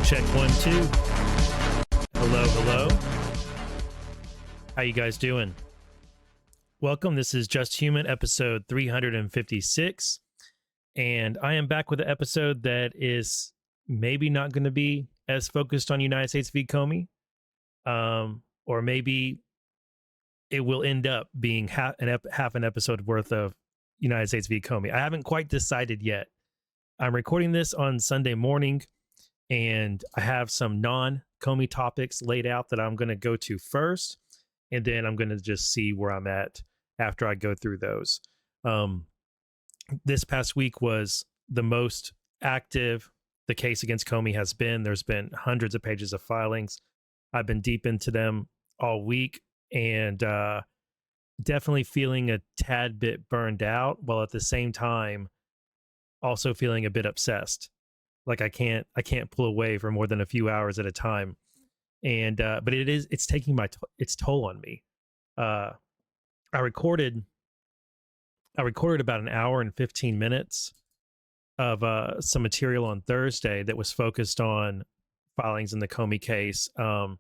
check 1 2. Hello. How you guys doing? Welcome. This is Just Human, episode 356, and I am back with an episode that is maybe not going to be as focused on United States v. Comey, or maybe it will end up being half an episode worth of United States v. Comey. I haven't quite decided yet. I'm recording this on Sunday morning, and I have some non-Comey topics laid out that I'm going to go to first, and then I'm going to just see where I'm at after I go through those. This past week was the most active the case against Comey has been. There's been hundreds of pages of filings. I've been deep into them all week, and definitely feeling a tad bit burned out, while at the same time also feeling a bit obsessed. Like I can't pull away for more than a few hours at a time. And but it's taking its toll on me. I recorded about an hour and 15 minutes of some material on Thursday that was focused on filings in the Comey case. And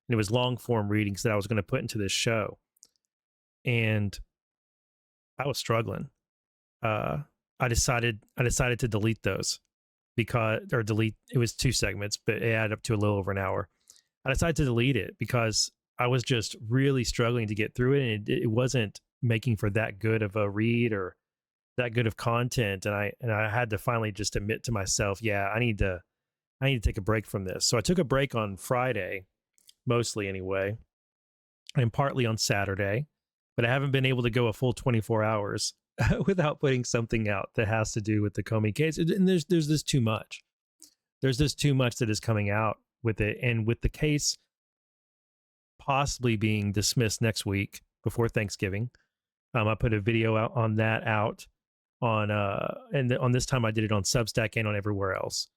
it was long form readings that I was going to put into this show. And I was struggling. I decided to delete those it was 2 segments, but it added up to a little over an hour. I decided to delete it because I was just really struggling to get through it, and it wasn't making for that good of a read or that good of content. And I had to finally just admit to myself, yeah, I need to take a break from this. So I took a break on Friday, mostly anyway, and partly on Saturday, but I haven't been able to go a full 24 hours without putting something out that has to do with the Comey case. And there's this too much. There's this too much that is coming out with it. And with the case possibly being dismissed next week before Thanksgiving, I put a video out on this time I did it on Substack and on everywhere else.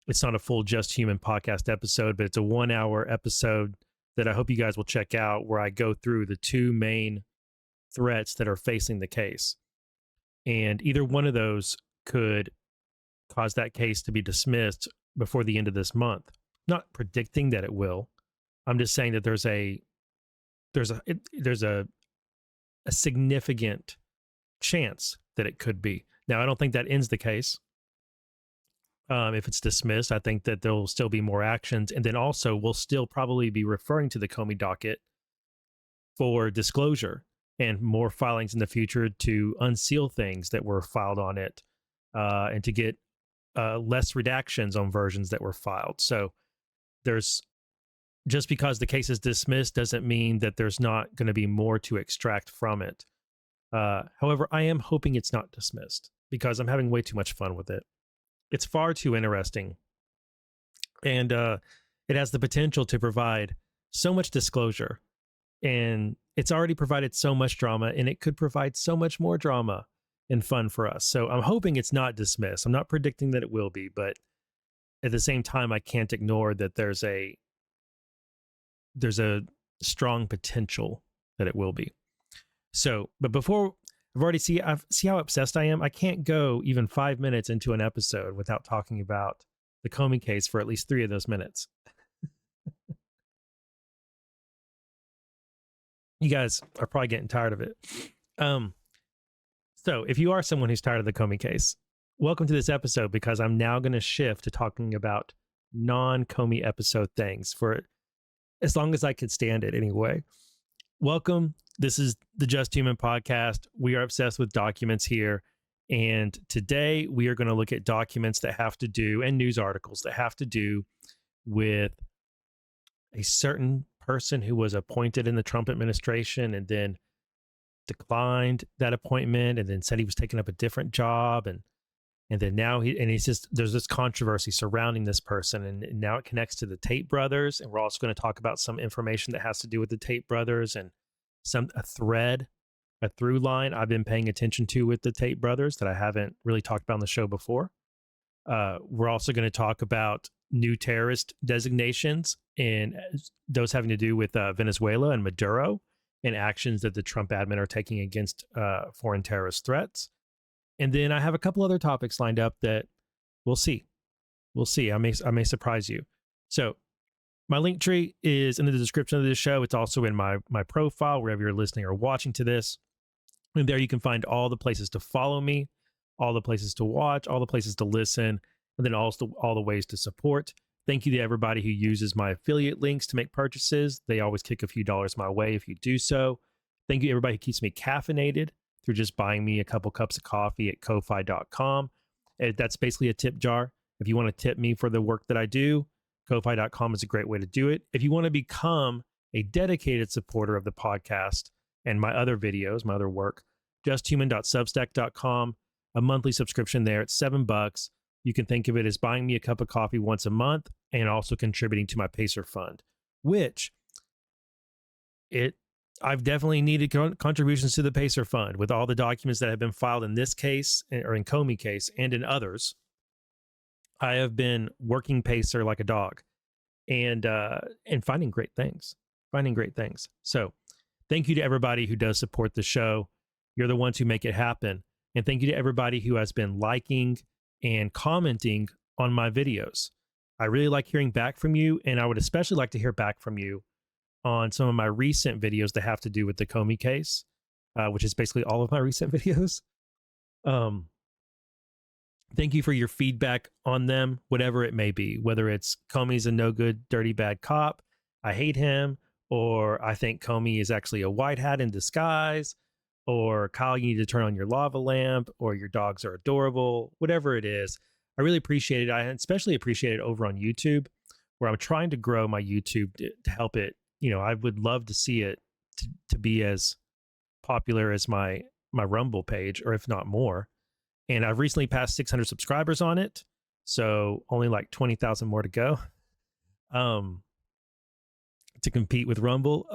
It's not a full Just Human podcast episode, but it's a 1-hour episode that I hope you guys will check out, where I go through the 2 main threats that are facing the case. And either one of those could cause that case to be dismissed before the end of this month. Not predicting that it will. I'm just saying that there's a significant chance that it could be. Now, I don't think that ends the case. If it's dismissed, I think that there will still be more actions. And then also we'll still probably be referring to the Comey docket for disclosure and more filings in the future to unseal things that were filed on it, and to get less redactions on versions that were filed. So just because the case is dismissed doesn't mean that there's not going to be more to extract from it. However, I am hoping it's not dismissed because I'm having way too much fun with it. It's far too interesting. And it has the potential to provide so much disclosure. And it's already provided so much drama, and it could provide so much more drama and fun for us. So I'm hoping it's not dismissed. I'm not predicting that it will be, but at the same time, I can't ignore that there's a strong potential that it will be. So, but before I see how obsessed I am. I can't go even 5 minutes into an episode without talking about the Comey case for at least 3 of those minutes. You guys are probably getting tired of it. So if you are someone who's tired of the Comey case, welcome to this episode, because I'm now going to shift to talking about non-Comey episode things for as long as I could stand it anyway. Welcome. This is the Just Human podcast. We are obsessed with documents here. And today we are going to look at documents that have to do, and news articles that have to do with a certain person who was appointed in the Trump administration and then declined that appointment, and then said he was taking up a different job, and then now there's this controversy surrounding this person, and now it connects to the Tate brothers, and we're also going to talk about some information that has to do with the Tate brothers and a through line I've been paying attention to with the Tate brothers that I haven't really talked about on the show before. We're also going to talk about new terrorist designations and those having to do with Venezuela and Maduro, and actions that the Trump admin are taking against foreign terrorist threats. And then I have a couple other topics lined up that we'll see. We'll see. I may surprise you. So my link tree is in the description of this show. It's also in my profile, wherever you're listening or watching to this. And there you can find all the places to follow me, all the places to watch, all the places to listen, and then also all the ways to support. Thank you to everybody who uses my affiliate links to make purchases. They always kick a few dollars my way if you do so. Thank you to everybody who keeps me caffeinated through just buying me a couple cups of coffee at ko-fi.com. That's basically a tip jar. If you want to tip me for the work that I do, ko-fi.com is a great way to do it. If you want to become a dedicated supporter of the podcast and my other videos, my other work, justhuman.substack.com, a monthly subscription there. It's $7. You can think of it as buying me a cup of coffee once a month and also contributing to my Pacer fund, which I've definitely needed contributions to the Pacer fund with all the documents that have been filed in this case or in Comey case and in others. I have been working Pacer like a dog and finding great things, So thank you to everybody who does support the show. You're the ones who make it happen. And thank you to everybody who has been liking and commenting on my videos. I really like hearing back from you, and I would especially like to hear back from you on some of my recent videos that have to do with the Comey case, which is basically all of my recent videos. Thank you for your feedback on them, whatever it may be, whether it's Comey's a no good, dirty, bad cop, I hate him, or I think Comey is actually a white hat in disguise, or Kyle, you need to turn on your lava lamp, or your dogs are adorable, whatever it is. I really appreciate it. I especially appreciate it over on YouTube, where I'm trying to grow my YouTube to help it. I would love to see it to be as popular as my Rumble page, or if not more. And I've recently passed 600 subscribers on it, so only like 20,000 more to go to compete with Rumble.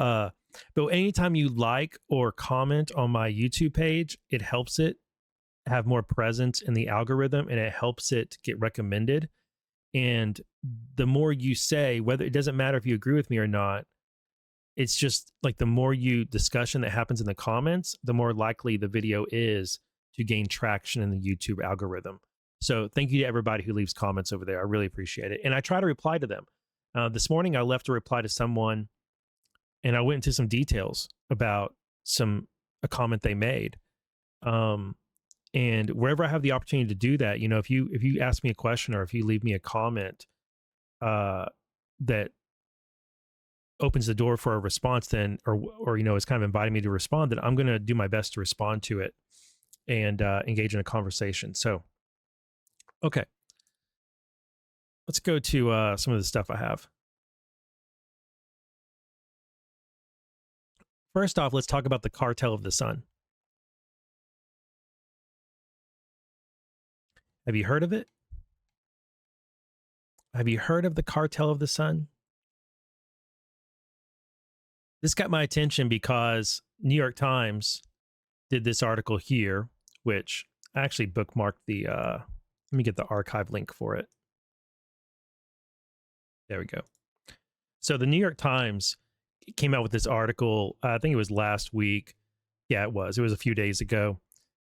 But anytime you like or comment on my YouTube page, it helps it have more presence in the algorithm, and it helps it get recommended. And the more you say, whether it doesn't matter if you agree with me or not, it's just like the more discussion that happens in the comments, the more likely the video is to gain traction in the YouTube algorithm. So thank you to everybody who leaves comments over there. I really appreciate it. And I try to reply to them. This morning, I left a reply to someone, and I went into some details about a comment they made. And wherever I have the opportunity to do that, if you ask me a question or if you leave me a comment that opens the door for a response, then or is kind of inviting me to respond, then I'm going to do my best to respond to it and engage in a conversation. So, okay, let's go to some of the stuff I have. First off, let's talk about the Cartel of the Sun. Have you heard of it? Have you heard of the Cartel of the Sun? This got my attention because New York Times did this article here, which I actually bookmarked let me get the archive link for it. There we go. So the New York Times came out with this article, I think it was last week. Yeah, it was a few days ago,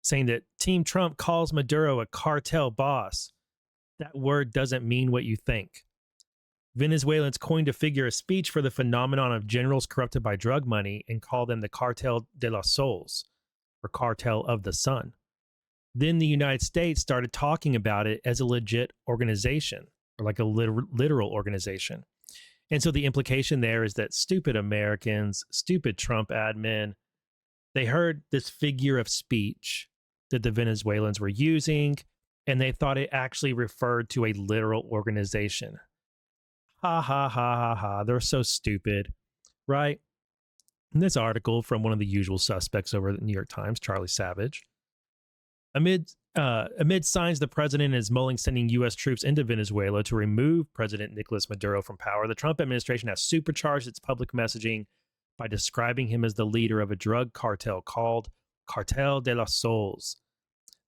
saying that Team Trump calls Maduro a cartel boss. That word doesn't mean what you think. Venezuelans coined a figure of speech for the phenomenon of generals corrupted by drug money and called them the Cartel de los Soles, or Cartel of the Sun. Then the United States started talking about it as a legit organization, or like a literal organization. And so the implication there is that stupid Americans, stupid Trump admin, they heard this figure of speech that the Venezuelans were using, and they thought it actually referred to a literal organization. Ha ha ha ha ha. They're so stupid, right? In this article from one of the usual suspects over at the New York Times, Charlie Savage. Amid signs the president is mulling sending U.S. troops into Venezuela to remove President Nicolas Maduro from power, the Trump administration has supercharged its public messaging by describing him as the leader of a drug cartel called Cartel de los Soles.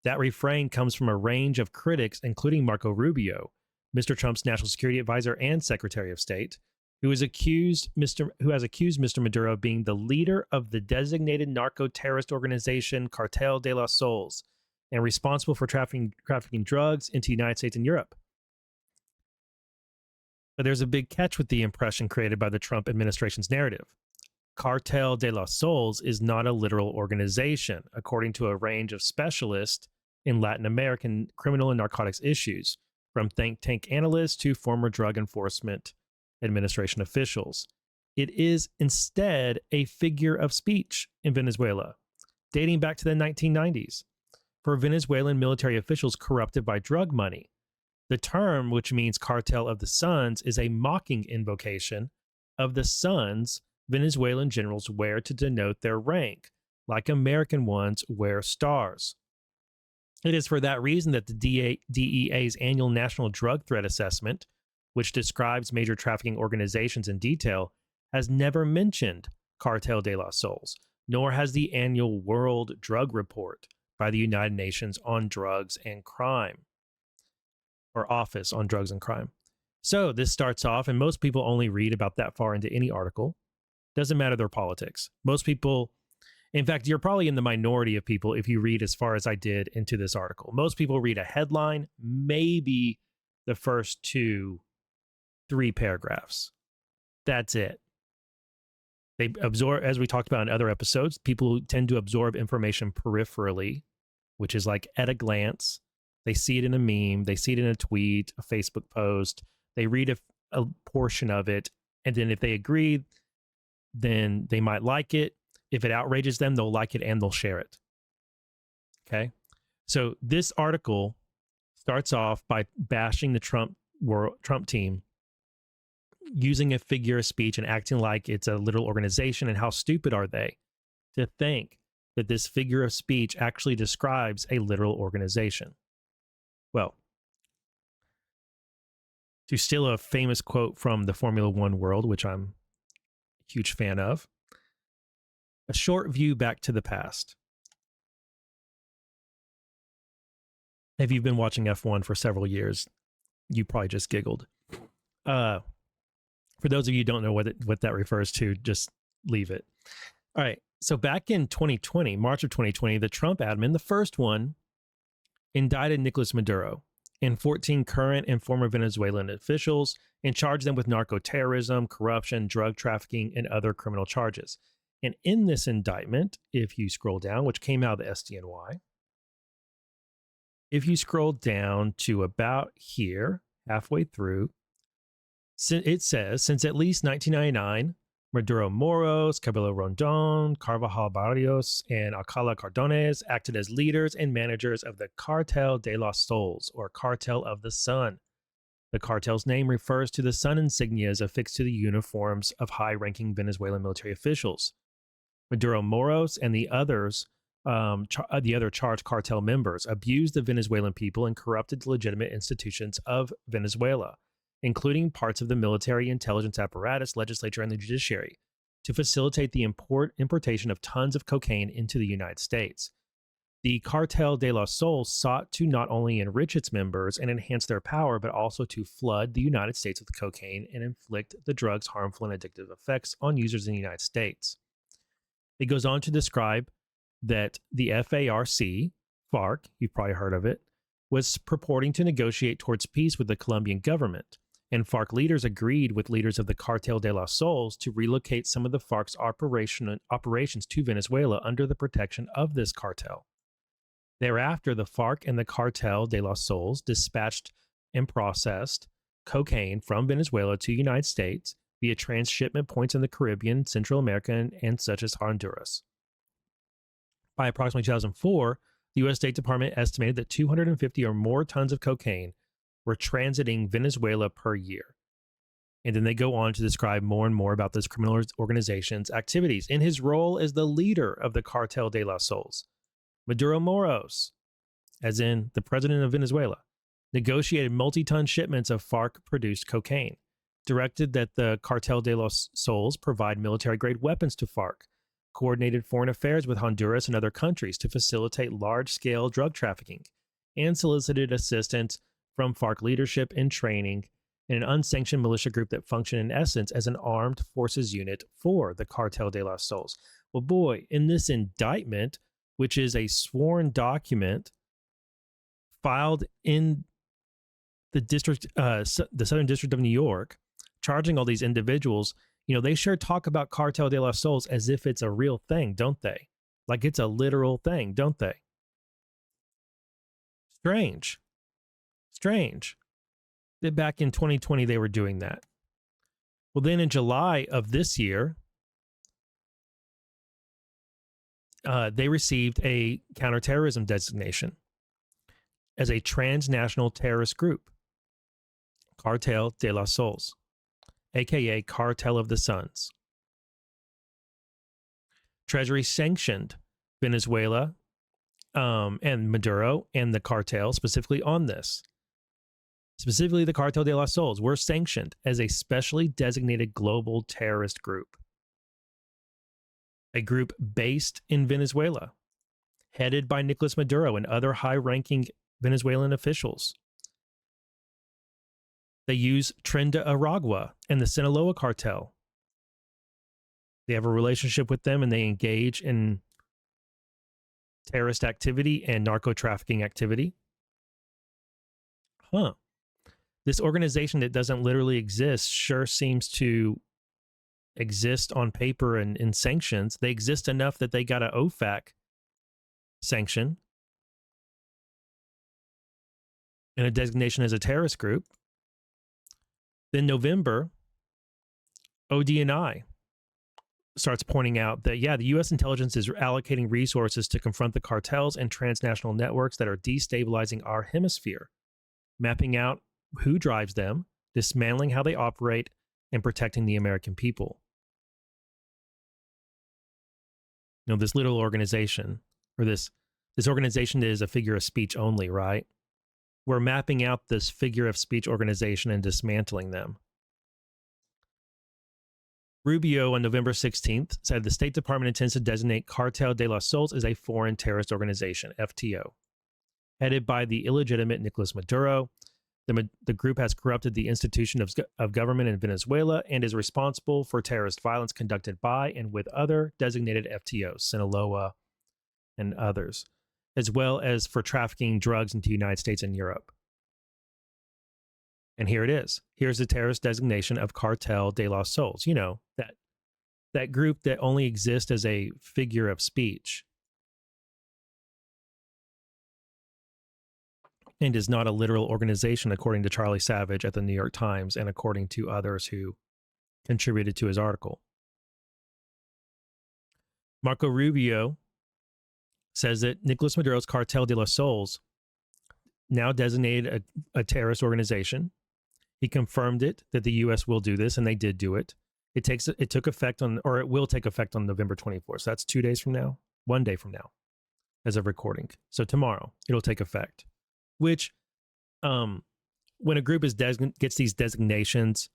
That refrain comes from a range of critics, including Marco Rubio, Mr. Trump's national security advisor and Secretary of State, who has accused Mr. Maduro of being the leader of the designated narco-terrorist organization Cartel de los Soles and responsible for trafficking drugs into the United States and Europe. But there's a big catch with the impression created by the Trump administration's narrative. Cartel de los Sols is not a literal organization, according to a range of specialists in Latin American criminal and narcotics issues, from think tank analysts to former Drug Enforcement Administration officials. It is instead a figure of speech in Venezuela, dating back to the 1990s, for Venezuelan military officials corrupted by drug money. The term, which means cartel of the suns, is a mocking invocation of the suns Venezuelan generals wear to denote their rank, like American ones wear stars. It is for that reason that the DEA's annual National Drug Threat Assessment, which describes major trafficking organizations in detail, has never mentioned Cartel de los Sols, nor has the annual World Drug Report by the United Nations on Drugs and Crime, or Office on Drugs and Crime. So this starts off, and most people only read about that far into any article. Doesn't matter their politics. Most people, in fact, you're probably in the minority of people if you read as far as I did into this article. Most people read a headline, maybe the first 2-3 paragraphs. That's it. They absorb, as we talked about in other episodes, people tend to absorb information peripherally, which is like at a glance. They see it in a meme, they see it in a tweet, a Facebook post, they read a portion of it, and then if they agree, then they might like it. If it outrages them, they'll like it and they'll share it. Okay? So this article starts off by bashing the Trump team, using a figure of speech and acting like it's a literal organization, and how stupid are they to think that this figure of speech actually describes a literal organization. Well, to steal a famous quote from the Formula One world, which I'm a huge fan of, a short view back to the past. If you've been watching F1 for several years, you probably just giggled. For those of you who don't know what that refers to, just leave it. All right. So back in 2020, March of 2020, the Trump admin, the first one, indicted Nicolas Maduro and 14 current and former Venezuelan officials and charged them with narco-terrorism, corruption, drug trafficking, and other criminal charges. And in this indictment, if you scroll down, which came out of the SDNY, if you scroll down to about here, halfway through, it says, since at least 1999, Maduro Moros, Cabello Rondon, Carvajal Barrios, and Alcala Cardones acted as leaders and managers of the Cartel de los Sols, or Cartel of the Sun. The cartel's name refers to the sun insignias affixed to the uniforms of high-ranking Venezuelan military officials. Maduro Moros and the other charged cartel members abused the Venezuelan people and corrupted the legitimate institutions of Venezuela, including parts of the military, intelligence apparatus, legislature, and the judiciary, to facilitate the importation of tons of cocaine into the United States. The Cartel de los Sols sought to not only enrich its members and enhance their power, but also to flood the United States with cocaine and inflict the drug's harmful and addictive effects on users in the United States. It goes on to describe that the FARC, you've probably heard of it, was purporting to negotiate towards peace with the Colombian government, and FARC leaders agreed with leaders of the Cartel de los Sols to relocate some of the FARC's operations to Venezuela under the protection of this cartel. Thereafter, the FARC and the Cartel de los Sols dispatched and processed cocaine from Venezuela to the United States via transshipment points in the Caribbean, Central America, and such as Honduras. By approximately 2004, the U.S. State Department estimated that 250 or more tons of cocaine were transiting Venezuela per year. And then they go on to describe more and more about this criminal organization's activities. In his role as the leader of the Cartel de los Sols, Maduro Moros, as in the president of Venezuela, negotiated multi-ton shipments of FARC-produced cocaine, directed that the Cartel de los Sols provide military-grade weapons to FARC, coordinated foreign affairs with Honduras and other countries to facilitate large-scale drug trafficking, and solicited assistance from FARC leadership and training in an unsanctioned militia group that functioned in essence as an armed forces unit for the Cartel de los Sols. Well, boy, in this indictment, which is a sworn document filed in the Southern District of New York, charging all these individuals, they sure talk about Cartel de los Sols as if it's a real thing, don't they? Like it's a literal thing, don't they? Strange. That back in 2020, they were doing that. Well, then in July of this year, they received a counterterrorism designation as a transnational terrorist group, Cartel de los Sols, aka Cartel of the Suns. Treasury sanctioned Venezuela and Maduro and the cartel specifically on this. Specifically, the Cartel de los Sols were sanctioned as a specially designated global terrorist group. A group based in Venezuela, headed by Nicolas Maduro and other high-ranking Venezuelan officials. They use Tren de Aragua and the Sinaloa cartel. They have a relationship with them and they engage in terrorist activity and narco-trafficking activity. This organization that doesn't literally exist sure seems to exist on paper and in sanctions. They exist enough that they got an OFAC sanction and a designation as a terrorist group. Then November, ODNI starts pointing out that, the U.S. intelligence is allocating resources to confront the cartels and transnational networks that are destabilizing our hemisphere, mapping out who drives them, dismantling how they operate, and protecting the American people. This little organization, or this organization is a figure of speech only, right? We're mapping out this figure of speech organization and dismantling them. Rubio on November 16th said the State Department intends to designate Cartel de los Sols as a foreign terrorist organization, FTO, headed by the illegitimate Nicolas Maduro. The group has corrupted the institution of government in Venezuela and is responsible for terrorist violence conducted by and with other designated FTOs, Sinaloa and others, as well as for trafficking drugs into the United States and Europe. And here it is. Here's the terrorist designation of Cartel de los Sols. That group that only exists as a figure of speech and is not a literal organization, according to Charlie Savage at the New York Times and according to others who contributed to his article. Marco Rubio says that Nicolas Maduro's Cartel de los Sols now designated a terrorist organization. He confirmed it, that the U.S. will do this, and they did do it. It took effect on, or it will take effect on November 24th. So that's 2 days from now, 1 day from now, as of recording. So tomorrow, it'll take effect. Which, when a group gets these designations,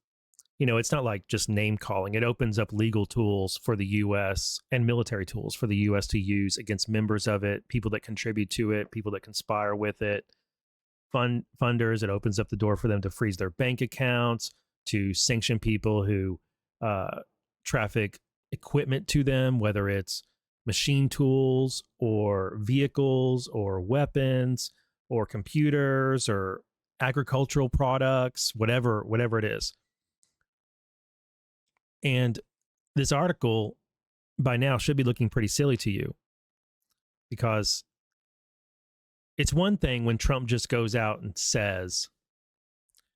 it's not like just name calling. It opens up legal tools for the U.S. and military tools for the U.S. to use against members of it, people that contribute to it, people that conspire with it, funders. It opens up the door for them to freeze their bank accounts, to sanction people who traffic equipment to them, whether it's machine tools or vehicles or weapons or computers or agricultural products, whatever it is. And this article by now should be looking pretty silly to you, because it's one thing when Trump just goes out and says,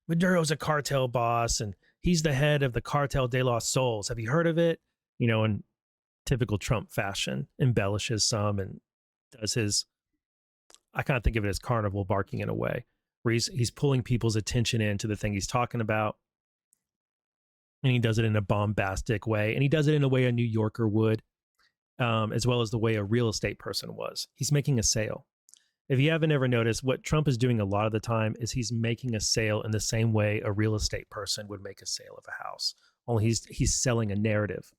Maduro's a cartel boss and he's the head of the Cartel de los Sols. Have you heard of it? In typical Trump fashion, embellishes some and does his, I kind of think of it as carnival barking in a way, where he's pulling people's attention into the thing he's talking about. And he does it in a bombastic way. And he does it in a way a New Yorker would, as well as the way a real estate person was. He's making a sale. If you haven't ever noticed, what Trump is doing a lot of the time is he's making a sale in the same way a real estate person would make a sale of a house. Only he's selling a narrative.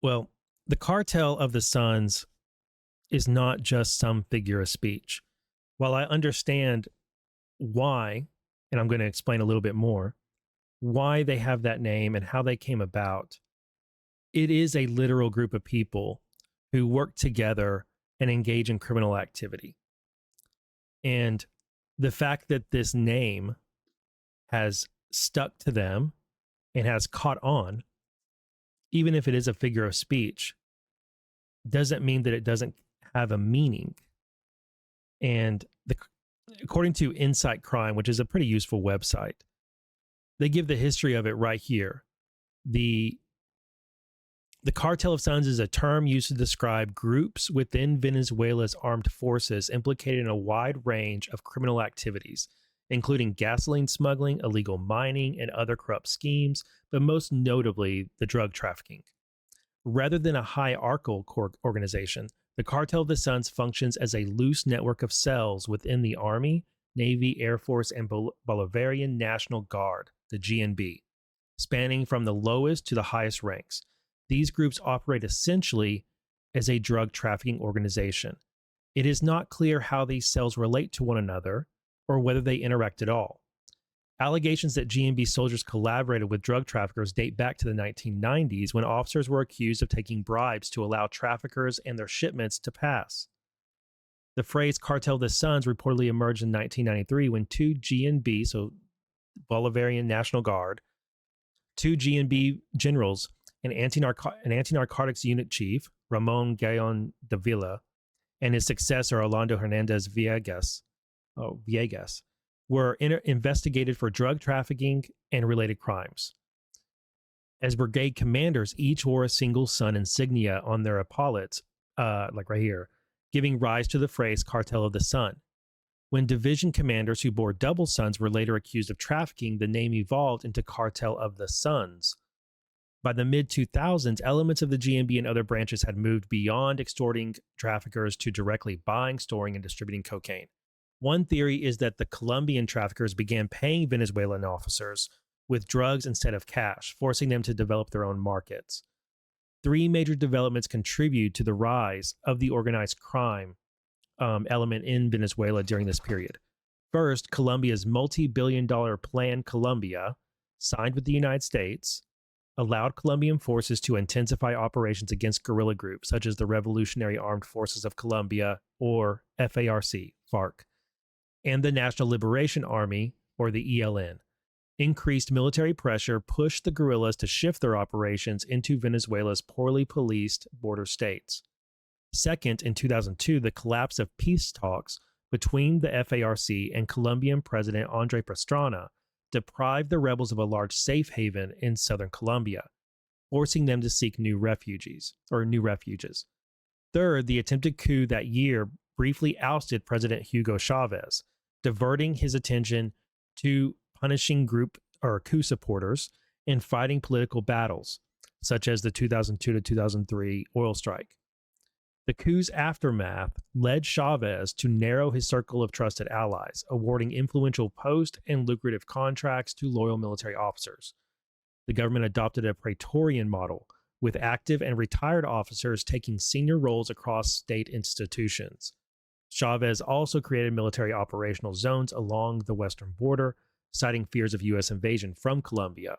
Well, the Cartel of the Suns is not just some figure of speech. While I understand why, and I'm going to explain a little bit more, why they have that name and how they came about, it is a literal group of people who work together and engage in criminal activity. And the fact that this name has stuck to them and has caught on, even if it is a figure of speech, doesn't mean that it doesn't have a meaning. And according to Insight Crime, which is a pretty useful website, they give the history of it right here. The Cartel of Suns is a term used to describe groups within Venezuela's armed forces implicated in a wide range of criminal activities, including gasoline smuggling, illegal mining, and other corrupt schemes, but most notably the drug trafficking. Rather than a hierarchical organization, the Cartel of the Suns functions as a loose network of cells within the Army, Navy, Air Force, and Bolivarian National Guard, the GNB, spanning from the lowest to the highest ranks. These groups operate essentially as a drug trafficking organization. It is not clear how these cells relate to one another or whether they interact at all. Allegations that GNB soldiers collaborated with drug traffickers date back to the 1990s, when officers were accused of taking bribes to allow traffickers and their shipments to pass. The phrase Cartel of the Suns reportedly emerged in 1993 when two GNB, so Bolivarian National Guard, two GNB generals, an anti-narcotics unit chief, Ramon Gayon de Villa, and his successor, Orlando Hernandez Villegas, were investigated for drug trafficking and related crimes. As brigade commanders, each wore a single sun insignia on their epaulets, like right here, giving rise to the phrase Cartel of the Sun. When division commanders who bore double suns were later accused of trafficking, the name evolved into Cartel of the Suns. By the mid-2000s, elements of the GNB and other branches had moved beyond extorting traffickers to directly buying, storing, and distributing cocaine. One theory is that the Colombian traffickers began paying Venezuelan officers with drugs instead of cash, forcing them to develop their own markets. Three major developments contribute to the rise of the organized crime element in Venezuela during this period. First, Colombia's multi-billion-dollar Plan Colombia, signed with the United States, allowed Colombian forces to intensify operations against guerrilla groups such as the Revolutionary Armed Forces of Colombia, or FARC, and the National Liberation Army, or the ELN. Increased military pressure pushed the guerrillas to shift their operations into Venezuela's poorly policed border states. Second, in 2002, the collapse of peace talks between the FARC and Colombian President Andrés Pastrana deprived the rebels of a large safe haven in southern Colombia, forcing them to seek new refuges. Third, the attempted coup that year briefly ousted President Hugo Chavez, diverting his attention to punishing coup supporters and fighting political battles, such as the 2002 to 2003 oil strike. The coup's aftermath led Chavez to narrow his circle of trusted allies, awarding influential post and lucrative contracts to loyal military officers. The government adopted a Praetorian model, with active and retired officers taking senior roles across state institutions. Chavez also created military operational zones along the western border, citing fears of U.S. invasion from Colombia.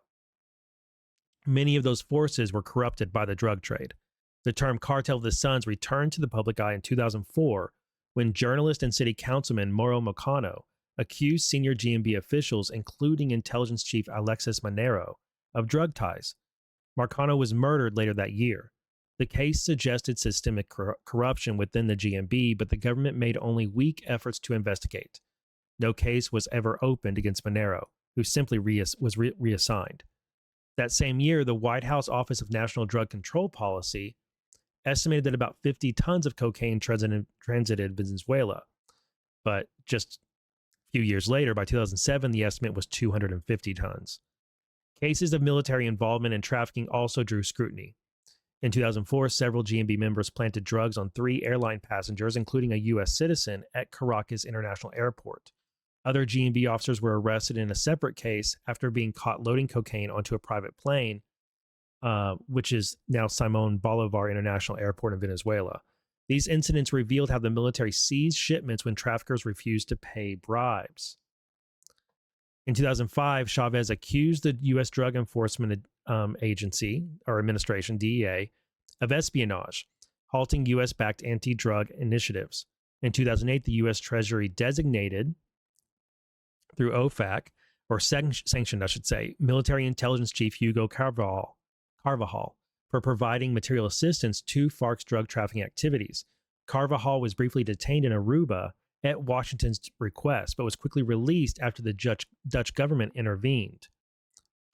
Many of those forces were corrupted by the drug trade. The term Cartel of the Suns returned to the public eye in 2004 when journalist and city councilman Mauro Moicano accused senior GNB officials, including intelligence chief Alexis Manero, of drug ties. Moicano was murdered later that year. The case suggested systemic corruption within the GNB, but the government made only weak efforts to investigate. No case was ever opened against Manero, who simply was reassigned. That same year, the White House Office of National Drug Control Policy estimated that about 50 tons of cocaine transited Venezuela. But just a few years later, by 2007, the estimate was 250 tons. Cases of military involvement in trafficking also drew scrutiny. In 2004, several GNB members planted drugs on 3 airline passengers, including a U.S. citizen, at Caracas International Airport. Other GNB officers were arrested in a separate case after being caught loading cocaine onto a private plane, which is now Simón Bolívar International Airport in Venezuela. These incidents revealed how the military seized shipments when traffickers refused to pay bribes. In 2005, Chavez accused the U.S. Drug Enforcement Administration, DEA, of espionage, halting U.S.-backed anti-drug initiatives. In 2008, the U.S. Treasury designated through OFAC, or sanctioned, I should say, military intelligence chief Hugo Carvajal for providing material assistance to FARC's drug trafficking activities. Carvajal was briefly detained in Aruba at Washington's request, but was quickly released after the Dutch government intervened.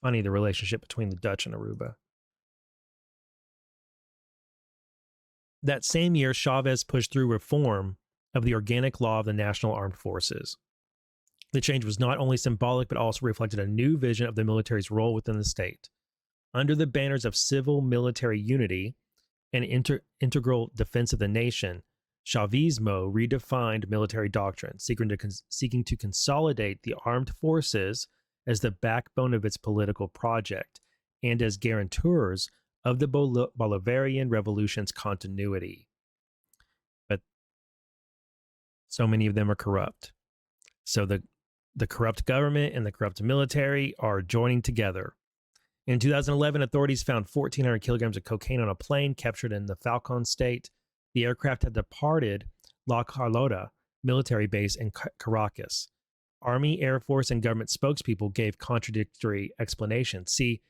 Funny, the relationship between the Dutch and Aruba. That same year, Chavez pushed through reform of the organic law of the National Armed Forces. The change was not only symbolic, but also reflected a new vision of the military's role within the state. Under the banners of civil-military unity and integral defense of the nation, Chavismo redefined military doctrine, seeking to consolidate the armed forces as the backbone of its political project and as guarantors of the Bolivarian Revolution's continuity. But so many of them are corrupt. So the corrupt government and the corrupt military are joining together. In 2011, authorities found 1,400 kilograms of cocaine on a plane captured in the Falcon state. The aircraft had departed La Carlota military base in Caracas. Army, Air Force, and government spokespeople gave contradictory explanations. See,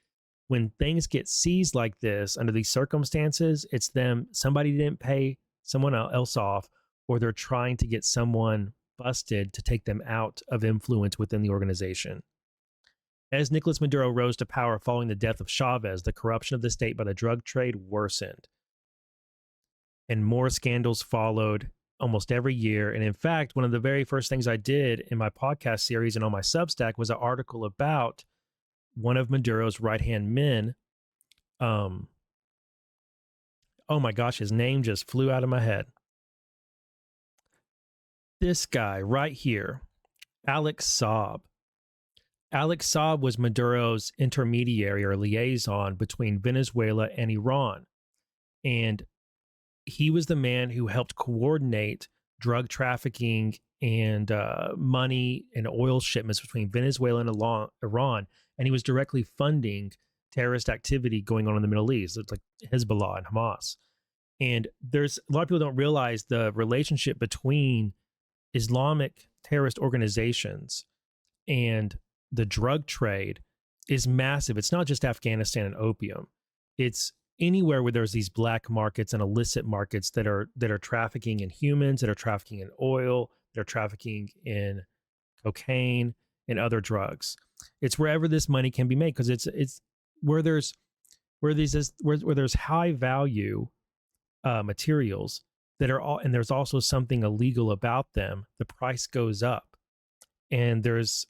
when things get seized like this under these circumstances, it's them, somebody didn't pay someone else off, or they're trying to get someone busted to take them out of influence within the organization. As Nicolas Maduro rose to power following the death of Chavez, the corruption of the state by the drug trade worsened. And more scandals followed almost every year. And in fact, one of the very first things I did in my podcast series and on my Substack was an article about one of Maduro's right-hand men. Oh my gosh, his name just flew out of my head. This guy right here, Alex Saab. Alex Saab was Maduro's intermediary or liaison between Venezuela and Iran. And he was the man who helped coordinate drug trafficking and money and oil shipments between Venezuela and Iran. And he was directly funding terrorist activity going on in the Middle East. It's like Hezbollah and Hamas. And there's a lot of people don't realize the relationship between Islamic terrorist organizations and the drug trade is massive. It's not just Afghanistan and opium. It's anywhere where there's these black markets and illicit markets that are trafficking in humans, that are trafficking in oil, that are trafficking in cocaine and other drugs. It's wherever this money can be made, because it's where there's high value materials that are all, and there's also something illegal about them. The price goes up, and there's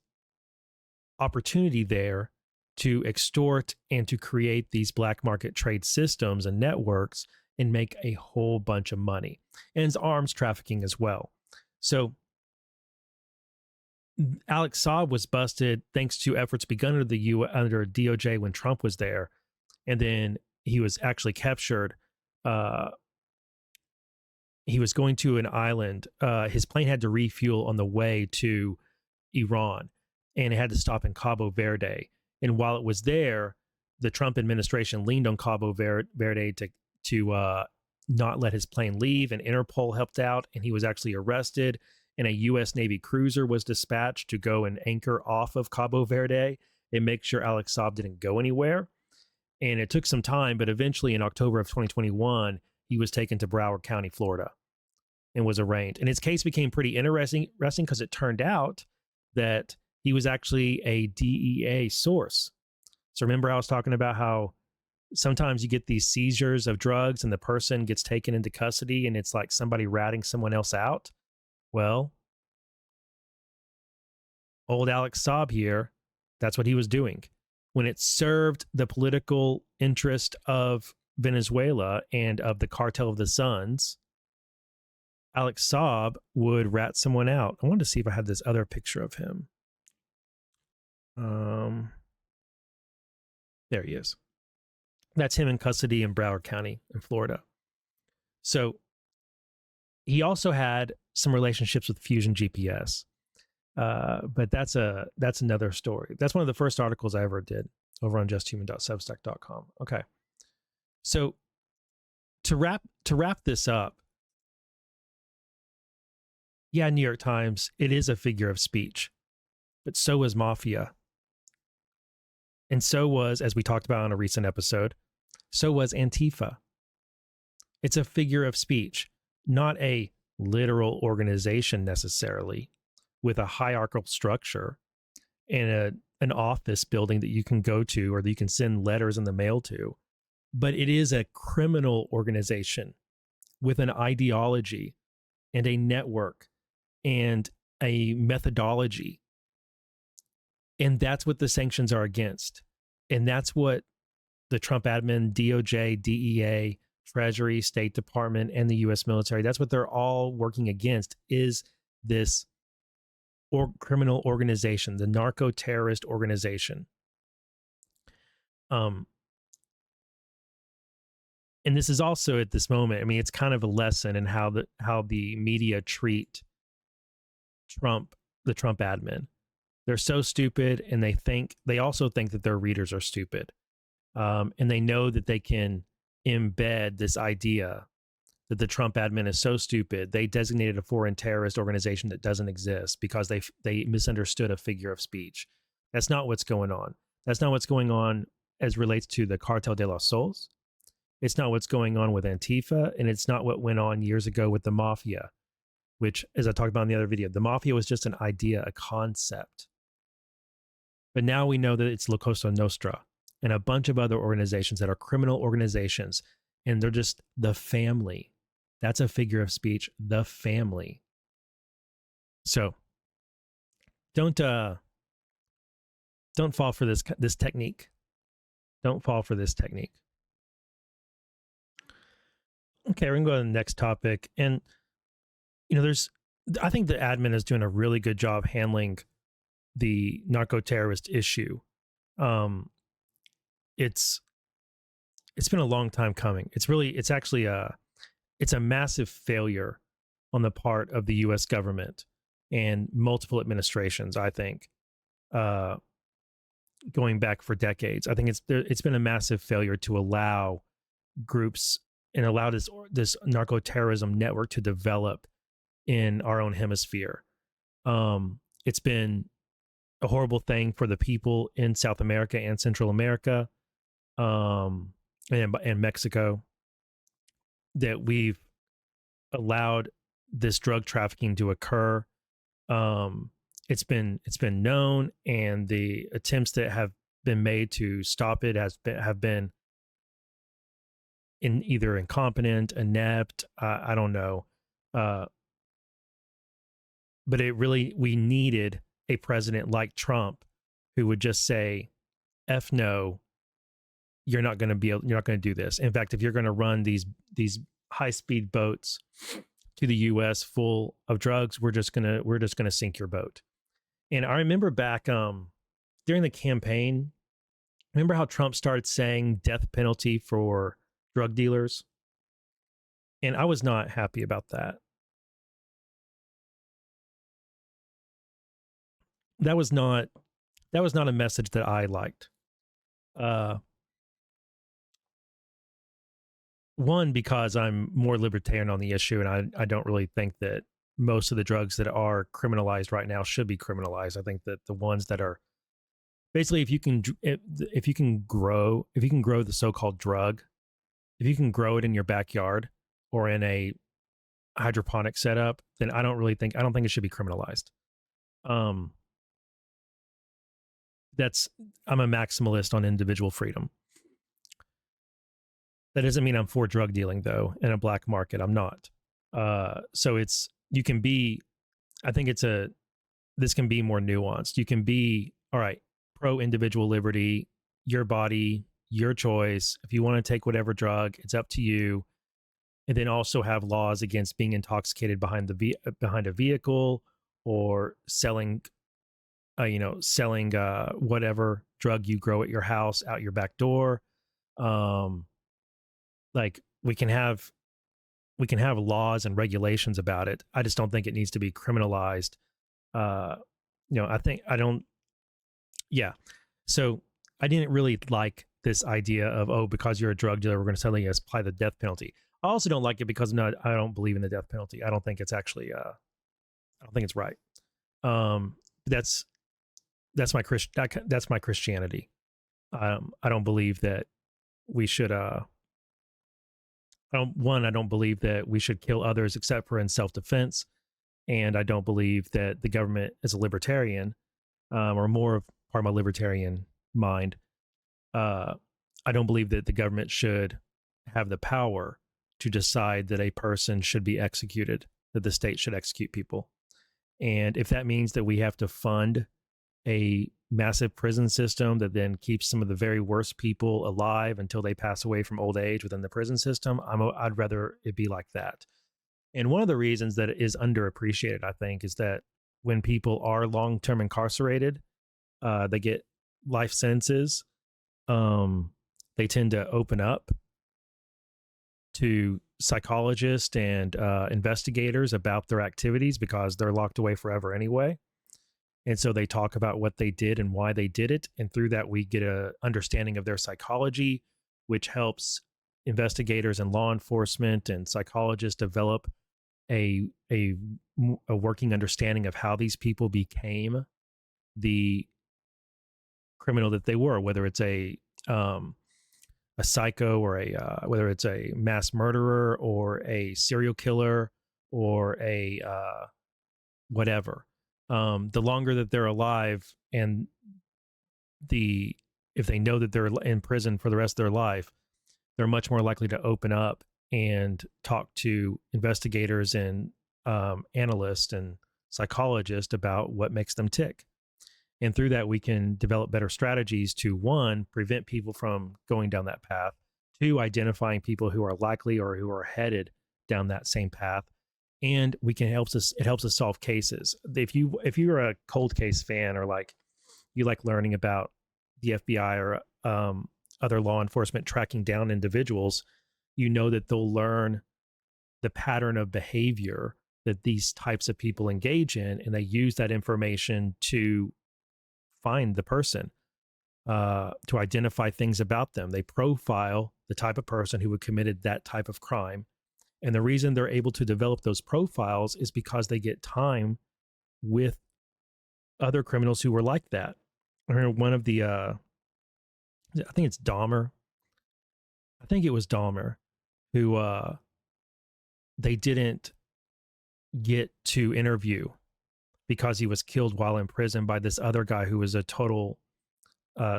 opportunity there to extort and to create these black market trade systems and networks and make a whole bunch of money. And it's arms trafficking as well. So Alex Saab was busted thanks to efforts begun under DOJ when Trump was there. And then he was actually captured. He was going to an island. His plane had to refuel on the way to Iran, and it had to stop in Cabo Verde. And while it was there, the Trump administration leaned on Cabo Verde to not let his plane leave, and Interpol helped out, and he was actually arrested, and a U.S. Navy cruiser was dispatched to go and anchor off of Cabo Verde and make sure Alex Saab didn't go anywhere. And it took some time, but eventually in October of 2021, he was taken to Broward County, Florida, and was arraigned. And his case became pretty interesting because it turned out that he was actually a DEA source. So remember I was talking about how sometimes you get these seizures of drugs and the person gets taken into custody and it's like somebody ratting someone else out? Well, old Alex Saab here, that's what he was doing. When it served the political interest of Venezuela and of the Cartel of the Suns, Alex Saab would rat someone out. I wanted to see if I had this other picture of him. There he is. That's him in custody in Broward County in Florida. So he also had some relationships with Fusion GPS. But that's another story. That's one of the first articles I ever did over on justhuman.substack.com. Okay. So to wrap this up, yeah, New York Times, it is a figure of speech. but so was mafia. And so was, as we talked about on a recent episode, so was Antifa. It's a figure of speech, not a literal organization necessarily, with a hierarchical structure and an office building that you can go to or that you can send letters in the mail to. But it is a criminal organization with an ideology and a network and a methodology. And that's what the sanctions are against. And that's what the Trump admin, DOJ, DEA, Treasury, State Department, and the U.S. military, that's what they're all working against, is this criminal organization, the narco-terrorist organization. And this is also at this moment, I mean, it's kind of a lesson in how the media treat the Trump admin. They're so stupid, and they also think that their readers are stupid. And they know that they can embed this idea that the Trump admin is so stupid. They designated a foreign terrorist organization that doesn't exist because they misunderstood a figure of speech. That's not what's going on. That's not what's going on as relates to the Cartel de los Sols. It's not what's going on with Antifa, and it's not what went on years ago with the mafia, which, as I talked about in the other video, the mafia was just an idea, a concept. But now we know that it's La Cosa Nostra and a bunch of other organizations that are criminal organizations, and they're just the family. That's a figure of speech, the family. So don't fall for this technique. Don't fall for this technique. Okay, we're gonna go to the next topic. And I think the admin is doing a really good job handling the narco-terrorist issue. It's been a long time coming. It's actually a massive failure on the part of the U.S. government and multiple administrations, I think, going back for decades. I think it's been a massive failure to allow groups and allow this narco-terrorism network to develop in our own hemisphere. It's been a horrible thing for the people in South America and Central America, and Mexico, that we've allowed this drug trafficking to occur. It's been known, and the attempts that have been made to stop it have been either incompetent, inept, I don't know. But we needed a president like Trump who would just say, "F no, you're not going to do this." In fact, if you're going to run these high-speed boats to the U.S. full of drugs, we're just gonna sink your boat. And I remember back during the campaign, remember how Trump started saying death penalty for drug dealers? And I was not happy about that. That was not a message that I liked. One, because I'm more libertarian on the issue, and I don't really think that most of the drugs that are criminalized right now should be criminalized. I think that the ones that are basically, if you can grow the so-called drug, if you can grow it in your backyard or in a hydroponic setup, then I don't think it should be criminalized. I'm a maximalist on individual freedom. That doesn't mean I'm for drug dealing, though, in a black market. I'm not. So I think this can be more nuanced. You can be, all right, pro individual liberty, your body, your choice. If you want to take whatever drug, it's up to you. And then also have laws against being intoxicated behind a vehicle or selling whatever drug you grow at your house out your back door. Like we can have laws and regulations about it. I just don't think it needs to be criminalized. So I didn't really like this idea of, because you're a drug dealer, we're going to suddenly apply the death penalty. I also don't like it because I don't believe in the death penalty. I don't think it's actually, I don't think it's right. that's my that's my Christianity. I don't believe that we should. I don't believe that we should kill others except for in self-defense, and I don't believe that the government is a libertarian, or more of part of my libertarian mind. I don't believe that the government should have the power to decide that a person should be executed, that the state should execute people. And if that means that we have to fund a massive prison system that then keeps some of the very worst people alive until they pass away from old age within the prison system, I'd rather it be like that. And one of the reasons that it is underappreciated, I think, is that when people are long-term incarcerated, they get life sentences. They tend to open up to psychologists and investigators about their activities because they're locked away forever anyway. And so they talk about what they did and why they did it. And through that, we get a understanding of their psychology, which helps investigators and law enforcement and psychologists develop a working understanding of how these people became the criminal that they were, whether it's a psycho or whether it's a mass murderer or a serial killer or a whatever. The longer that they're alive and if they know that they're in prison for the rest of their life, they're much more likely to open up and talk to investigators and analysts and psychologists about what makes them tick. And through that, we can develop better strategies to, one, prevent people from going down that path, two, identifying people who are likely or who are headed down that same path. And it helps us solve cases. If you're a cold case fan, or like you like learning about the FBI or other law enforcement tracking down individuals, you know that they'll learn the pattern of behavior that these types of people engage in, and they use that information to find the person, to identify things about them. They profile the type of person who would committed that type of crime. And the reason they're able to develop those profiles is because they get time with other criminals who were like that. I remember one of the, I think it's Dahmer. I think it was Dahmer who they didn't get to interview because he was killed while in prison by this other guy who was a total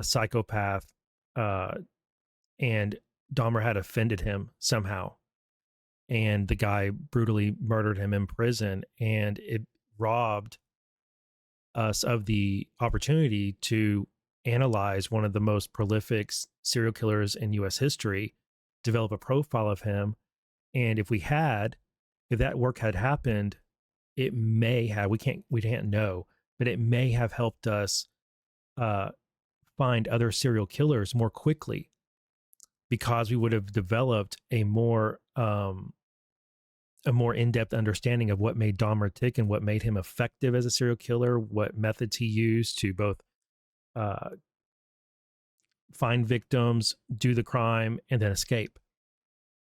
psychopath. And Dahmer had offended him somehow. And the guy brutally murdered him in prison, and it robbed us of the opportunity to analyze one of the most prolific serial killers in U.S. history, develop a profile of him. And if that work had happened, it may have, we can't know, but it may have helped us find other serial killers more quickly, because we would have developed a more in-depth understanding of what made Dahmer tick and what made him effective as a serial killer, what methods he used to both find victims, do the crime, and then escape.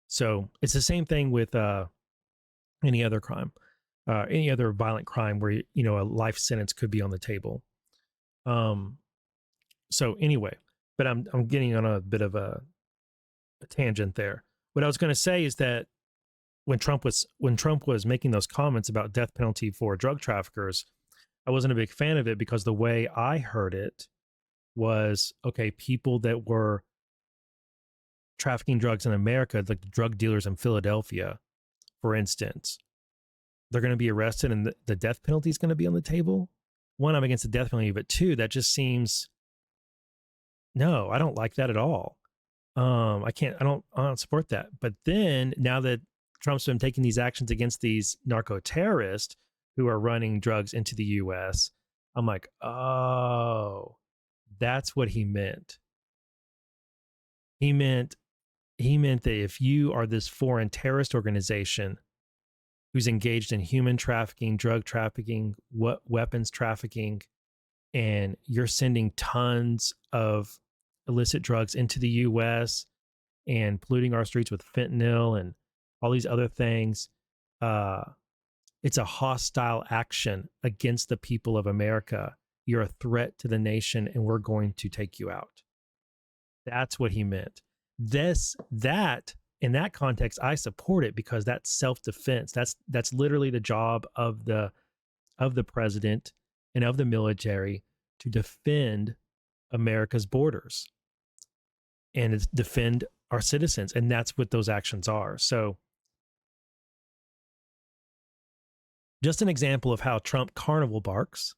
So it's the same thing with any other crime, any other violent crime where a life sentence could be on the table. So anyway, but I'm getting on a bit of a tangent there. What I was going to say is that when Trump was making those comments about death penalty for drug traffickers, I wasn't a big fan of it, because the way I heard it was, okay, people that were trafficking drugs in America, like the drug dealers in Philadelphia, for instance, they're going to be arrested and the death penalty is going to be on the table. One, I'm against the death penalty, but two, that just seems, no, I don't like that at all. I don't support that. But then now that Trump's been taking these actions against these narco terrorists who are running drugs into the U.S., I'm like, oh, that's what he meant. He meant that if you are this foreign terrorist organization who's engaged in human trafficking, drug trafficking, weapons trafficking, and you're sending tons of illicit drugs into the U.S. and polluting our streets with fentanyl and all these other things, it's a hostile action against the people of America. you're a threat to the nation and we're going to take you out. That's what he meant. That in that context, I support it because that's self-defense. That's literally the job of the president and of the military to defend America's borders and defend our citizens. And that's what those actions are. So just an example of how Trump carnival barks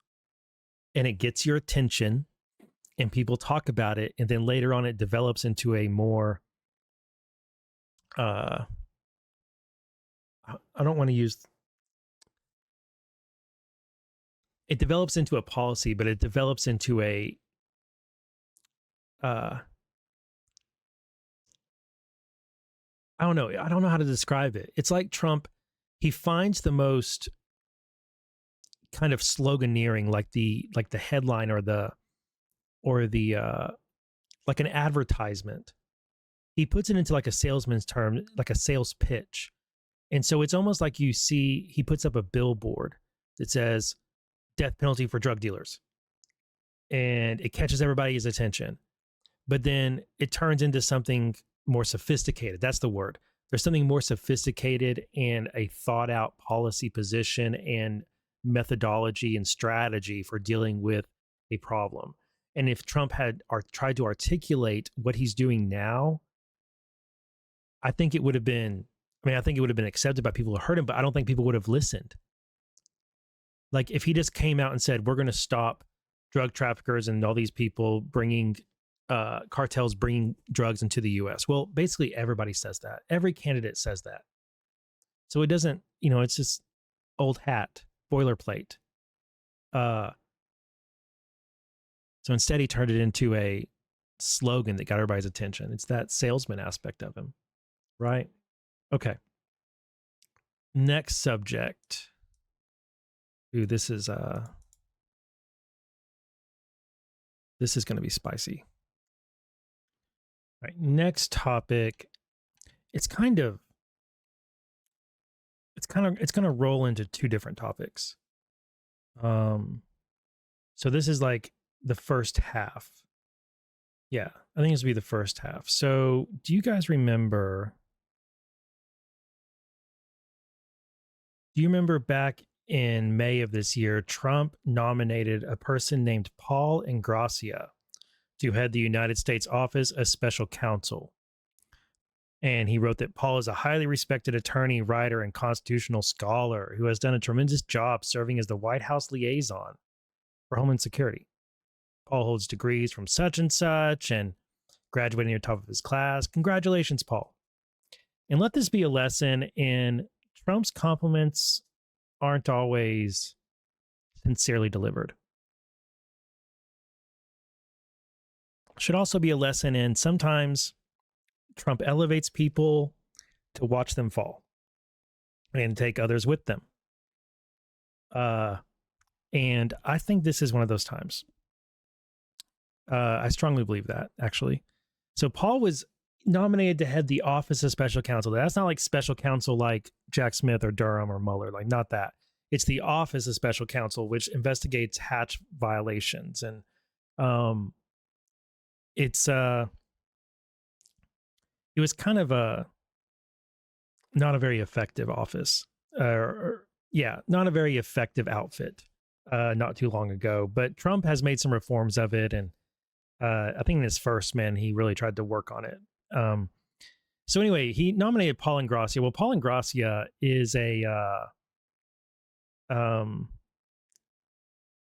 and it gets your attention and people talk about it. And then later on, it develops into a more, I don't want to use, it develops into a policy, but it develops into a, I don't know. I don't know how to describe it. It's like Trump, he finds the most kind of sloganeering, like the headline or the like an advertisement. He puts it into like a salesman's term, like a sales pitch. And so it's almost like you see, he puts up a billboard that says death penalty for drug dealers. And it catches everybody's attention. But then it turns into something more sophisticated. That's the word. There's something more sophisticated and a thought out policy position and methodology and strategy for dealing with a problem. And if Trump had tried to articulate what he's doing now, I think it would have been, I think it would have been accepted by people who heard him, but I don't think people would have listened. Like if he just came out and said, we're going to stop drug traffickers and all these people bringing cartels bringing drugs into the US. Well, basically everybody says that. Every candidate says that. So it doesn't, it's just old hat, boilerplate. So instead he turned it into a slogan that got everybody's attention. It's that salesman aspect of him, right? Okay. Next subject. Ooh, this is going to be spicy. All right, next topic. It's going to roll into two different topics. So this is like the first half. Yeah, I think this will be the first half. So do you guys remember? Do you remember back in May of this year, Trump nominated a person named Paul Ingrassia to head the United States Office as Special Counsel. And he wrote that Paul is a highly respected attorney, writer, and constitutional scholar who has done a tremendous job serving as the White House liaison for Homeland Security. Paul holds degrees from such and such and graduating near the top of his class. Congratulations, Paul. And let this be a lesson in Trump's compliments aren't always sincerely delivered. Should also be a lesson in sometimes Trump elevates people to watch them fall and take others with them. And I think this is one of those times. I strongly believe that, actually. So Paul was nominated to head the Office of Special Counsel. That's not like special counsel like Jack Smith or Durham or Mueller, like not that. It's the Office of Special Counsel, which investigates hatch violations. And it was kind of not a very effective office. Not a very effective outfit not too long ago. But Trump has made some reforms of it. And I think in his first man, he really tried to work on it. So anyway, he nominated Paul Ingrassia. Well, Paul Ingrassia is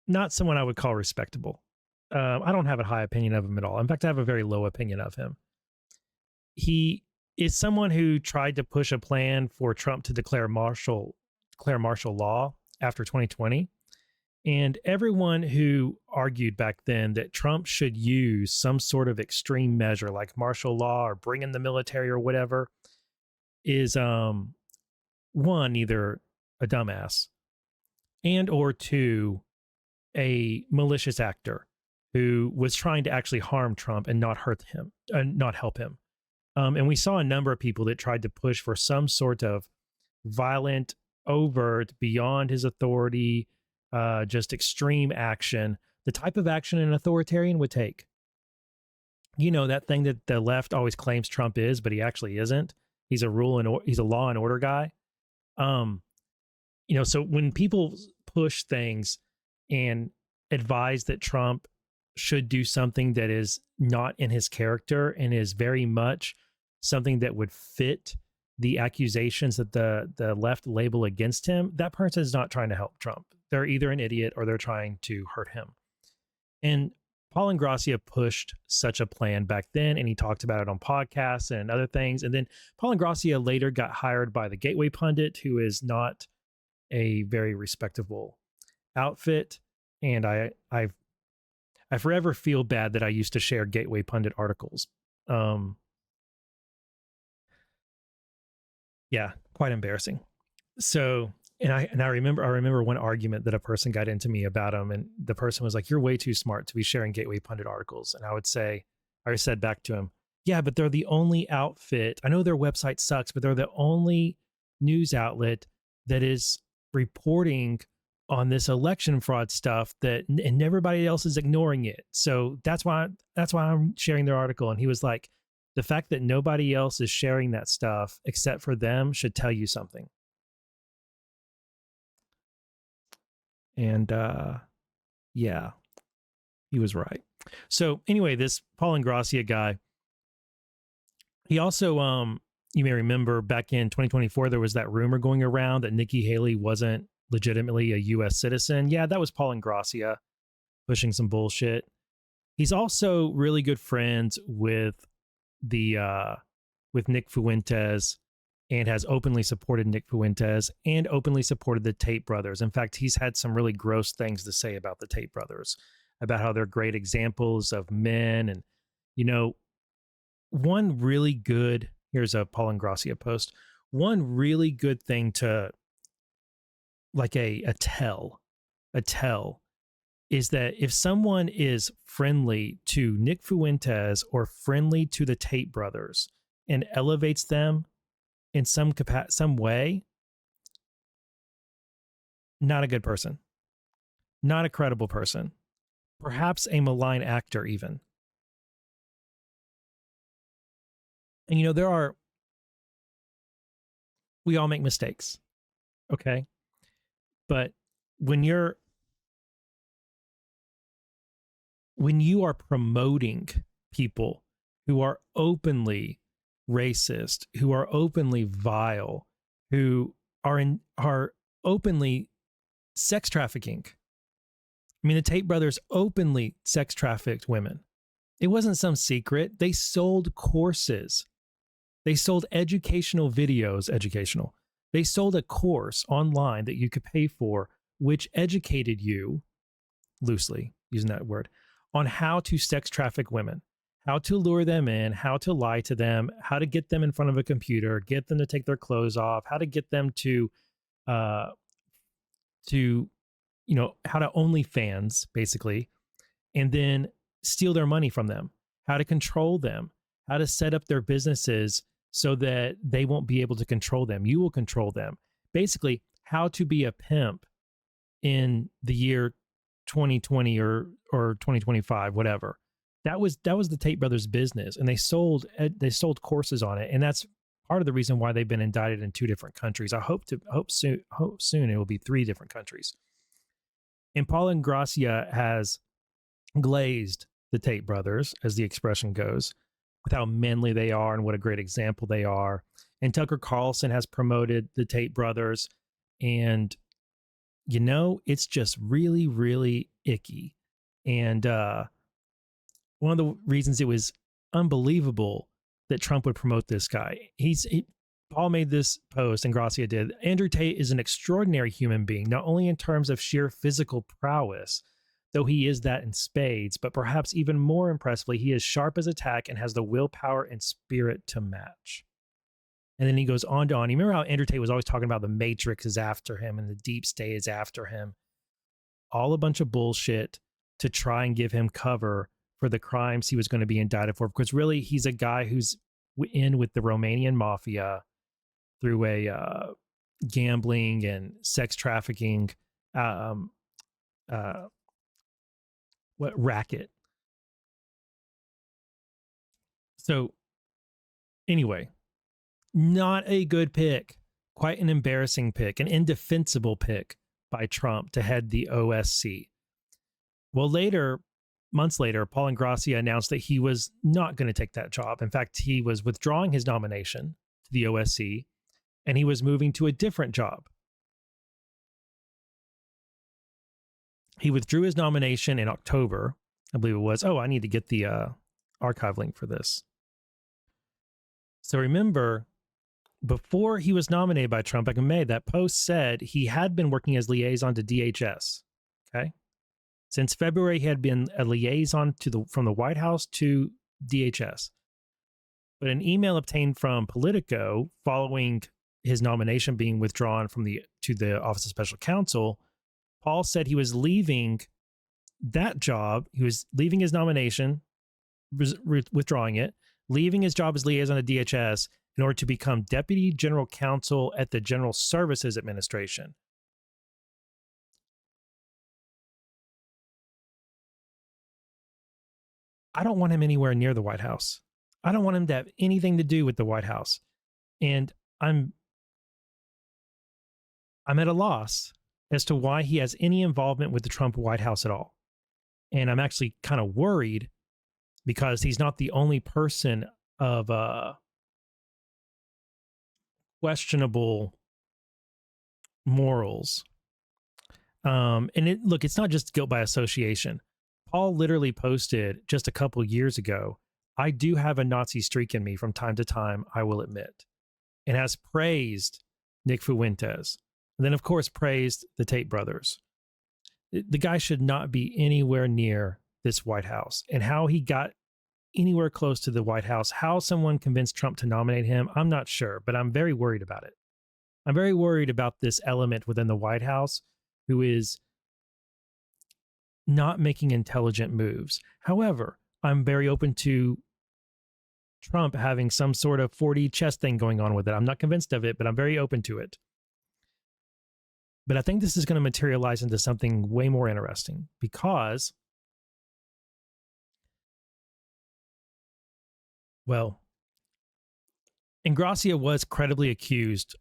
not someone I would call respectable. I don't have a high opinion of him at all. In fact, I have a very low opinion of him. He is someone who tried to push a plan for Trump to declare martial law after 2020. And everyone who argued back then that Trump should use some sort of extreme measure like martial law or bring in the military or whatever is one, either a dumbass and or two, a malicious actor who was trying to actually harm Trump and not hurt him, not help him. And we saw a number of people that tried to push for some sort of violent, overt, beyond his authority, just extreme action the type of action an authoritarian would take. You know, that thing that the left always claims Trump is, but he actually isn't. He's he's a law and order guy. You know, so when people push things and advise that Trump should do something that is not in his character and is very much something that would fit the accusations that the left label against him, that person is not trying to help Trump. They're either an idiot or they're trying to hurt him. And Paul Ingrassia pushed such a plan back then, and he talked about it on podcasts and other things. And then Paul Ingrassia later got hired by the Gateway Pundit, who is not a very respectable outfit. And I forever feel bad that I used to share Gateway Pundit articles. Yeah, quite embarrassing. So, and I remember one argument that a person got into me about him, and the person was like, "You're way too smart to be sharing Gateway Pundit articles." And I said back to him, "Yeah, but they're the only outfit. I know their website sucks, but they're the only news outlet that is reporting on this election fraud stuff and everybody else is ignoring it. So that's why I'm sharing their article." And he was like, "The fact that nobody else is sharing that stuff except for them should tell you something." And yeah, he was right. So anyway, this Paul Ingrassia guy, he also, you may remember back in 2024, there was that rumor going around that Nikki Haley wasn't legitimately a U.S. citizen. Yeah, that was Paul Ingrassia pushing some bullshit. He's also really good friends with Nick Fuentes, and has openly supported Nick Fuentes and openly supported the Tate brothers. In fact, he's had some really gross things to say about the Tate brothers, about how they're great examples of men. And, you know, one really good, here's a Paul Ingrassia post, one really good thing to, like a tell is that if someone is friendly to Nick Fuentes or friendly to the Tate brothers and elevates them in some way, not a good person, not a credible person, perhaps a malign actor even. And, you know, we all make mistakes, okay? But when you are promoting people who are openly racist, who are openly vile, who are openly sex trafficking. I mean, the Tate brothers openly sex trafficked women. It wasn't some secret. They sold courses. They sold educational videos, They sold a course online that you could pay for, which educated you, loosely using that word, on how to sex traffic women, how to lure them in, how to lie to them, how to get them in front of a computer, get them to take their clothes off, how to get them to how to OnlyFans, basically, and then steal their money from them, how to control them, how to set up their businesses so that they won't be able to control them. You will control them. Basically, how to be a pimp in the year 2020 or 2025, whatever. That was the Tate brothers' business, and they sold courses on it, and that's part of the reason why they've been indicted in 2 different countries. I hope soon it will be 3 different countries. And Paul Ingrassia has glazed the Tate brothers, as the expression goes, with how manly they are and what a great example they are. And Tucker Carlson has promoted the Tate brothers, and you know, it's just really, really icky. And one of the reasons it was unbelievable that Trump would promote this guy, Paul made this post, and Ingrassia did. Andrew Tate is an extraordinary human being, not only in terms of sheer physical prowess, though he is that in spades, but perhaps even more impressively, he is sharp as a tack and has the willpower and spirit to match. And then he goes on to on. You remember how Andrew Tate was always talking about the Matrix is after him and the deep state is after him? All a bunch of bullshit to try and give him cover for the crimes he was going to be indicted for. Because really, he's a guy who's in with the Romanian mafia through a gambling and sex trafficking what racket. So anyway, not a good pick, quite an embarrassing pick, an indefensible pick by Trump to head the OSC. Well, months later, Paul Ingrassia announced that he was not going to take that job. In fact, he was withdrawing his nomination to the OSC and he was moving to a different job. He withdrew his nomination in October, I believe it was. Oh, I need to get the archive link for this. So remember, before he was nominated by Trump back in May, that post said he had been working as liaison to DHS. Okay. Since February, he had been a liaison from the White House to DHS. But an email obtained from Politico following his nomination being withdrawn to the Office of Special Counsel, Paul said he was leaving that job. He was leaving his nomination, withdrawing it, leaving his job as liaison to DHS in order to become Deputy General Counsel at the General Services Administration. I don't want him anywhere near the White House. I don't want him to have anything to do with the White House. And I'm at a loss as to why he has any involvement with the Trump White House at all. And I'm actually kind of worried because he's not the only person of questionable morals. And it's not just guilt by association. Paul literally posted just a couple years ago, I do have a Nazi streak in me from time to time, I will admit, and has praised Nick Fuentes. And then, of course, praised the Tate brothers. The guy should not be anywhere near this White House. And how he got anywhere close to the White House, how someone convinced Trump to nominate him, I'm not sure, but I'm very worried about it. I'm very worried about this element within the White House who is not making intelligent moves. However, I'm very open to Trump having some sort of 4D chess thing going on with it. I'm not convinced of it, but I'm very open to it. But I think this is going to materialize into something way more interesting because, well, Ingrassia was credibly accused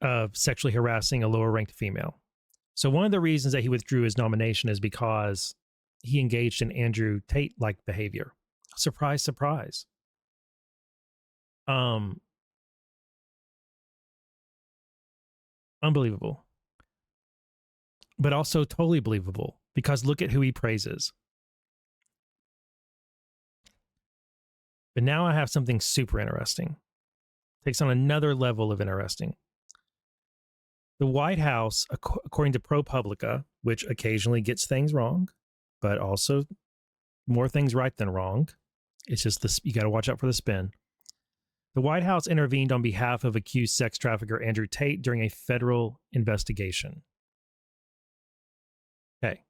of sexually harassing a lower ranked female. So one of the reasons that he withdrew his nomination is because he engaged in Andrew Tate-like behavior. Surprise, surprise. Unbelievable. But also totally believable because look at who he praises. But now I have something super interesting. Takes on another level of interesting. The White House, according to ProPublica, which occasionally gets things wrong, but also more things right than wrong. It's just this, you got to watch out for the spin. The White House intervened on behalf of accused sex trafficker Andrew Tate during a federal investigation. Okay.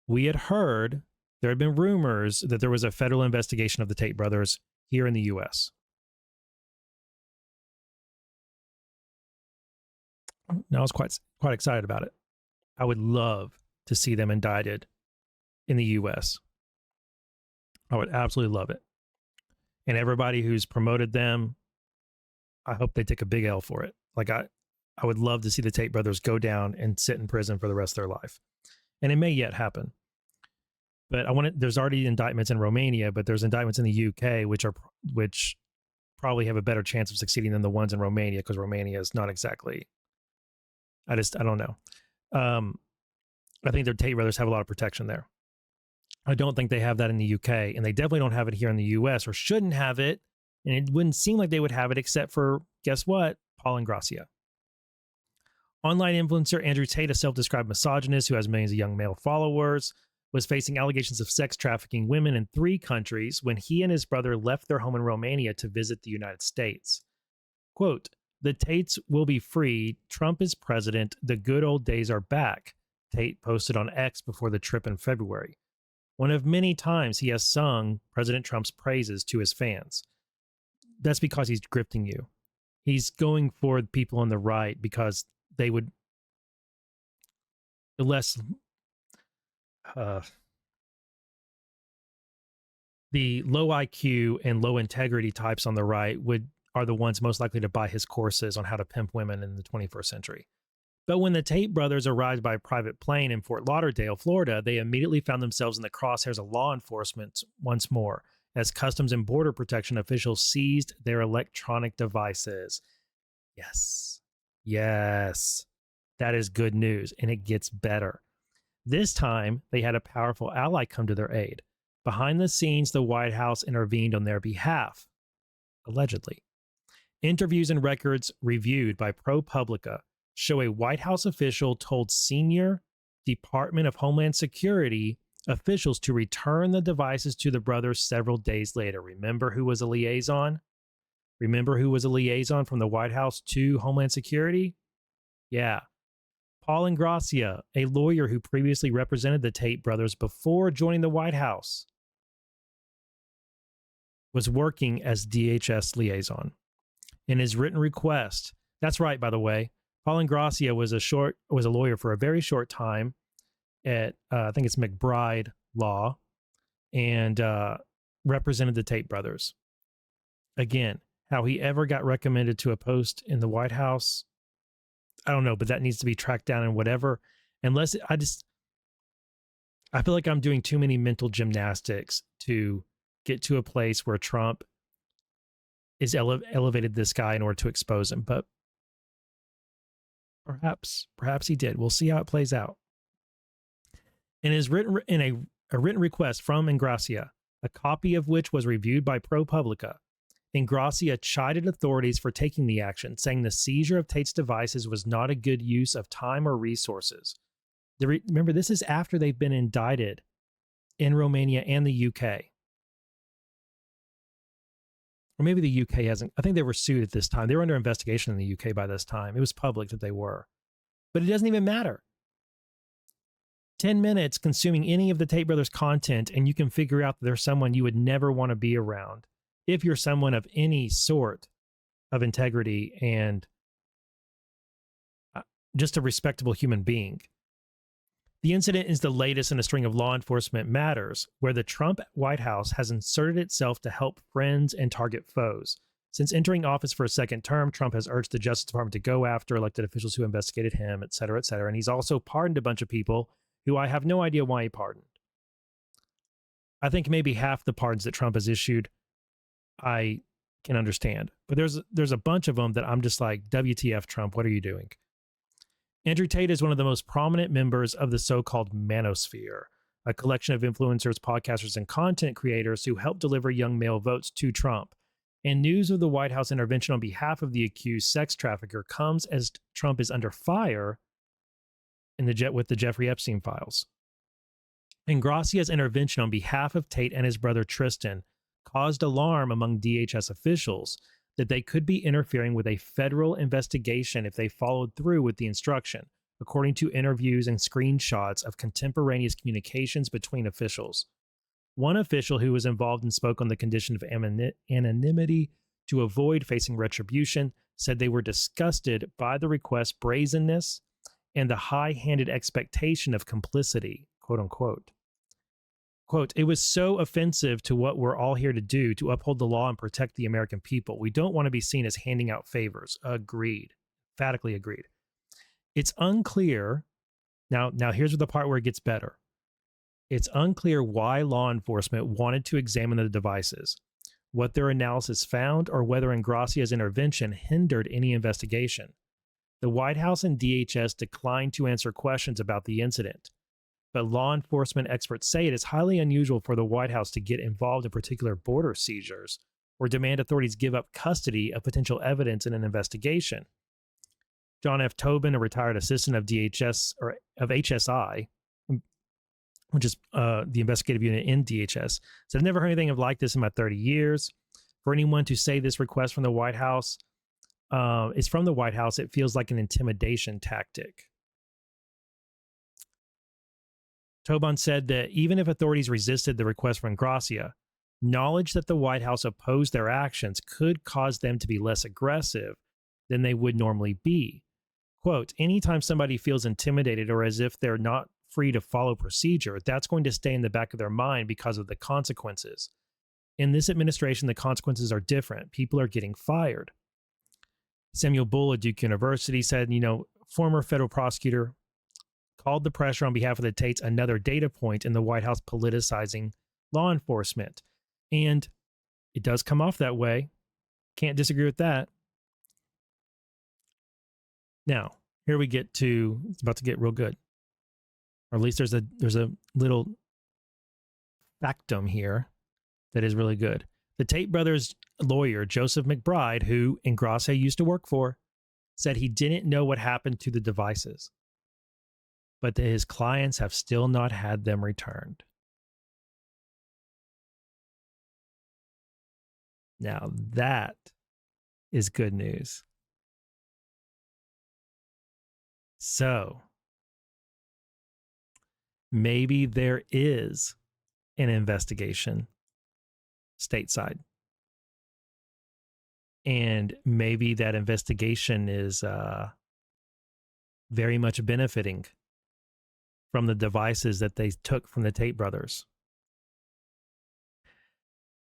We had heard, there had been rumors that there was a federal investigation of the Tate brothers here in the U.S. Now I was quite excited about it. I would love to see them indicted in the U.S. I would absolutely love it. And everybody who's promoted them, I hope they take a big L for it. Like I would love to see the Tate brothers go down and sit in prison for the rest of their life. And it may yet happen. But there's already indictments in Romania, but there's indictments in the UK, which probably have a better chance of succeeding than the ones in Romania, because Romania is not exactly, I don't know. I think their Tate brothers have a lot of protection there. I don't think they have that in the UK, and they definitely don't have it here in the US, or shouldn't have it. And it wouldn't seem like they would have it, except for, guess what? Paul Ingrassia. Online influencer Andrew Tate, a self-described misogynist who has millions of young male followers, was facing allegations of sex trafficking women in 3 countries when he and his brother left their home in Romania to visit the United States. Quote, "The Tates will be free. Trump is president. The good old days are back," Tate posted on X before the trip in February. One of many times he has sung President Trump's praises to his fans. That's because he's grifting you. He's going for people on the right because they would, the less, The low IQ and low integrity types on the right are the ones most likely to buy his courses on how to pimp women in the 21st century. But when the Tate brothers arrived by private plane in Fort Lauderdale, Florida, they immediately found themselves in the crosshairs of law enforcement once more, as Customs and Border Protection officials seized their electronic devices. Yes, that is good news, and it gets better. This time, they had a powerful ally come to their aid. Behind the scenes, the White House intervened on their behalf, allegedly. Interviews and records reviewed by ProPublica show a White House official told senior Department of Homeland Security officials to return the devices to the brothers several days later. Remember who was a liaison? Remember who was a liaison from the White House to Homeland Security? Yeah. Paul Ingrassia, a lawyer who previously represented the Tate brothers before joining the White House, was working as DHS liaison. In his written request, that's right, by the way, Paul Ingrassia was a lawyer for a very short time at, I think it's McBride Law, and represented the Tate brothers. Again, how he ever got recommended to a post in the White House, I don't know, but that needs to be tracked down and whatever. Unless I feel like I'm doing too many mental gymnastics to get to a place where Trump is elevated this guy in order to expose him. But perhaps he did. We'll see how it plays out. In a written request from Ingrassia, a copy of which was reviewed by ProPublica, Ingrassia chided authorities for taking the action, saying the seizure of Tate's devices was not a good use of time or resources. Remember, this is after they've been indicted in Romania and the UK. Or maybe the UK hasn't. I think they were sued at this time. They were under investigation in the UK by this time. It was public that they were. But it doesn't even matter. 10 minutes consuming any of the Tate brothers' content, and you can figure out that there's someone you would never want to be around if you're someone of any sort of integrity and just a respectable human being. The incident is the latest in a string of law enforcement matters where the Trump White House has inserted itself to help friends and target foes. Since entering office for a second term, Trump has urged the Justice Department to go after elected officials who investigated him, et cetera, et cetera. And he's also pardoned a bunch of people who I have no idea why he pardoned. I think maybe half the pardons that Trump has issued I can understand. But there's a bunch of them that I'm just like, WTF, Trump, what are you doing? Andrew Tate is one of the most prominent members of the so-called manosphere, a collection of influencers, podcasters, and content creators who help deliver young male votes to Trump. And news of the White House intervention on behalf of the accused sex trafficker comes as Trump is under fire with the Jeffrey Epstein files. Ingrassia's intervention on behalf of Tate and his brother Tristan caused alarm among DHS officials that they could be interfering with a federal investigation if they followed through with the instruction, according to interviews and screenshots of contemporaneous communications between officials. One official who was involved and spoke on the condition of anonymity to avoid facing retribution said they were disgusted by the request's brazenness and the high-handed expectation of complicity, quote unquote. Quote, it was so offensive to what we're all here to do, to uphold the law and protect the American people. We don't want to be seen as handing out favors. Agreed. Emphatically agreed. It's unclear. Now here's the part where it gets better. It's unclear why law enforcement wanted to examine the devices, what their analysis found, or whether Ingrassia's intervention hindered any investigation. The White House and DHS declined to answer questions about the incident. But law enforcement experts say it is highly unusual for the White House to get involved in particular border seizures or demand authorities give up custody of potential evidence in an investigation. John F. Tobin, a retired assistant of DHS or of HSI, which is the investigative unit in DHS, said, I've never heard anything like this in my 30 years. For anyone to say this request from the White House is from the White House, it feels like an intimidation tactic. Tobin said that even if authorities resisted the request from Ingrassia, knowledge that the White House opposed their actions could cause them to be less aggressive than they would normally be. Quote, anytime somebody feels intimidated or as if they're not free to follow procedure, that's going to stay in the back of their mind because of the consequences. In this administration, the consequences are different. People are getting fired. Samuel Bull at Duke University said, former federal prosecutor called the pressure on behalf of the Tates another data point in the White House politicizing law enforcement. And it does come off that way. Can't disagree with that. Now, here we get to, it's about to get real good. Or at least there's a little factum here that is really good. The Tate brothers' lawyer, Joseph McBride, who Ingrassia used to work for, said he didn't know what happened to the devices, but that his clients have still not had them returned. Now that is good news. So maybe there is an investigation stateside. And maybe that investigation is very much benefiting from the devices that they took from the Tate brothers.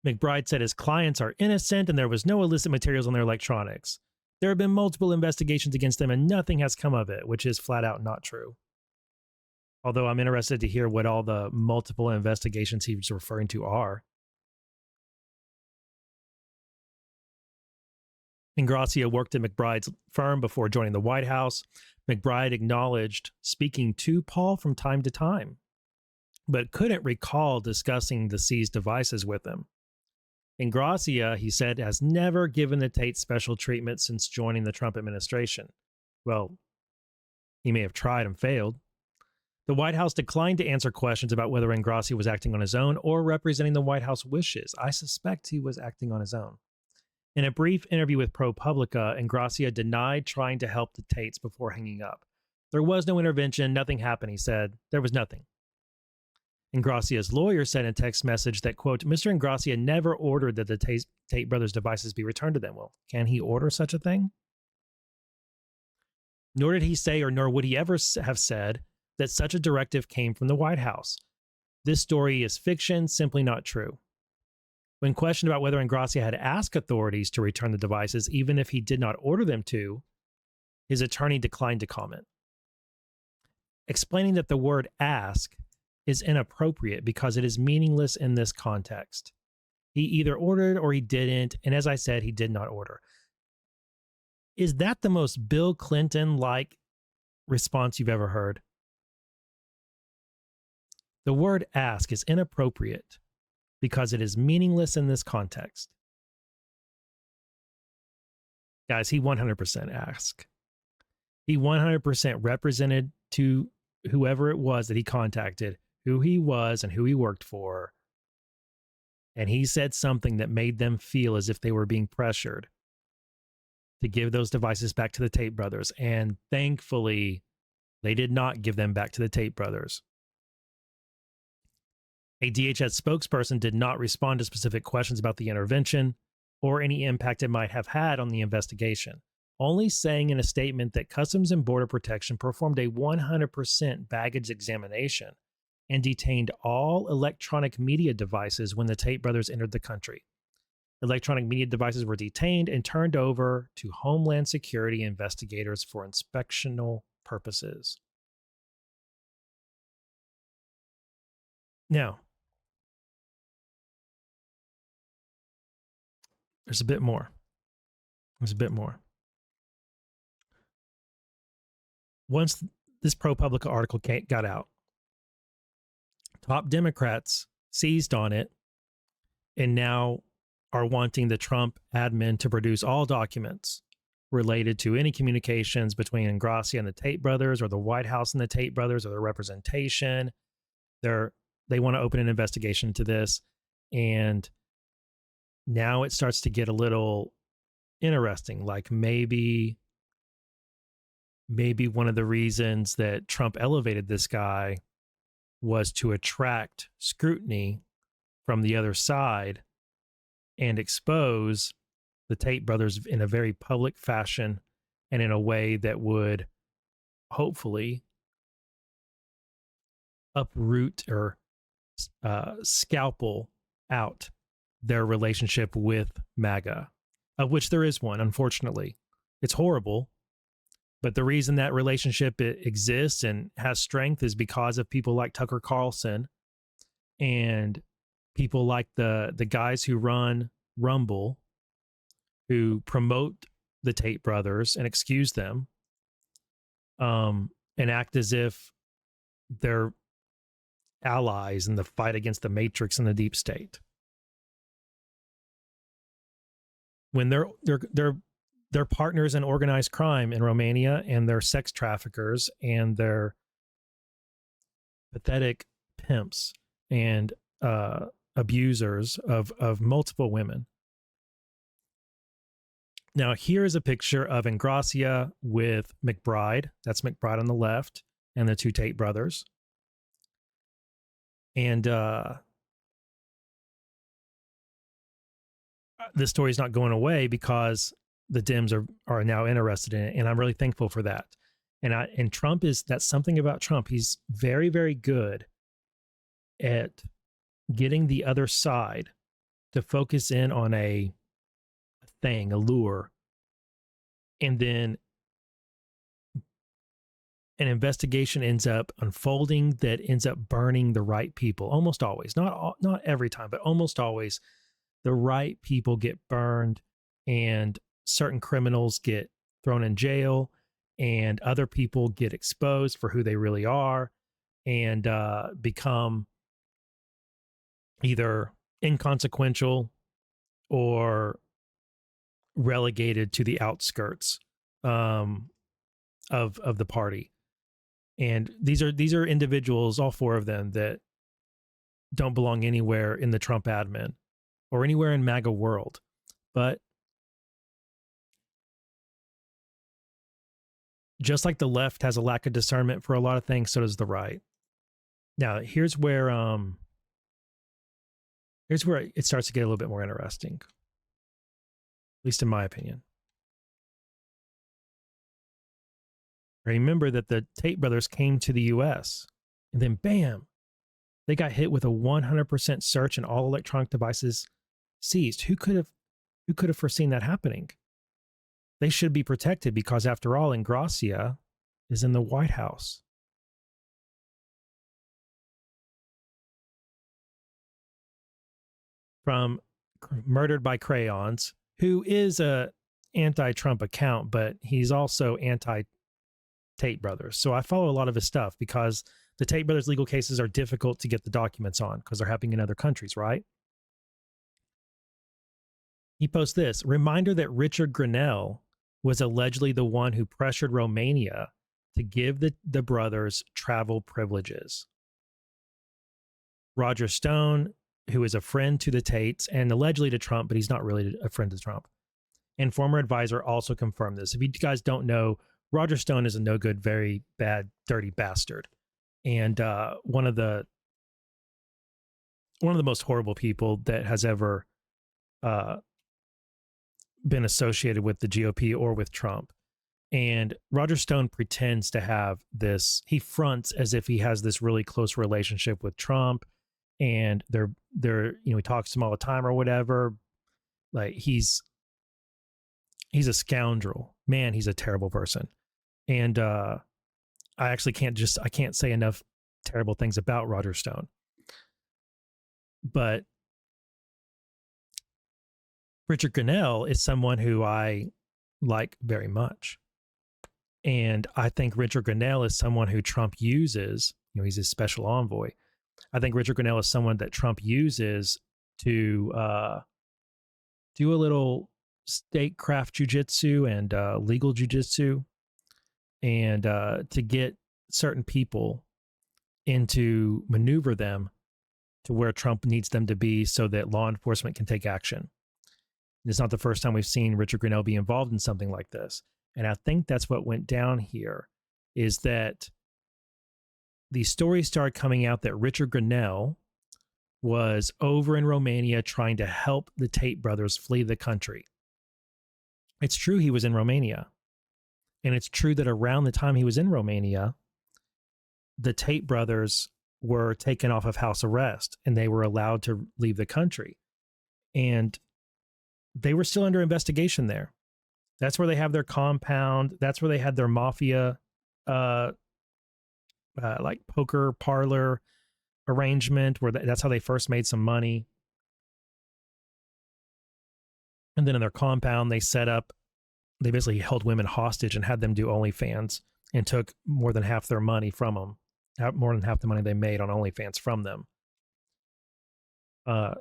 McBride said his clients are innocent and there was no illicit materials on their electronics. There have been multiple investigations against them and nothing has come of it, which is flat out not true. Although I'm interested to hear what all the multiple investigations he was referring to are. Ingrassia worked at McBride's firm before joining the White House. McBride acknowledged speaking to Paul from time to time, but couldn't recall discussing the seized devices with him. Ingrassia, he said, has never given the Tate special treatment since joining the Trump administration. Well, he may have tried and failed. The White House declined to answer questions about whether Ingrassia was acting on his own or representing the White House wishes. I suspect he was acting on his own. In a brief interview with ProPublica, Ingrassia denied trying to help the Tates before hanging up. There was no intervention, nothing happened, he said. There was nothing. Ingrassia's lawyer said in a text message that, quote, Mr. Ingrassia never ordered that the Tate brothers' devices be returned to them. Well, can he order such a thing? Nor did he say, or nor would he ever have said, that such a directive came from the White House. This story is fiction, simply not true. When questioned about whether Ingrassia had asked authorities to return the devices, even if he did not order them to, his attorney declined to comment, explaining that the word ask is inappropriate because it is meaningless in this context. He either ordered or he didn't, and as I said, he did not order. Is that the most Bill Clinton-like response you've ever heard? The word ask is inappropriate because it is meaningless in this context. Guys, he 100% asked. He 100% represented to whoever it was that he contacted who he was and who he worked for. And he said something that made them feel as if they were being pressured to give those devices back to the Tate brothers. And thankfully, they did not give them back to the Tate brothers. A DHS spokesperson did not respond to specific questions about the intervention or any impact it might have had on the investigation, only saying in a statement that Customs and Border Protection performed a 100% baggage examination and detained all electronic media devices when the Tate brothers entered the country. Electronic media devices were detained and turned over to Homeland Security investigators for inspectional purposes. Now, there's a bit more. Once this ProPublica article got out, top Democrats seized on it and now are wanting the Trump admin to produce all documents related to any communications between Ingrassia and the Tate brothers, or the White House and the Tate brothers, or their representation. They want to open an investigation into this. And now it starts to get a little interesting. Like maybe one of the reasons that Trump elevated this guy was to attract scrutiny from the other side and expose the Tate brothers in a very public fashion and in a way that would hopefully uproot or scalpel out their relationship with MAGA, of which there is one, unfortunately. It's horrible, but the reason that relationship exists and has strength is because of people like Tucker Carlson and people like the guys who run Rumble, who promote the Tate brothers and excuse them, and act as if they're allies in the fight against the Matrix and the deep state. When they're partners in organized crime in Romania, and they're sex traffickers, and they're pathetic pimps and abusers of multiple women. Now, here is a picture of Ingracia with McBride. That's McBride on the left, and the two Tate brothers. And this story is not going away because the Dems are now interested in it, and I'm really thankful for that. And Trump that's something about Trump. He's very, very good at getting the other side to focus in on a thing, a lure, and then an investigation ends up unfolding that ends up burning the right people. Almost always, not every time, but almost always, the right people get burned, and certain criminals get thrown in jail, and other people get exposed for who they really are, and become either inconsequential or relegated to the outskirts of the party. And these are individuals, all four of them, that don't belong anywhere in the Trump admin or anywhere in MAGA world. But just like the left has a lack of discernment for a lot of things, so does the right. Now, here's where it starts to get a little bit more interesting, at least in my opinion. Remember that the Tate brothers came to the U.S. and then bam, they got hit with a 100% search and all electronic devices seized. Who could have foreseen that happening? They should be protected because, after all, Ingracia is in the White House. From Murdered by Crayons, who is a anti-Trump account, but he's also anti-Tate brothers. So I follow a lot of his stuff because the Tate brothers legal cases are difficult to get the documents on because they're happening in other countries, right? He posts this: reminder that Richard Grenell was allegedly the one who pressured Romania to give the brothers travel privileges. Roger Stone, who is a friend to the Tates and allegedly to Trump, but he's not really a friend to Trump, and former advisor, also confirmed this. If you guys don't know, Roger Stone is a no good, very bad, dirty bastard, and one of the most horrible people that has ever been associated with the GOP or with Trump. And Roger Stone pretends to have this, he fronts as if he has this really close relationship with Trump, and they're he talks to him all the time or whatever. Like, he's a scoundrel. Man, he's a terrible person. And I actually can't say enough terrible things about Roger Stone. But Richard Grenell is someone who I like very much. And I think Richard Grenell is someone who Trump uses. He's his special envoy. I think Richard Grenell is someone that Trump uses to do a little statecraft jujitsu and legal jujitsu, and to get certain people into maneuver them to where Trump needs them to be so that law enforcement can take action. It's not the first time we've seen Richard Grenell be involved in something like this. And I think that's what went down here, is that the story started coming out that Richard Grenell was over in Romania trying to help the Tate brothers flee the country. It's true he was in Romania. And it's true that around the time he was in Romania, the Tate brothers were taken off of house arrest and they were allowed to leave the country. And they were still under investigation there. That's where they have their compound. That's where they had their mafia, like poker parlor arrangement, where that's how they first made some money. And then in their compound, they basically held women hostage and had them do OnlyFans and took more than half their money from them, more than half the money they made on OnlyFans from them. But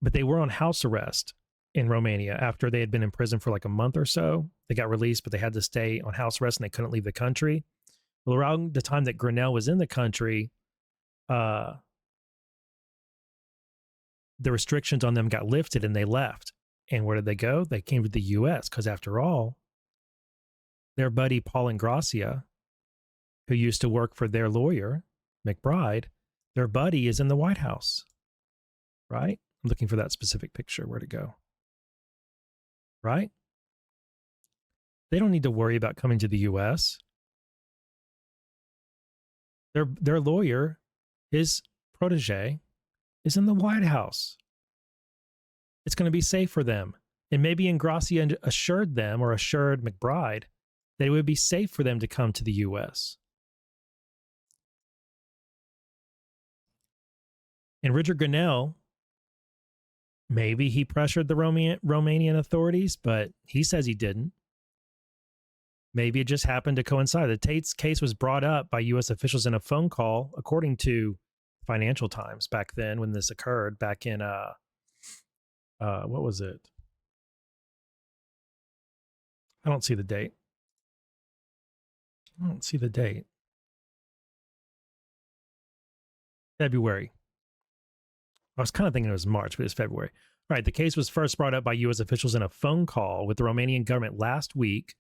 they were on house arrest in Romania after they had been in prison for like a month or so. They got released, but they had to stay on house arrest and they couldn't leave the country. Well, around the time that Grinnell was in the country, the restrictions on them got lifted and they left. And where did they go? They came to the U.S. because after all, their buddy Paul Ingracia, who used to work for their lawyer, McBride, their buddy is in the White House, right? I'm looking for that specific picture. Where'd it go? Right? They don't need to worry about coming to the U.S. Their lawyer, his protege, is in the White House. It's going to be safe for them. And maybe Ingracia assured them, or assured McBride, that it would be safe for them to come to the U.S. And Richard Grinnell, maybe he pressured the Romanian authorities, but he says he didn't. Maybe it just happened to coincide. The Tate's case was brought up by U.S. officials in a phone call, according to Financial Times back then when this occurred, back in, what was it? I don't see the date. February. I was kind of thinking it was March, but it's February. All right, the case was first brought up by U.S. officials in a phone call with the Romanian government last week,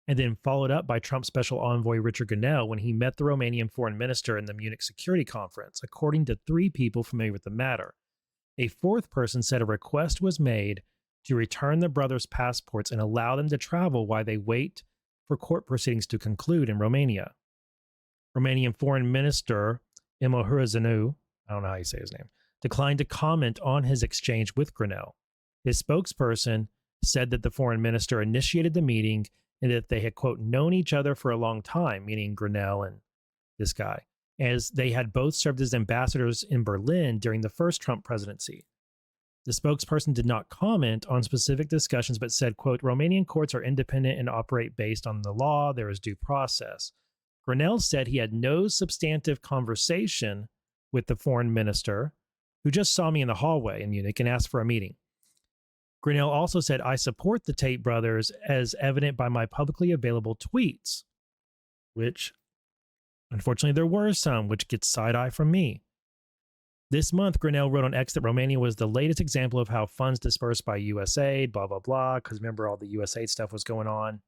and then followed up by Trump's special envoy Richard Grinnell when he met the Romanian foreign minister in the Munich Security Conference, according to 3 people familiar with the matter. A 4th person said a request was made to return the brothers' passports and allow them to travel while they wait for court proceedings to conclude in Romania. Romanian Foreign Minister Imo Hurzanu, I don't know how you say his name, declined to comment on his exchange with Grinnell. His spokesperson said that the foreign minister initiated the meeting and that they had, quote, known each other for a long time, meaning Grinnell and this guy, as they had both served as ambassadors in Berlin during the first Trump presidency. The spokesperson did not comment on specific discussions, but said, quote, Romanian courts are independent and operate based on the law. There is due process. Grinnell said he had no substantive conversation with the foreign minister, who just saw me in the hallway in Munich and asked for a meeting. Grinnell also said, I support the Tate brothers as evident by my publicly available tweets, which, unfortunately, there were some, which gets side-eye from me. This month, Grinnell wrote on X that Romania was the latest example of how funds dispersed by USAID, blah, blah, blah, because remember all the USAID stuff was going on.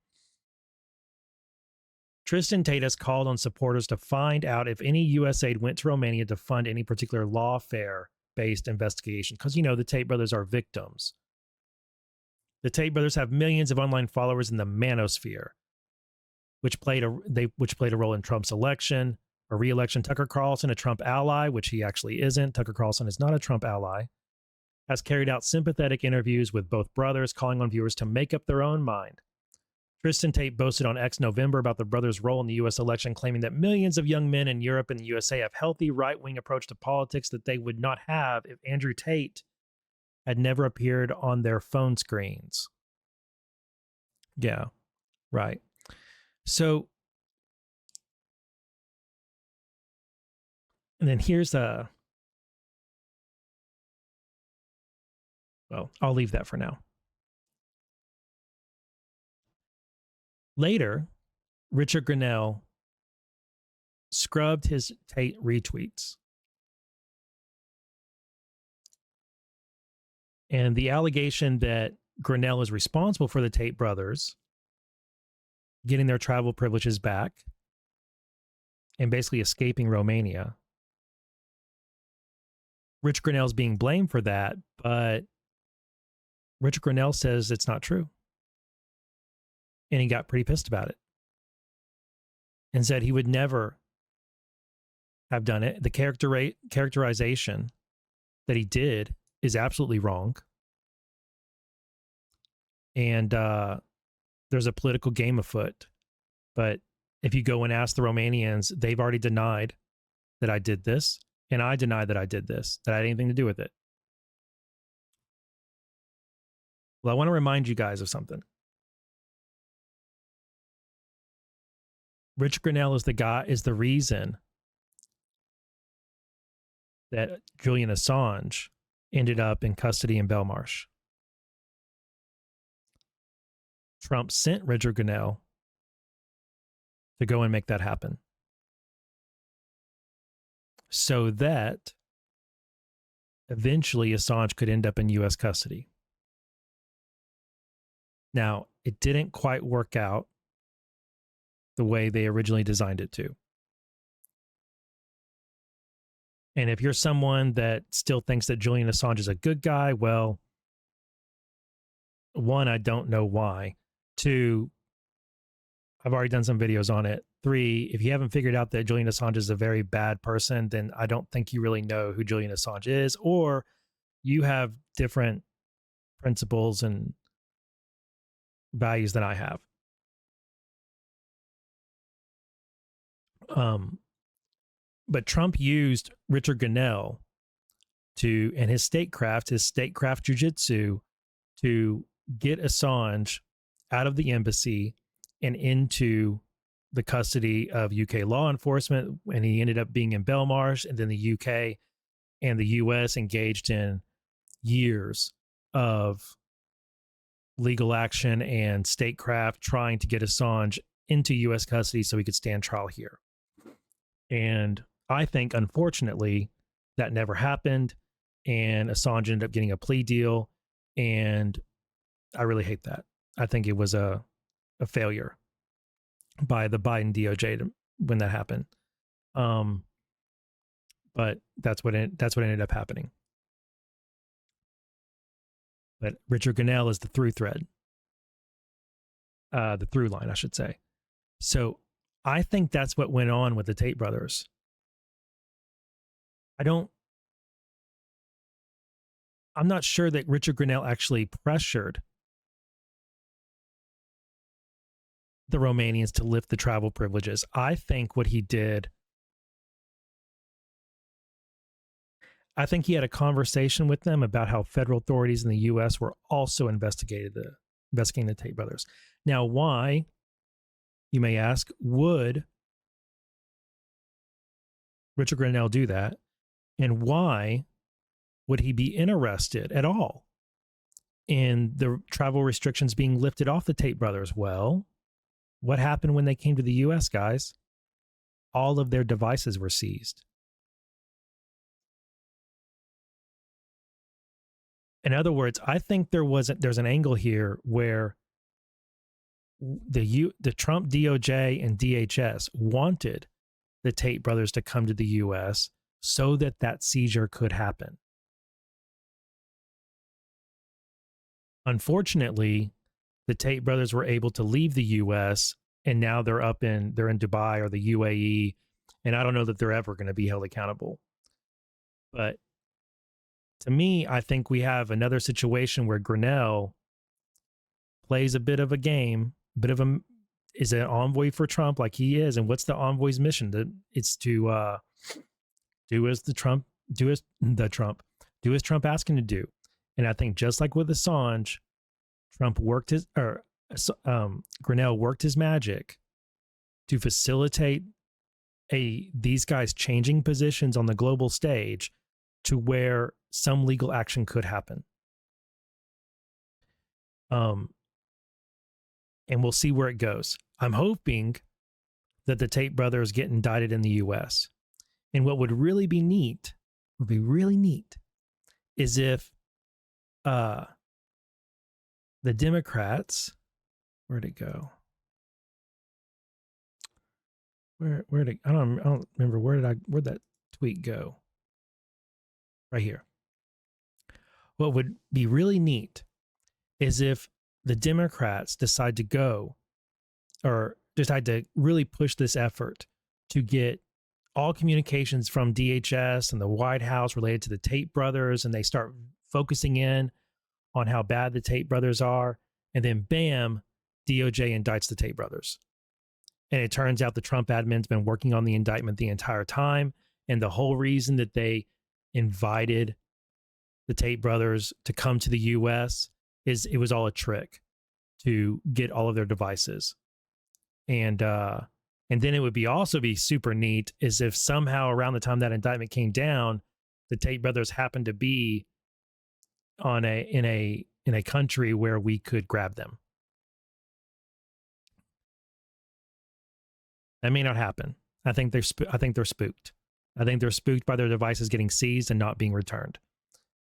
Tristan Tate has called on supporters to find out if any USAID went to Romania to fund any particular lawfare-based investigation, because, you know, the Tate brothers are victims. The Tate brothers have millions of online followers in the manosphere, which played a role in Trump's election, a re-election. Tucker Carlson, a Trump ally, which he actually isn't. Tucker Carlson is not a Trump ally, has carried out sympathetic interviews with both brothers, calling on viewers to make up their own mind. Tristan Tate boasted on X November about the brothers' role in the U.S. election, claiming that millions of young men in Europe and the USA have healthy right-wing approach to politics that they would not have if Andrew Tate had never appeared on their phone screens. Yeah, right. So, and then here's well, I'll leave that for now. Later, Richard Grinnell scrubbed his Tate retweets. And the allegation that Grinnell is responsible for the Tate brothers getting their travel privileges back and basically escaping Romania. Rich Grinnell's being blamed for that, but Richard Grinnell says it's not true. And he got pretty pissed about it and said he would never have done it. The characterization that he did is absolutely wrong. And there's a political game afoot. But if you go and ask the Romanians, they've already denied that I did this. And I deny that I did this, that I had anything to do with it. Well, I want to remind you guys of something. Richard Grenell is the reason that Julian Assange ended up in custody in Belmarsh. Trump sent Richard Grenell to go and make that happen, so that eventually Assange could end up in U.S. custody. Now, it didn't quite work out the way they originally designed it to. And if you're someone that still thinks that Julian Assange is a good guy, well, one, I don't know why. Two, I've already done some videos on it. Three, if you haven't figured out that Julian Assange is a very bad person, then I don't think you really know who Julian Assange is, or you have different principles and values than I have. But Trump used Richard Grenell and his statecraft jujitsu, to get Assange out of the embassy and into the custody of UK law enforcement. And he ended up being in Belmarsh, and then the UK and the US engaged in years of legal action and statecraft trying to get Assange into US custody so he could stand trial here. And I think, unfortunately, that never happened, and Assange ended up getting a plea deal, and I really hate that. I think it was a failure by the Biden DOJ when that happened. But that's what ended up happening. But Richard Grenell is the through thread, the through line, I should say. So I think that's what went on with the Tate brothers. I'm not sure that Richard Grenell actually pressured the Romanians to lift the travel privileges. I think what he did, I think he had a conversation with them about how federal authorities in the U.S. were also investigating the Tate brothers. Now, why, you may ask, would Richard Grenell do that? And why would he be interested at all in the travel restrictions being lifted off the Tate brothers? Well, what happened when they came to the U.S., guys? All of their devices were seized. In other words, I think there's an angle here where the Trump DOJ and DHS wanted the Tate brothers to come to the U.S. so that seizure could happen. Unfortunately, the Tate brothers were able to leave the U.S. and now they're in Dubai or the UAE, and I don't know that they're ever going to be held accountable. But to me, I think we have another situation where Grenell plays a bit of a game, is an envoy for Trump like he is. And what's the envoy's mission? It's to do as Trump asked him to do. And I think just like with Assange, Grenell worked his magic to facilitate these guys changing positions on the global stage to where some legal action could happen. And we'll see where it goes. I'm hoping that the Tate brothers get indicted in the U.S. And what would really be really neat, is if the Democrats, where'd it go? I don't remember. Where'd that tweet go? Right here. What would be really neat is if the Democrats decide to really push this effort to get all communications from DHS and the White House related to the Tate brothers, and they start focusing in on how bad the Tate brothers are, and then bam, DOJ indicts the Tate brothers. And it turns out the Trump admin's been working on the indictment the entire time, and the whole reason that they invited the Tate brothers to come to the U.S. is it was all a trick to get all of their devices. And then it would also be super neat is if somehow around the time that indictment came down, the Tate brothers happened to be in a country where we could grab them. That may not happen. I think they're spooked. I think they're spooked by their devices getting seized and not being returned.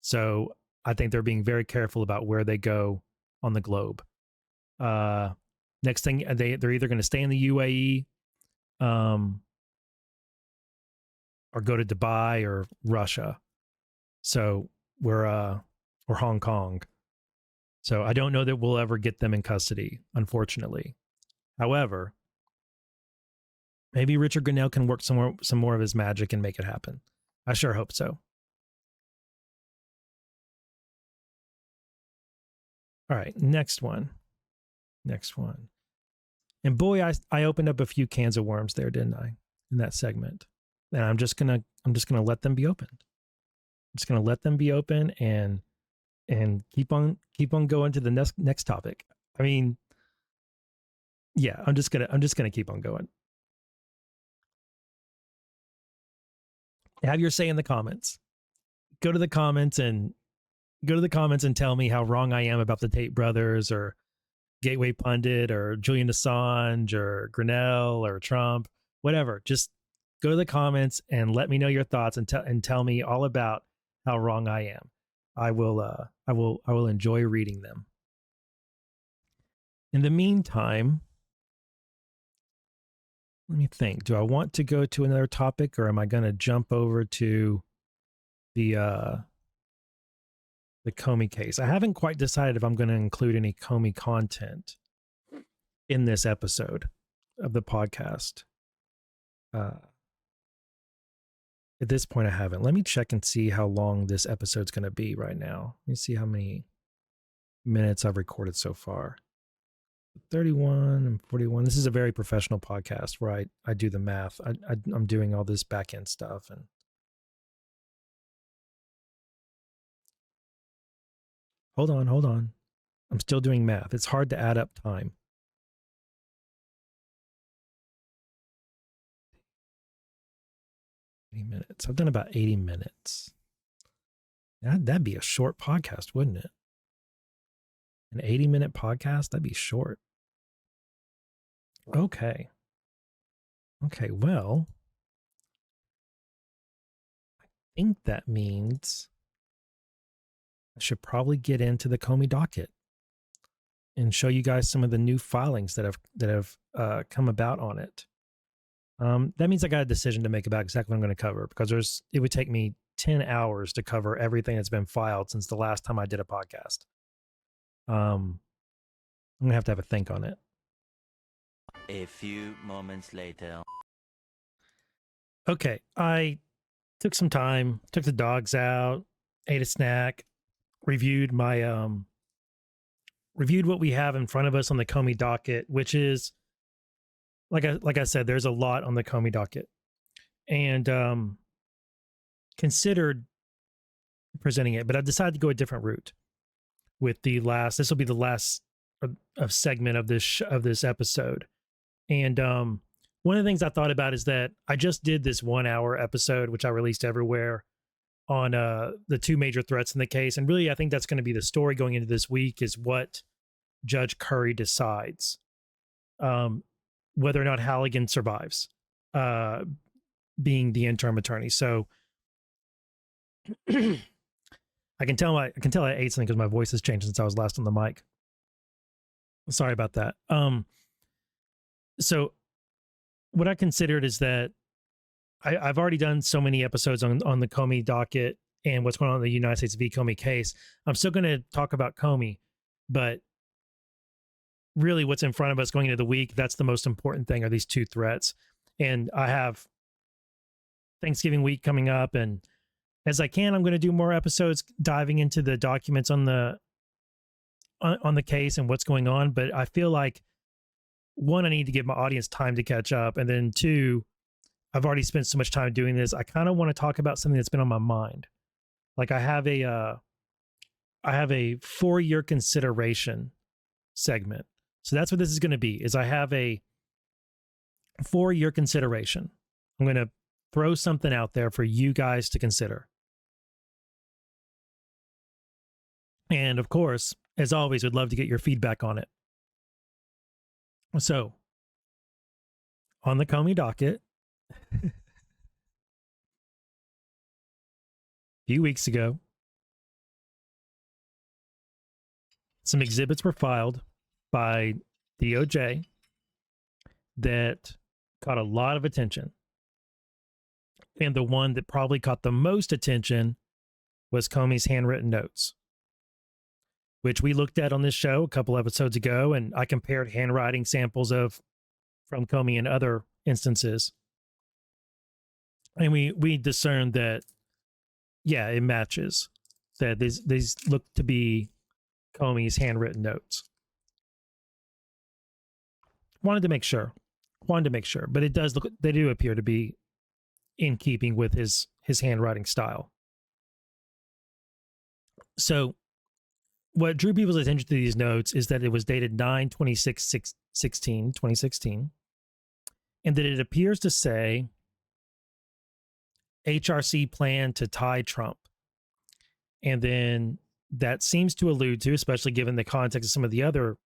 So I think they're being very careful about where they go on the globe. Next thing, they're either going to stay in the UAE, or go to Dubai or Russia. So or Hong Kong. So I don't know that we'll ever get them in custody, unfortunately. However, maybe Richard Grinnell can work some more of his magic and make it happen. I sure hope so. All right, next one. And boy, I opened up a few cans of worms there, didn't I? In that segment. And I'm just gonna let them be opened. I'm just gonna let them be open and keep on going to the next topic. I mean, yeah, I'm just gonna keep on going. Have your say in the comments. Go to the comments and tell me how wrong I am about the Tate brothers or Gateway Pundit or Julian Assange or Grinnell or Trump, whatever. Just go to the comments and let me know your thoughts and tell me all about how wrong I am. I will enjoy reading them. In the meantime, let me think. Do I want to go to another topic, or am I going to jump over to the Comey case? I haven't quite decided if I'm going to include any Comey content in this episode of the podcast. At this point, I haven't. Let me check and see how long this episode's going to be right now. Let me see how many minutes I've recorded so far. 31 and 41. This is a very professional podcast where I do the math. I'm doing all this back end stuff. And hold on. I'm still doing math. It's hard to add up time. 80 minutes. I've done about 80 minutes. That'd be a short podcast, wouldn't it? An 80-minute podcast? That'd be short. Okay, well, I think that means I should probably get into the Comey docket and show you guys some of the new filings that have come about on it. That means I got a decision to make about exactly what I'm going to cover, because it would take me 10 hours to cover everything that's been filed since the last time I did a podcast. I'm going to have a think on it. A few moments later. Okay, I took some time, took the dogs out, ate a snack, reviewed what we have in front of us on the Comey docket, which is, like I said, there's a lot on the Comey docket, and considered presenting it, but I've decided to go a different route with this will be the last of segment of this episode. And one of the things I thought about is that I just did this 1 hour episode, which I released everywhere, on the two major threats in the case. And really, I think that's going to be the story going into this week, is what Judge Curry decides, whether or not Halligan survives, being the interim attorney. So I can tell I ate something because my voice has changed since I was last on the mic. Sorry about that. So what I considered is that I've already done so many episodes on the Comey docket and what's going on in the United States v. Comey case. I'm still going to talk about Comey, but really what's in front of us going into the week, that's the most important thing, are these two threats. And I have Thanksgiving week coming up, and as I can, I'm going to do more episodes diving into the documents on the case and what's going on. But I feel like, one, I need to give my audience time to catch up. And then two, I've already spent so much time doing this. I kind of want to talk about something that's been on my mind. Like I have a 4-year consideration segment. So that's what this is going to be, is I have a 4-year consideration. I'm going to throw something out there for you guys to consider. And of course, as always, would love to get your feedback on it. So, on the Comey docket, a few weeks ago, some exhibits were filed by DOJ that caught a lot of attention. And the one that probably caught the most attention was Comey's handwritten notes, which we looked at on this show a couple episodes ago, and I compared handwriting samples from Comey in other instances. And we discerned that, yeah, it matches. That these look to be Comey's handwritten notes. Wanted to make sure, but it does look, they do appear to be in keeping with his handwriting style. So what drew people's attention to these notes is that it was dated 9/26/2016, and that it appears to say HRC plan to tie Trump. And then that seems to allude to, especially given the context of some of the other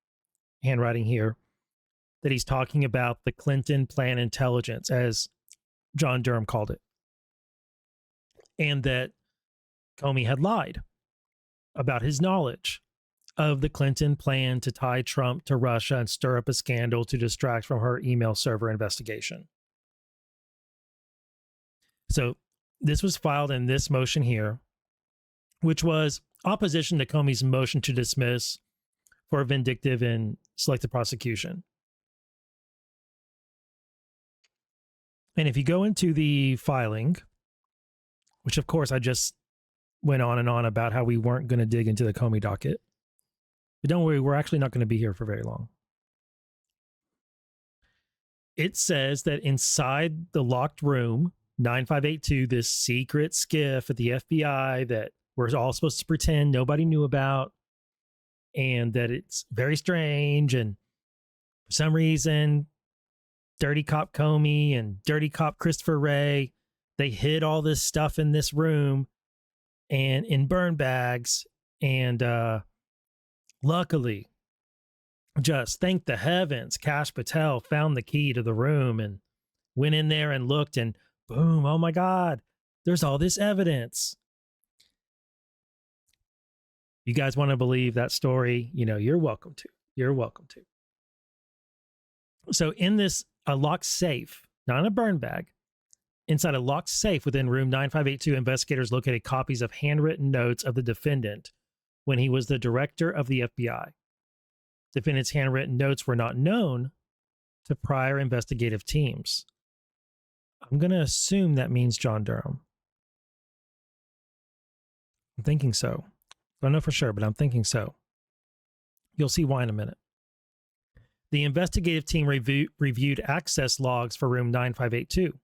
handwriting here, that he's talking about the Clinton plan intelligence, as John Durham called it, and that Comey had lied about his knowledge of the Clinton plan to tie Trump to Russia and stir up a scandal to distract from her email server investigation. So this was filed in this motion here, which was opposition to Comey's motion to dismiss for vindictive and selective prosecution. And if you go into the filing, which of course I just went on and on about how we weren't going to dig into the Comey docket, but don't worry, we're actually not going to be here for very long. It says that inside the locked room, 9582, this secret skiff at the FBI that we're all supposed to pretend nobody knew about, and that it's very strange, and for some reason, Dirty Cop Comey and Dirty Cop Christopher Wray, they hid all this stuff in this room and in burn bags. And luckily, just thank the heavens, Kash Patel found the key to the room and went in there and looked, and boom, oh my God, there's all this evidence. You guys want to believe that story? You know, you're welcome to. You're welcome to. So in this, a locked safe, not in a burn bag, inside a locked safe within room 9582, investigators located copies of handwritten notes of the defendant when he was the director of the FBI. Defendant's handwritten notes were not known to prior investigative teams. I'm going to assume that means John Durham. I'm thinking so. Don't know for sure, but I'm thinking so. You'll see why in a minute. The investigative team reviewed access logs for room 9582.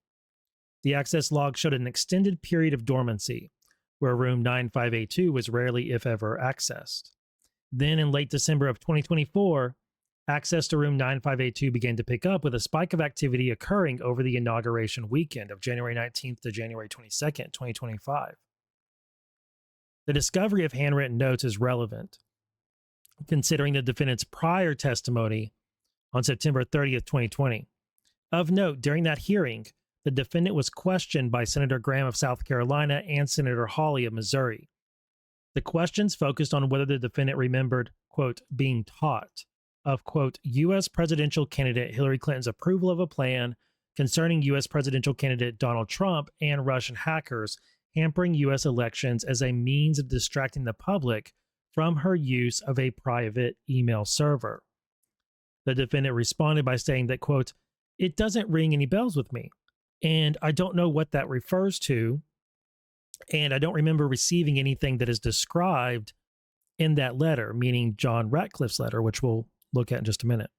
The access log showed an extended period of dormancy, where room 9582 was rarely, if ever, accessed. Then in late December of 2024, access to room 9582 began to pick up, with a spike of activity occurring over the inauguration weekend of January 19th to January 22nd, 2025. The discovery of handwritten notes is relevant, considering the defendant's prior testimony on September 30th, 2020. Of note, during that hearing, the defendant was questioned by Senator Graham of South Carolina and Senator Hawley of Missouri. The questions focused on whether the defendant remembered, quote, being taught of, quote, U.S. presidential candidate Hillary Clinton's approval of a plan concerning U.S. presidential candidate Donald Trump and Russian hackers hampering U.S. elections as a means of distracting the public from her use of a private email server. The defendant responded by saying that, quote, it doesn't ring any bells with me, and I don't know what that refers to, And I don't remember receiving anything that is described in that letter, meaning John Ratcliffe's letter, which we'll look at in just a minute.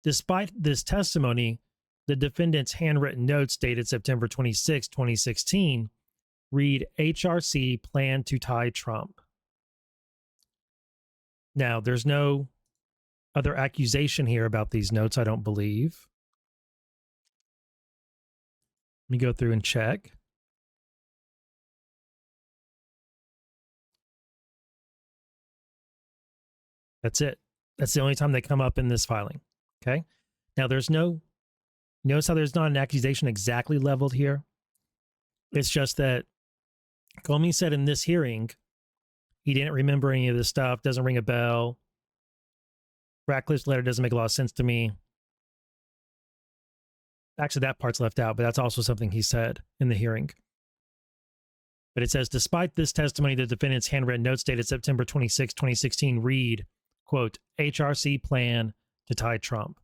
Despite this testimony, the defendant's handwritten notes dated September 26, 2016, read HRC plan to tie Trump. Now, there's no other accusation here about these notes, I don't believe. Let me go through and check. That's it. That's the only time they come up in this filing. Okay. Now notice how there's not an accusation exactly leveled here. It's just that Comey said in this hearing, he didn't remember any of this stuff, doesn't ring a bell. Ratcliffe's letter doesn't make a lot of sense to me. Actually, that part's left out, but that's also something he said in the hearing. But it says, despite this testimony, the defendant's handwritten notes dated September 26, 2016 read, quote, HRC plan to tie Trump.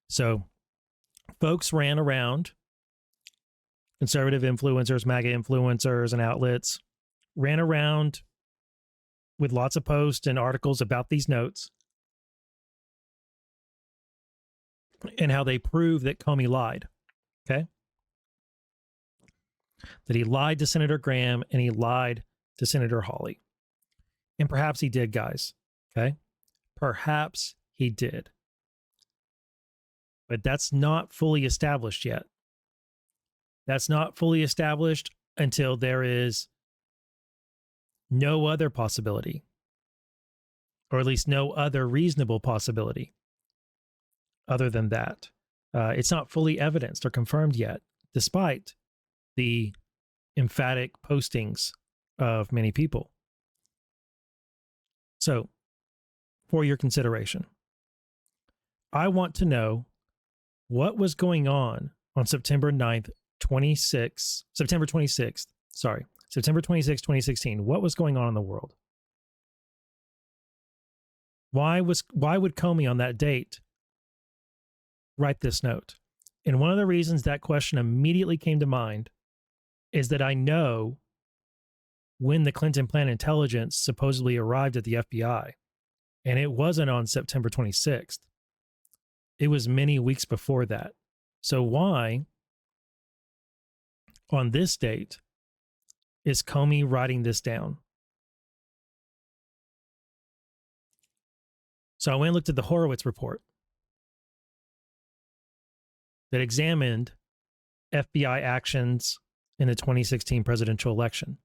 So folks ran around, conservative influencers, MAGA influencers and outlets, ran around with lots of posts and articles about these notes and how they prove that Comey lied. Okay? That he lied to Senator Graham and he lied to Senator Hawley. And perhaps he did, guys. Okay? Perhaps he did. But that's not fully established yet. That's not fully established until there is no other possibility, or at least no other reasonable possibility other than that. It's not fully evidenced or confirmed yet, despite the emphatic postings of many people. So, for your consideration, I want to know what was going on September 26th, 2016. What was going on in the world? Why would Comey on that date write this note? And one of the reasons that question immediately came to mind is that I know when the Clinton plan intelligence supposedly arrived at the FBI, and it wasn't on September 26th. It was many weeks before that. So why, on this date, is Comey writing this down? So I went and looked at the Horowitz report that examined FBI actions in the 2016 presidential election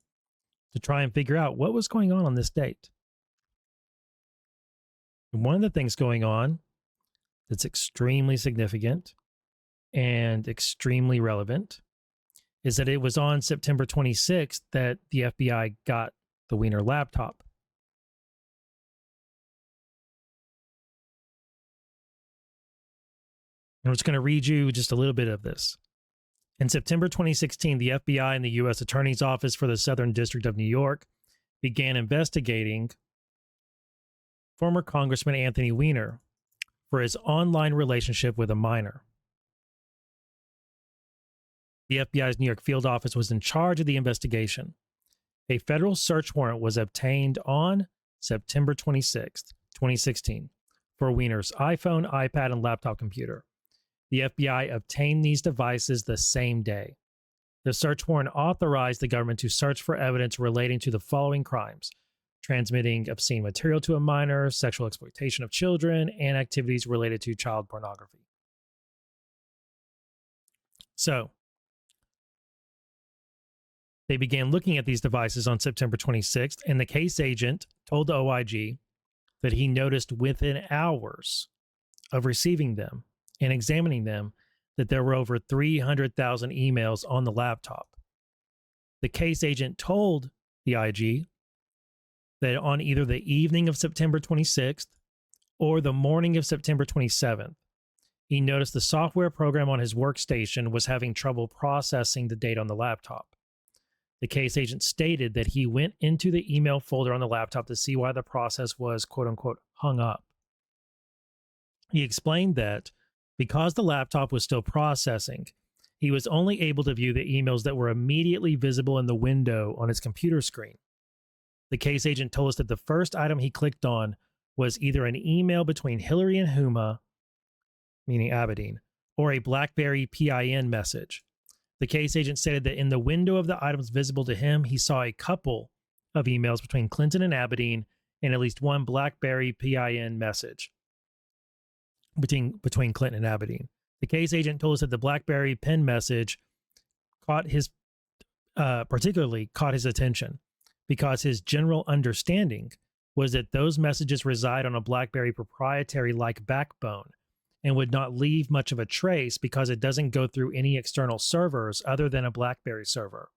to try and figure out what was going on this date. And one of the things going on that's extremely significant and extremely relevant is that it was on September 26th that the FBI got the Wiener laptop. I'm just going to read you just a little bit of this. In September 2016, the FBI and the U.S. Attorney's Office for the Southern District of New York began investigating former Congressman Anthony Weiner for his online relationship with a minor. The FBI's New York field office was in charge of the investigation. A federal search warrant was obtained on September 26, 2016, for Weiner's iPhone, iPad, and laptop computer. The FBI obtained these devices the same day. The search warrant authorized the government to search for evidence relating to the following crimes: transmitting obscene material to a minor, sexual exploitation of children, and activities related to child pornography. So, they began looking at these devices on September 26th, and the case agent told the OIG that he noticed within hours of receiving them and examining them that there were over 300,000 emails on the laptop. The case agent told the IG that on either the evening of September 26th or the morning of September 27th, he noticed the software program on his workstation was having trouble processing the data on the laptop. The case agent stated that he went into the email folder on the laptop to see why the process was, quote unquote, hung up. He explained that because the laptop was still processing, he was only able to view the emails that were immediately visible in the window on his computer screen. The case agent told us that the first item he clicked on was either an email between Hillary and Huma, meaning Abedin, or a BlackBerry PIN message. The case agent stated that in the window of the items visible to him, he saw a couple of emails between Clinton and Abedin and at least one BlackBerry PIN message between Clinton and Abedin. The case agent told us that the BlackBerry PIN message particularly caught his attention because his general understanding was that those messages reside on a BlackBerry proprietary-like backbone and would not leave much of a trace because it doesn't go through any external servers other than a BlackBerry server.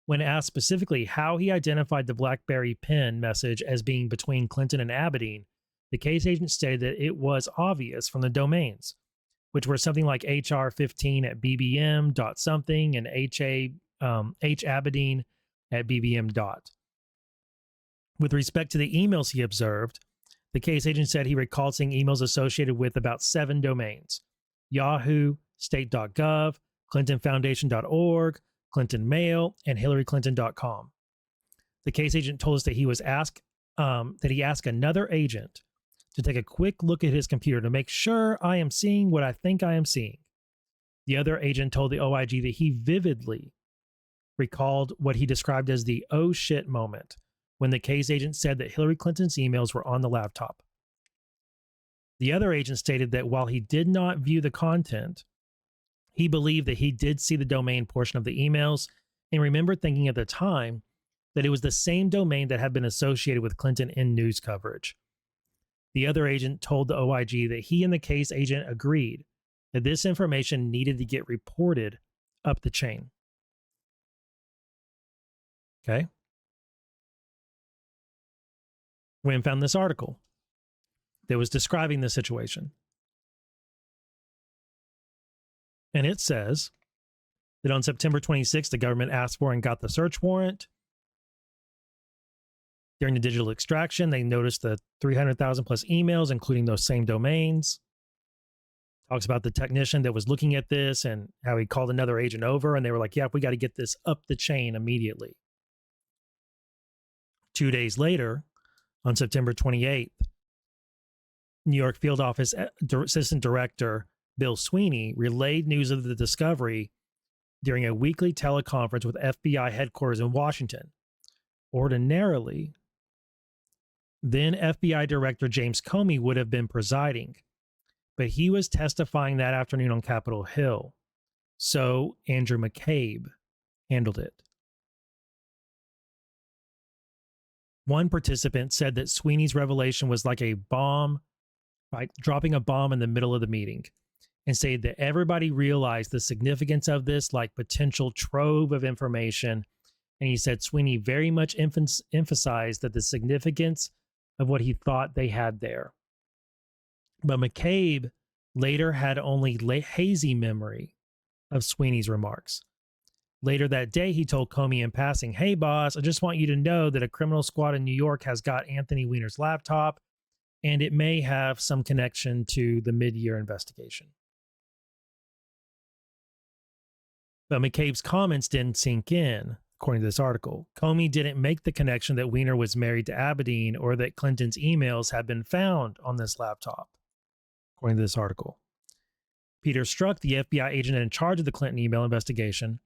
When asked specifically how he identified the BlackBerry PIN message as being between Clinton and Abedin, the case agent stated that it was obvious from the domains, which were something like hr15 at bbm.something and habedin at bbm. With respect to the emails he observed, the case agent said he recalled seeing emails associated with about 7 domains: Yahoo, state.gov, clintonfoundation.org, Clinton Mail, and hillaryclinton.com. The case agent told us that he asked another agent to take a quick look at his computer to make sure I am seeing what I think I am seeing. The other agent told the OIG that he vividly recalled what he described as the oh shit moment when the case agent said that Hillary Clinton's emails were on the laptop. The other agent stated that while he did not view the content, he believed that he did see the domain portion of the emails and remembered thinking at the time that it was the same domain that had been associated with Clinton in news coverage. The other agent told the OIG that he and the case agent agreed that this information needed to get reported up the chain. Okay. We found this article that was describing the situation. And it says that on September 26th, the government asked for and got the search warrant. During the digital extraction, they noticed the 300,000 plus emails, including those same domains. Talks about the technician that was looking at this and how he called another agent over, and they were like, yeah, we got to get this up the chain immediately. 2 days later, on September 28th, New York Field Office Assistant Director Bill Sweeney relayed news of the discovery during a weekly teleconference with FBI headquarters in Washington. Ordinarily, then FBI Director James Comey would have been presiding, but he was testifying that afternoon on Capitol Hill. So Andrew McCabe handled it. One participant said that Sweeney's revelation was like a bomb, right? Dropping a bomb in the middle of the meeting, and stated that everybody realized the significance of this like potential trove of information. And he said Sweeney very much emphasized that the significance of what he thought they had there. But McCabe later had only hazy memory of Sweeney's remarks. Later that day, he told Comey in passing, hey, boss, I just want you to know that a criminal squad in New York has got Anthony Weiner's laptop, and it may have some connection to the mid-year investigation. But McCabe's comments didn't sink in, according to this article. Comey didn't make the connection that Weiner was married to Abedin or that Clinton's emails had been found on this laptop, according to this article. Peter Strzok, the FBI agent in charge of the Clinton email investigation,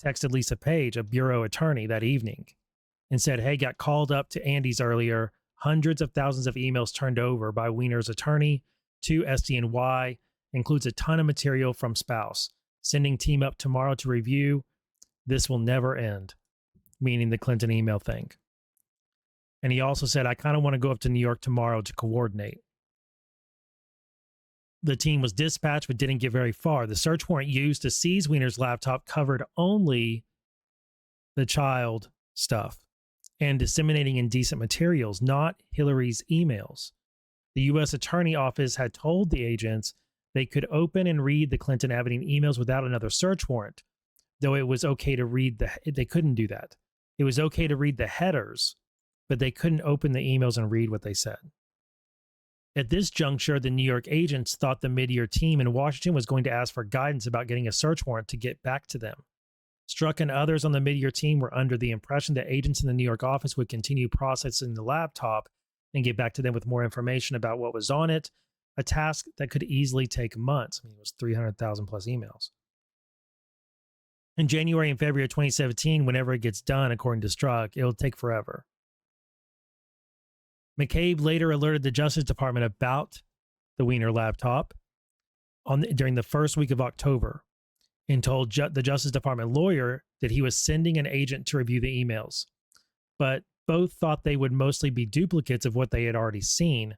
texted Lisa Page, a bureau attorney, that evening and said, hey, got called up to Andy's earlier. Hundreds of thousands of emails turned over by Weiner's attorney to SDNY, includes a ton of material from spouse. Sending team up tomorrow to review. This will never end, meaning the Clinton email thing. And he also said, I kind of want to go up to New York tomorrow to coordinate. The team was dispatched but didn't get very far. The search warrant used to seize Weiner's laptop covered only the child stuff and disseminating indecent materials, not Hillary's emails. The U.S. Attorney Office had told the agents they could open and read the Clinton Abedin emails without another search warrant, though it was okay to read they couldn't do that. It was okay to read the headers, but they couldn't open the emails and read what they said. At this juncture, the New York agents thought the mid-year team in Washington was going to ask for guidance about getting a search warrant to get back to them. Strzok and others on the mid-year team were under the impression that agents in the New York office would continue processing the laptop and get back to them with more information about what was on it, a task that could easily take months. I mean, it was 300,000 plus emails. In January and February of 2017, whenever it gets done, according to Strzok, it'll take forever. McCabe later alerted the Justice Department about the Wiener laptop during the first week of October and told the Justice Department lawyer that he was sending an agent to review the emails. But both thought they would mostly be duplicates of what they had already seen,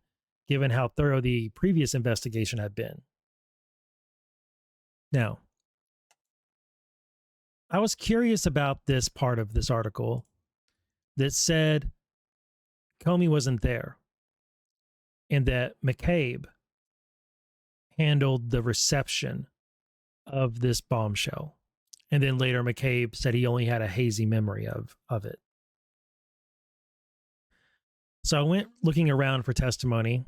given how thorough the previous investigation had been. Now, I was curious about this part of this article that said Comey wasn't there and that McCabe handled the reception of this bombshell. And then later McCabe said he only had a hazy memory of it. So I went looking around for testimony,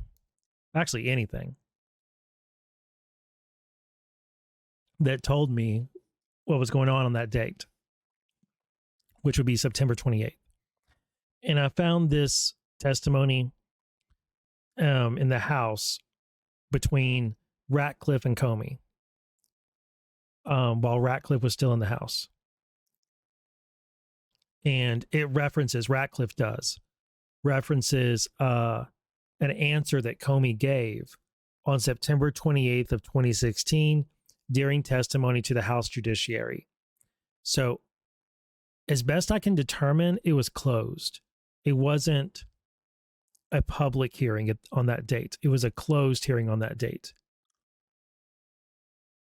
actually anything, that told me what was going on that date, which would be September 28th. And I found this testimony in the House between Ratcliffe and Comey while Ratcliffe was still in the House. And it Ratcliffe references an answer that Comey gave on September 28th of 2016 during testimony to the House Judiciary. So as best I can determine, it was closed. It wasn't a public hearing on that date. It was a closed hearing on that date.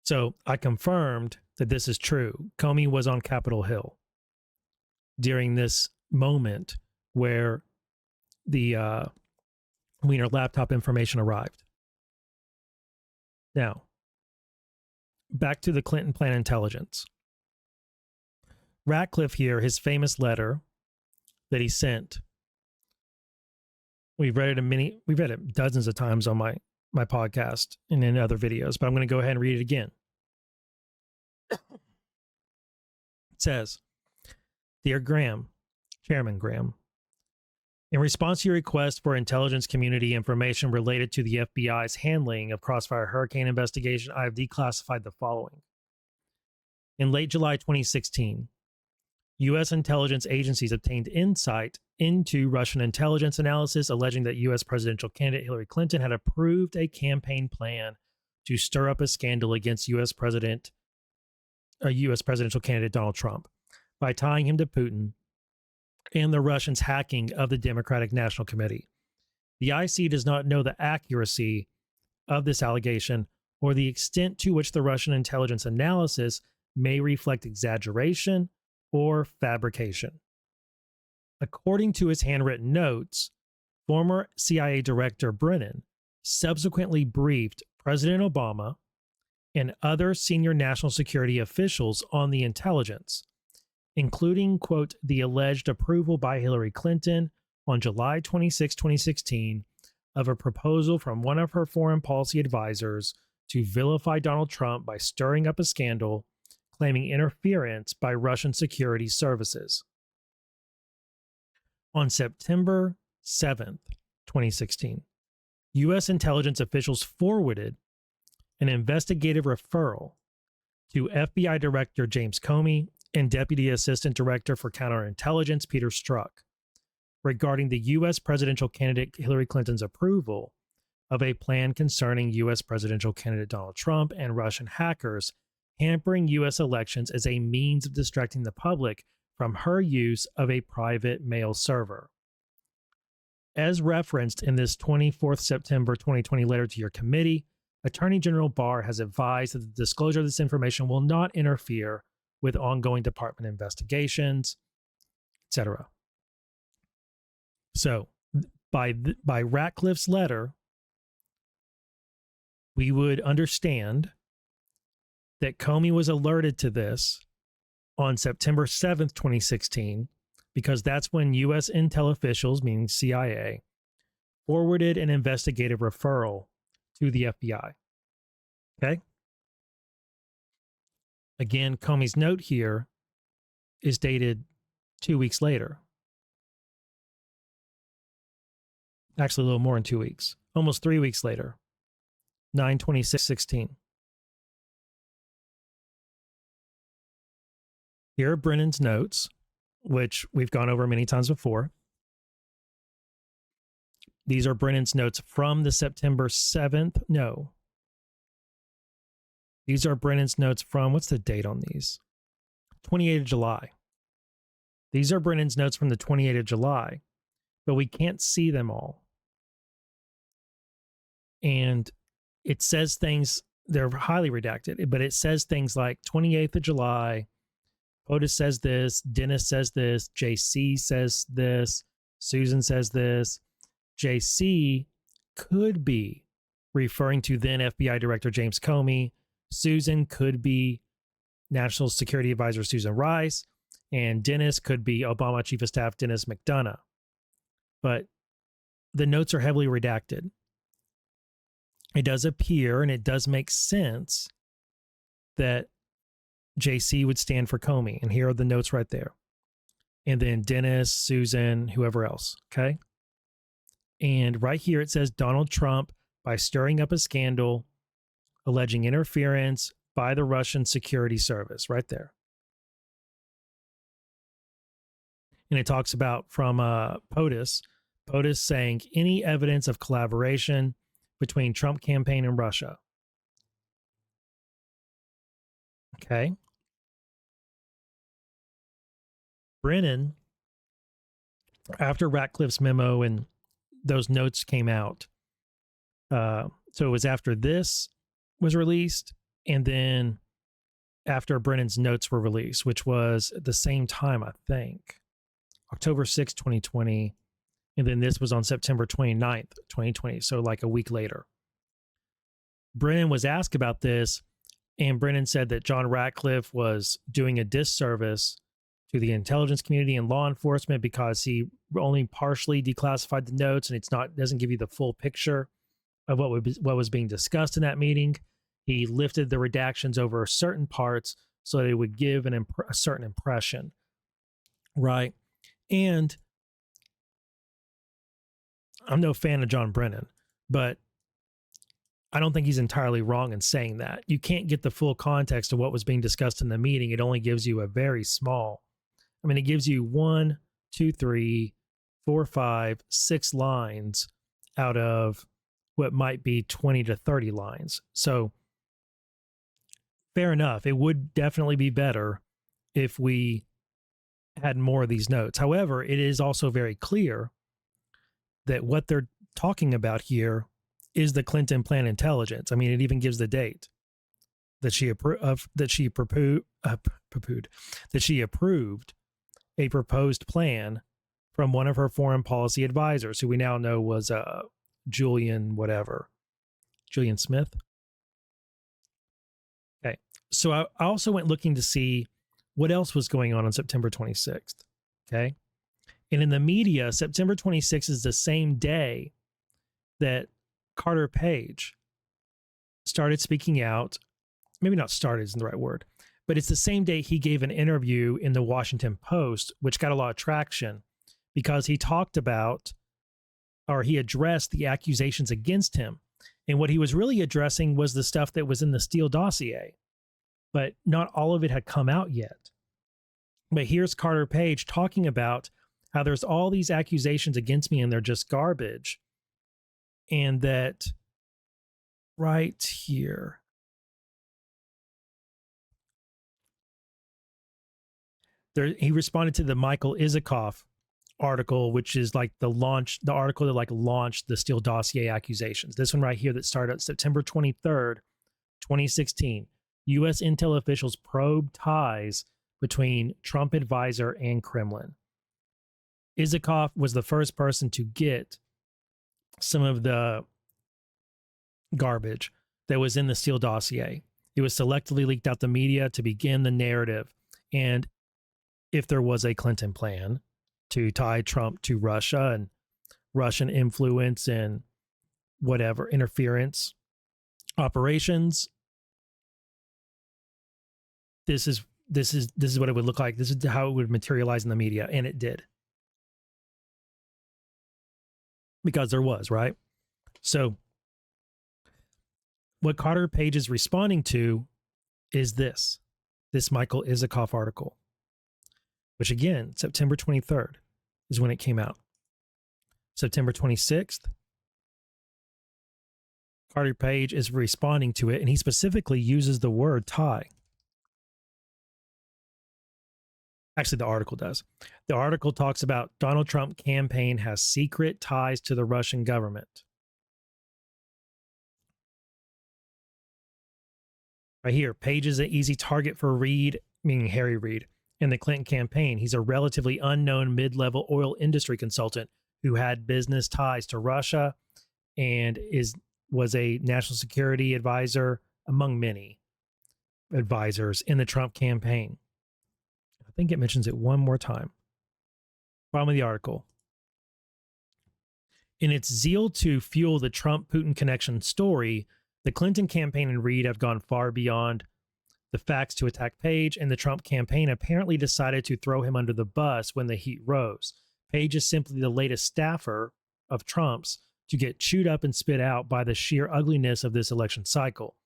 So I confirmed that this is true. Comey was on Capitol Hill during this moment where the Wiener laptop information arrived. Now, back to the Clinton plan intelligence. Ratcliffe here, his famous letter that he sent. We've read it dozens of times on my podcast and in other videos, but I'm going to go ahead and read it again. It says, "Dear Graham, Chairman Graham, in response to your request for intelligence community information related to the FBI's handling of Crossfire Hurricane investigation, I have declassified the following. In late July 2016, U.S. intelligence agencies obtained insight into Russian intelligence analysis alleging that U.S. presidential candidate Hillary Clinton had approved a campaign plan to stir up a scandal against U.S. presidential candidate Donald Trump by tying him to Putin and the Russians' hacking of the Democratic National Committee. The IC does not know the accuracy of this allegation or the extent to which the Russian intelligence analysis may reflect exaggeration or fabrication. According to his handwritten notes, former CIA Director Brennan subsequently briefed President Obama and other senior national security officials on the intelligence, including, quote, the alleged approval by Hillary Clinton on July 26, 2016, of a proposal from one of her foreign policy advisors to vilify Donald Trump by stirring up a scandal claiming interference by Russian security services. On September 7th, 2016, U.S. intelligence officials forwarded an investigative referral to FBI Director James Comey and Deputy Assistant Director for Counterintelligence Peter Strzok regarding the U.S. presidential candidate Hillary Clinton's approval of a plan concerning U.S. presidential candidate Donald Trump and Russian hackers hampering U.S. elections as a means of distracting the public from her use of a private mail server. As referenced in this 24th September 2020 letter to your committee, Attorney General Barr has advised that the disclosure of this information will not interfere with ongoing department investigations, etc. So, by Ratcliffe's letter, we would understand that Comey was alerted to this on September 7th, 2016, because that's when U.S. intel officials, meaning CIA, forwarded an investigative referral to the FBI. Okay. Again, Comey's note here is dated 2 weeks later. Actually, a little more than 2 weeks, almost 3 weeks later, 9/26/16. Here are Brennan's notes, which we've gone over many times before. These are Brennan's notes from the September 7th. No. These are Brennan's notes from, what's the date on these? 28th of July. These are Brennan's notes from the 28th of July, but we can't see them all. And it says things, they're highly redacted, but it says things like 28th of July, POTUS says this, Dennis says this, JC says this, Susan says this. JC could be referring to then FBI Director James Comey. Susan could be National Security Advisor Susan Rice, and Dennis could be Obama Chief of Staff Dennis McDonough. But the notes are heavily redacted. It does appear, and it does make sense, that JC would stand for Comey. And here are the notes right there. And then Dennis, Susan, whoever else. Okay. And right here it says Donald Trump, by stirring up a scandal, alleging interference by the Russian security service, right there. And it talks about from POTUS saying any evidence of collaboration between Trump campaign and Russia. Okay. Brennan, after Ratcliffe's memo and those notes came out, so it was after this was released, and then after Brennan's notes were released, which was at the same time, I think, October 6, 2020, and then this was on September 29th, 2020, so like a week later. Brennan was asked about this, and Brennan said that John Ratcliffe was doing a disservice to the intelligence community and law enforcement because he only partially declassified the notes, and doesn't give you the full picture of what was being discussed in that meeting. He lifted the redactions over certain parts so that it would give a certain impression, right? And I'm no fan of John Brennan, but I don't think he's entirely wrong in saying that. You can't get the full context of what was being discussed in the meeting. It only gives you a very small, it gives you 1, 2, 3, 4, 5, 6 lines out of what might be 20 to 30 lines. So fair enough. It would definitely be better if we had more of these notes. However, it is also very clear that what they're talking about here is the Clinton plan intelligence. It even gives the date that she approved a proposed plan from one of her foreign policy advisors, who we now know was Julian Smith. Okay, so I also went looking to see what else was going on September 26th. Okay, and in the media, September 26th is the same day that Carter Page started speaking out. Maybe not started isn't the right word, but it's the same day he gave an interview in the Washington Post, which got a lot of traction because he talked about, or he addressed the accusations against him. And what he was really addressing was the stuff that was in the Steele dossier, but not all of it had come out yet. But here's Carter Page talking about how there's all these accusations against me and they're just garbage. And that right here, he responded to the Michael Isikoff article, which is like the article that launched the Steele dossier accusations. This one right here that started September 23rd, 2016. U.S. intel officials probe ties between Trump advisor and Kremlin. Isikoff was the first person to get some of the garbage that was in the Steele dossier. It was selectively leaked out the media to begin the narrative. And if there was a Clinton plan to tie Trump to Russia and Russian influence and whatever interference operations. This is what it would look like. This is how it would materialize in the media, and it did. Because there was, right? So what Carter Page is responding to is this Michael Isikoff article, which again, September 23rd is when it came out. September 26th, Carter Page is responding to it, and he specifically uses the word tie. Actually, the article does. The article talks about Donald Trump campaign has secret ties to the Russian government. Right here, Page is an easy target for Reid, meaning Harry Reid, in the Clinton campaign. He's a relatively unknown mid-level oil industry consultant who had business ties to Russia and was a national security advisor among many advisors in the Trump campaign. I think it mentions it one more time. Bottom of the article. In its zeal to fuel the Trump-Putin connection story, the Clinton campaign and Reid have gone far beyond the facts to attack Page, and the Trump campaign apparently decided to throw him under the bus when the heat rose. Page is simply the latest staffer of Trump's to get chewed up and spit out by the sheer ugliness of this election cycle.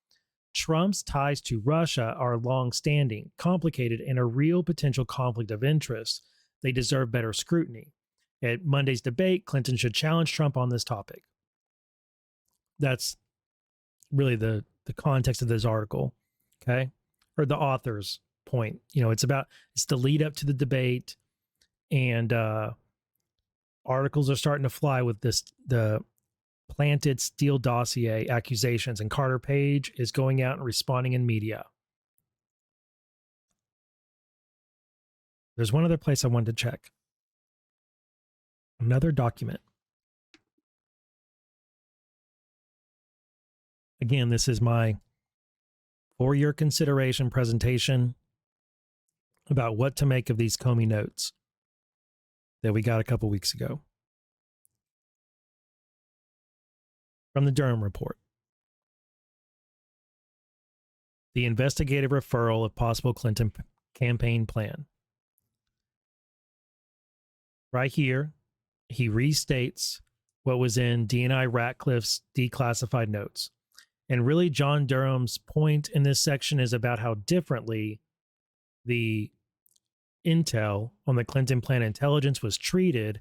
Trump's ties to Russia are long-standing, complicated, and a real potential conflict of interest. They deserve better scrutiny. At Monday's debate, Clinton should challenge Trump on this topic. That's really the context of this article, okay? Or the author's point. You know, it's the lead up to the debate, and articles are starting to fly with the planted Steele dossier accusations, and Carter Page is going out and responding in media. There's one other place I wanted to check. Another document. Again, this is my for your consideration presentation about what to make of these Comey notes that we got a couple weeks ago. From the Durham report. The investigative referral of possible Clinton campaign plan. Right here, he restates what was in DNI Ratcliffe's declassified notes. And really, John Durham's point in this section is about how differently the intel on the Clinton plan intelligence was treated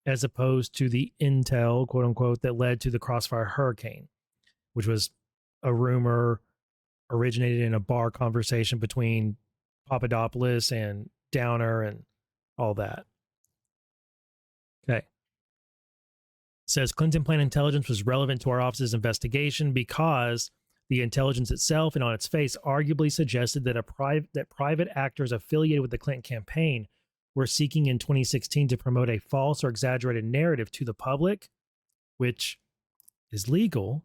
as opposed to the intel, quote unquote, that led to the Crossfire Hurricane, which was a rumor originated in a bar conversation between Papadopoulos and Downer and all that. Okay. Says Clinton plan intelligence was relevant to our office's investigation because the intelligence itself and on its face arguably suggested that private actors affiliated with the Clinton campaign were seeking in 2016 to promote a false or exaggerated narrative to the public, which is legal,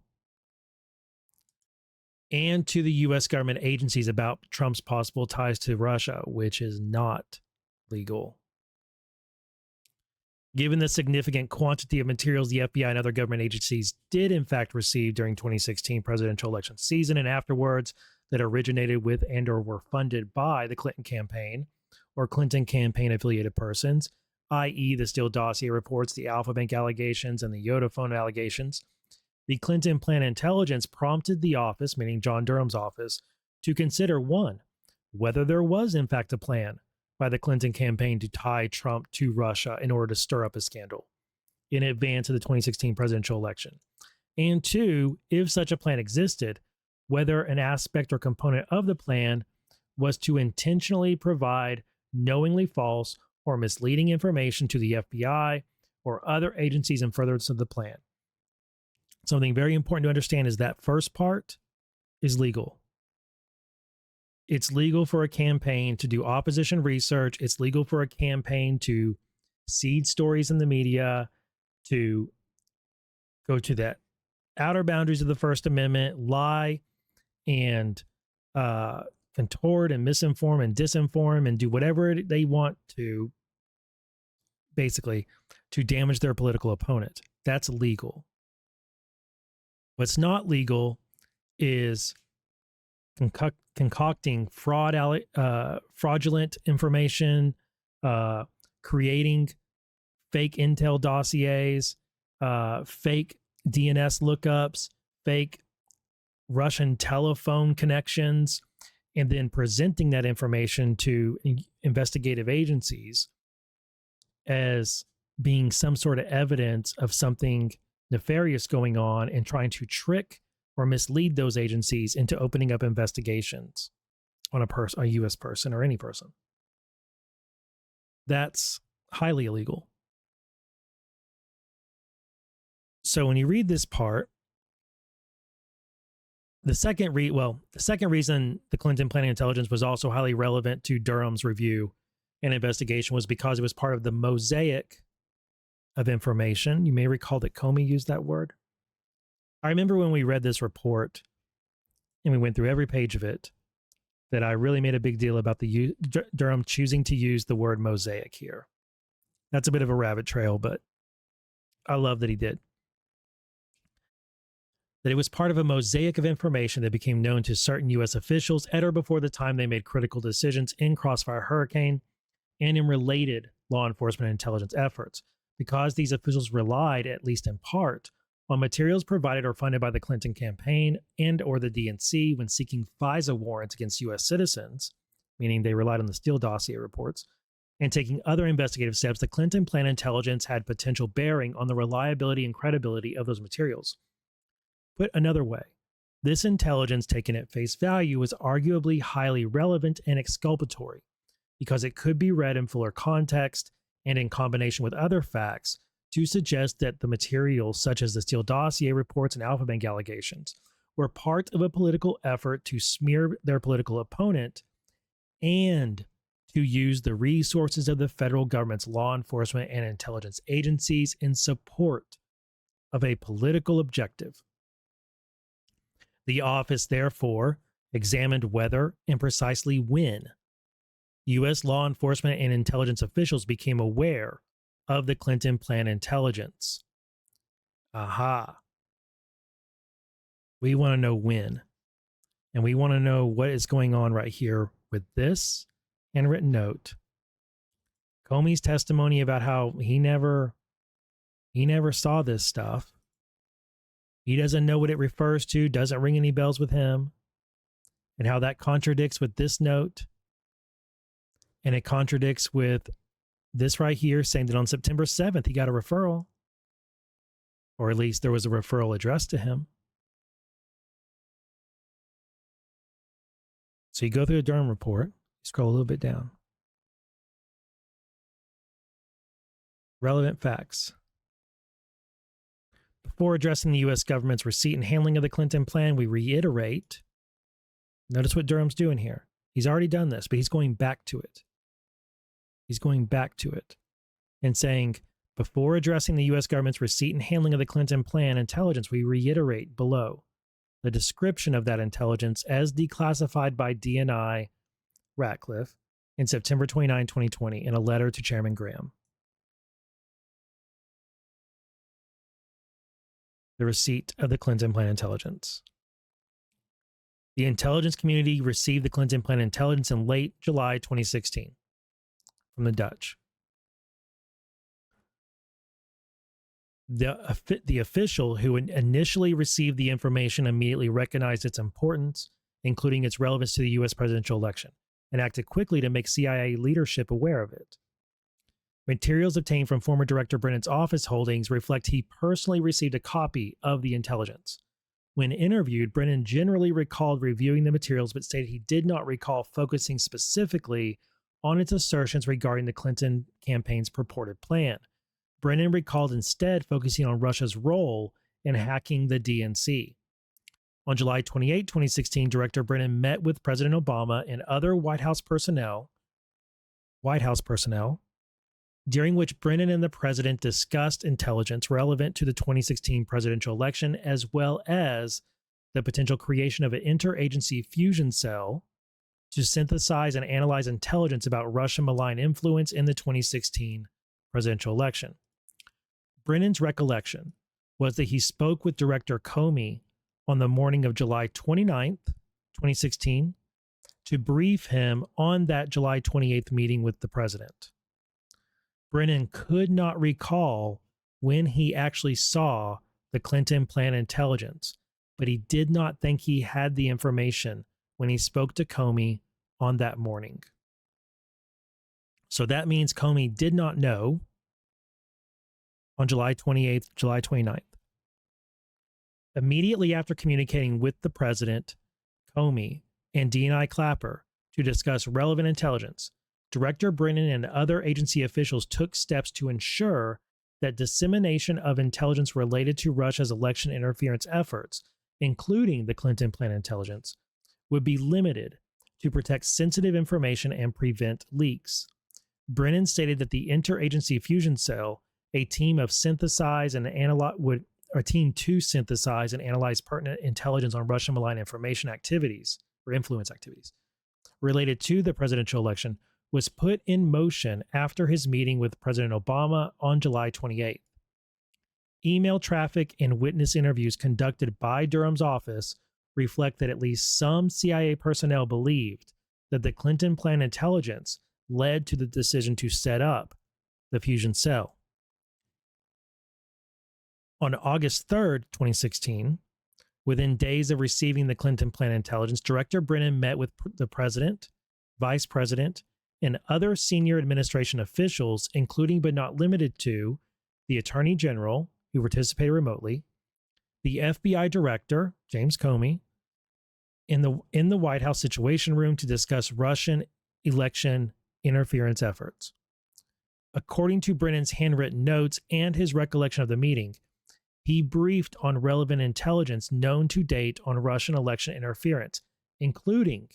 and to the U.S. government agencies about Trump's possible ties to Russia, which is not legal. Given the significant quantity of materials the FBI and other government agencies did in fact receive during 2016 presidential election season and afterwards that originated with and or were funded by the Clinton campaign or Clinton campaign affiliated persons, i.e. the Steele dossier reports, the Alpha Bank allegations, and the Yodaphone allegations, the Clinton plan intelligence prompted the office, meaning John Durham's office, to consider, one, whether there was in fact a plan by the Clinton campaign to tie Trump to Russia in order to stir up a scandal in advance of the 2016 presidential election. And two, if such a plan existed, whether an aspect or component of the plan was to intentionally provide knowingly false or misleading information to the FBI or other agencies in furtherance of the plan. Something very important to understand is that first part is legal. It's legal for a campaign to do opposition research. It's legal for a campaign to seed stories in the media, to go to the outer boundaries of the First Amendment, lie and contort and misinform and disinform and do whatever they want to basically, to damage their political opponent. That's legal. What's not legal is concocting fraudulent information, creating fake intel dossiers, fake DNS lookups, fake Russian telephone connections, and then presenting that information to investigative agencies as being some sort of evidence of something nefarious going on and trying to trick or mislead those agencies into opening up investigations on a U.S. person or any person. That's highly illegal. So when you read this part, the second reason the Clinton planning intelligence was also highly relevant to Durham's review and investigation was because it was part of the mosaic of information. You may recall that Comey used that word. I remember when we read this report and we went through every page of it, that I really made a big deal about the Durham choosing to use the word mosaic here. That's a bit of a rabbit trail, but I love that he did. That it was part of a mosaic of information that became known to certain U.S. officials at or before the time they made critical decisions in Crossfire Hurricane and in related law enforcement intelligence efforts, because these officials relied, at least in part, on materials provided or funded by the Clinton campaign and or the DNC when seeking FISA warrants against U.S. citizens, meaning they relied on the Steele dossier reports, and taking other investigative steps. The Clinton plan intelligence had potential bearing on the reliability and credibility of those materials. Put another way, this intelligence taken at face value was arguably highly relevant and exculpatory because it could be read in fuller context and in combination with other facts to suggest that the materials, such as the Steele dossier reports and Alpha Bank allegations, were part of a political effort to smear their political opponent and to use the resources of the federal government's law enforcement and intelligence agencies in support of a political objective. The office, therefore, examined whether and precisely when U.S. law enforcement and intelligence officials became aware of the Clinton plan intelligence. Aha. We want to know when. And we want to know what is going on right here with this handwritten note. Comey's testimony about how he never saw this stuff. He doesn't know what it refers to, doesn't ring any bells with him, and how that contradicts with this note. And it contradicts with this right here saying that on September 7th, he got a referral, or at least there was a referral addressed to him. So you go through the Durham report, scroll a little bit down. Relevant facts. Before addressing the U.S. government's receipt and handling of the Clinton plan, we reiterate. Notice what Durham's doing here. He's already done this, but he's going back to it. He's going back to it and saying, before addressing the U.S. government's receipt and handling of the Clinton plan intelligence, we reiterate below the description of that intelligence as declassified by DNI Ratcliffe in September 29, 2020, in a letter to Chairman Graham. The receipt of the Clinton plan intelligence. The intelligence community received the Clinton plan intelligence in late July 2016 from the Dutch. The official who initially received the information immediately recognized its importance, including its relevance to the U.S. presidential election, and acted quickly to make CIA leadership aware of it. Materials obtained from former Director Brennan's office holdings reflect he personally received a copy of the intelligence. When interviewed, Brennan generally recalled reviewing the materials, but stated he did not recall focusing specifically on its assertions regarding the Clinton campaign's purported plan. Brennan recalled instead focusing on Russia's role in hacking the DNC. On July 28, 2016, Director Brennan met with President Obama and other White House personnel, during which Brennan and the president discussed intelligence relevant to the 2016 presidential election, as well as the potential creation of an interagency fusion cell to synthesize and analyze intelligence about Russian malign influence in the 2016 presidential election. Brennan's recollection was that he spoke with Director Comey on the morning of July 29th, 2016, to brief him on that July 28th meeting with the president. Brennan could not recall when he actually saw the Clinton plan intelligence, but he did not think he had the information when he spoke to Comey on that morning. So that means Comey did not know on July 28th, July 29th. Immediately after communicating with the president, Comey, and D&I Clapper to discuss relevant intelligence, Director Brennan and other agency officials took steps to ensure that dissemination of intelligence related to Russia's election interference efforts, including the Clinton plan intelligence, would be limited to protect sensitive information and prevent leaks. Brennan stated that the Interagency Fusion Cell, a team to synthesize and analyze pertinent intelligence on Russian malign information activities or influence activities related to the presidential election, was put in motion after his meeting with President Obama on July 28th. Email traffic and witness interviews conducted by Durham's office reflect that at least some CIA personnel believed that the Clinton plan intelligence led to the decision to set up the fusion cell. On August 3rd, 2016, within days of receiving the Clinton plan intelligence, Director Brennan met with the president, vice president, and other senior administration officials, including but not limited to the Attorney General, who participated remotely, the FBI Director, James Comey, in the White House Situation Room to discuss Russian election interference efforts. According to Brennan's handwritten notes and his recollection of the meeting, he briefed on relevant intelligence known to date on Russian election interference, including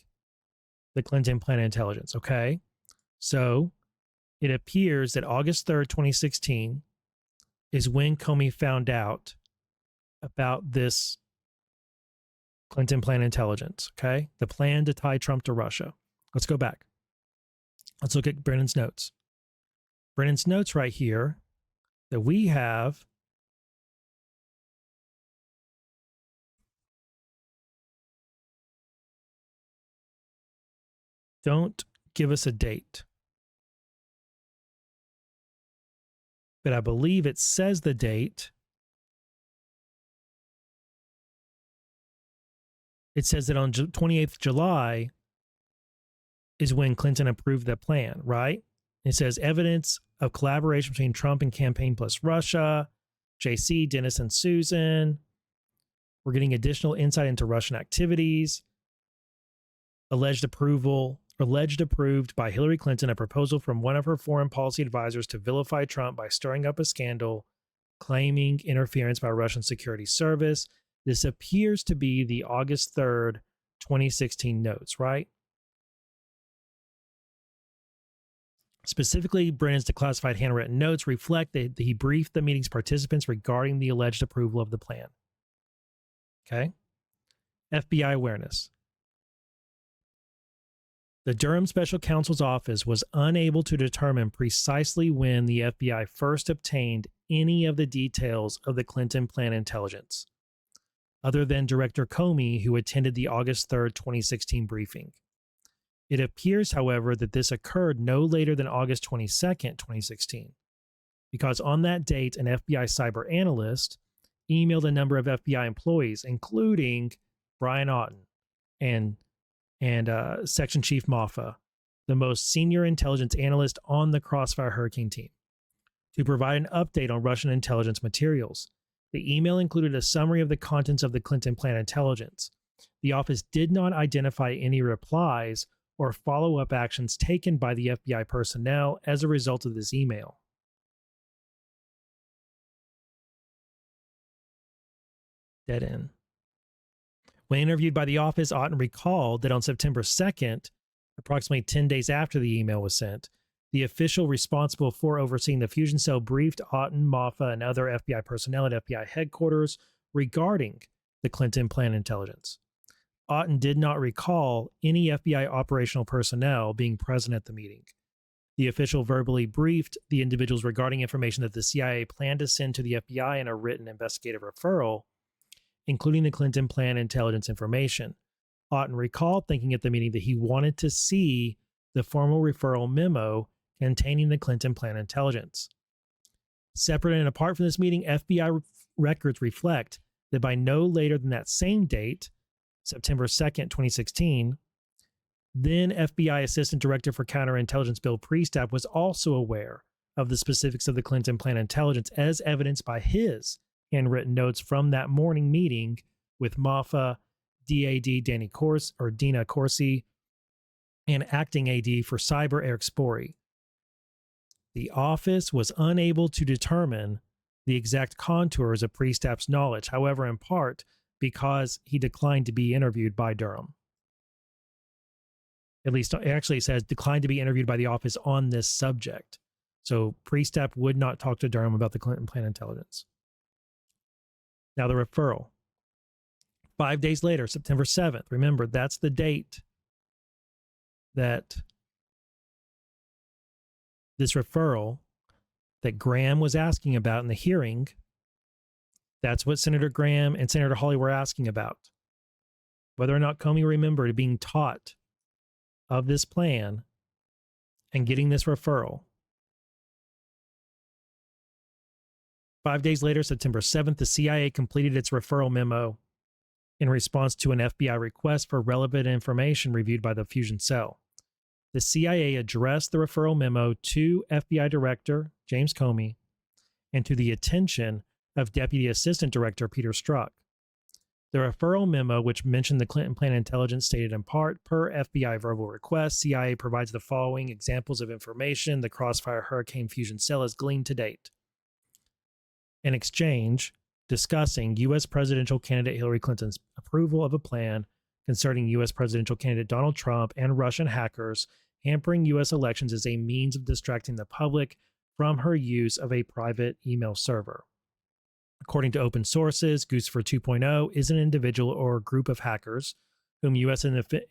the Clinton plan intelligence, okay? So it appears that August 3rd, 2016 is when Comey found out about this Clinton plan intelligence, okay? The plan to tie Trump to Russia. Let's go back. Let's look at Brennan's notes. Brennan's notes right here that we have don't give us a date. But I believe it says the date. It says that on 28th July is when Clinton approved the plan, right? It says evidence of collaboration between Trump and Campaign Plus Russia, JC, Dennis, and Susan. We're getting additional insight into Russian activities. Alleged approved by Hillary Clinton, a proposal from one of her foreign policy advisors to vilify Trump by stirring up a scandal, claiming interference by Russian security service. This appears to be the August 3rd, 2016 notes, right? Specifically, Brennan's declassified handwritten notes reflect that he briefed the meeting's participants regarding the alleged approval of the plan. Okay? FBI awareness. The Durham Special Counsel's Office was unable to determine precisely when the FBI first obtained any of the details of the Clinton plan intelligence, other than Director Comey, who attended the August 3rd, 2016 briefing. It appears, however, that this occurred no later than August 22nd, 2016, because on that date, an FBI cyber analyst emailed a number of FBI employees, including Brian Auten and Section Chief Moffa, the most senior intelligence analyst on the Crossfire Hurricane team, to provide an update on Russian intelligence materials. The email included a summary of the contents of the Clinton plan intelligence. The office did not identify any replies or follow-up actions taken by the FBI personnel as a result of this email. Dead end. When interviewed by the office, Auten recalled that on September 2nd, approximately 10 days after the email was sent, the official responsible for overseeing the fusion cell briefed Auten, Moffa, and other FBI personnel at FBI headquarters regarding the Clinton plan intelligence. Auten did not recall any FBI operational personnel being present at the meeting. The official verbally briefed the individuals regarding information that the CIA planned to send to the FBI in a written investigative referral, including the Clinton plan intelligence information. Otten recalled thinking at the meeting that he wanted to see the formal referral memo containing the Clinton plan intelligence. Separate and apart from this meeting, FBI records reflect that by no later than that same date, September 2nd, 2016, then FBI Assistant Director for Counterintelligence Bill Priestap was also aware of the specifics of the Clinton plan intelligence as evidenced by his handwritten notes from that morning meeting with MAFA DAD Dina Corsi and Acting AD for Cyber Eric Spory. The office was unable to determine the exact contours of Priestap's knowledge, however, in part because he declined to be interviewed by Durham. At least, actually, it says declined to be interviewed by the office on this subject. So Priestap would not talk to Durham about the Clinton plan intelligence. Now the referral. 5 days later, September 7th. Remember, that's the date that this referral that Graham was asking about in the hearing, that's what Senator Graham and Senator Hawley were asking about. Whether or not Comey remembered being taught of this plan and getting this referral. 5 days later, September 7th, the CIA completed its referral memo in response to an FBI request for relevant information reviewed by the Fusion Cell. The CIA addressed the referral memo to FBI Director James Comey and to the attention of Deputy Assistant Director Peter Strzok. The referral memo, which mentioned the Clinton plan intelligence, stated in part, per FBI verbal request, CIA provides the following examples of information the Crossfire Hurricane Fusion Cell has gleaned to date. An exchange discussing U.S. presidential candidate Hillary Clinton's approval of a plan concerning U.S. presidential candidate Donald Trump and Russian hackers hampering U.S. elections as a means of distracting the public from her use of a private email server. According to open sources, Guccifer 2.0 is an individual or group of hackers whom U.S.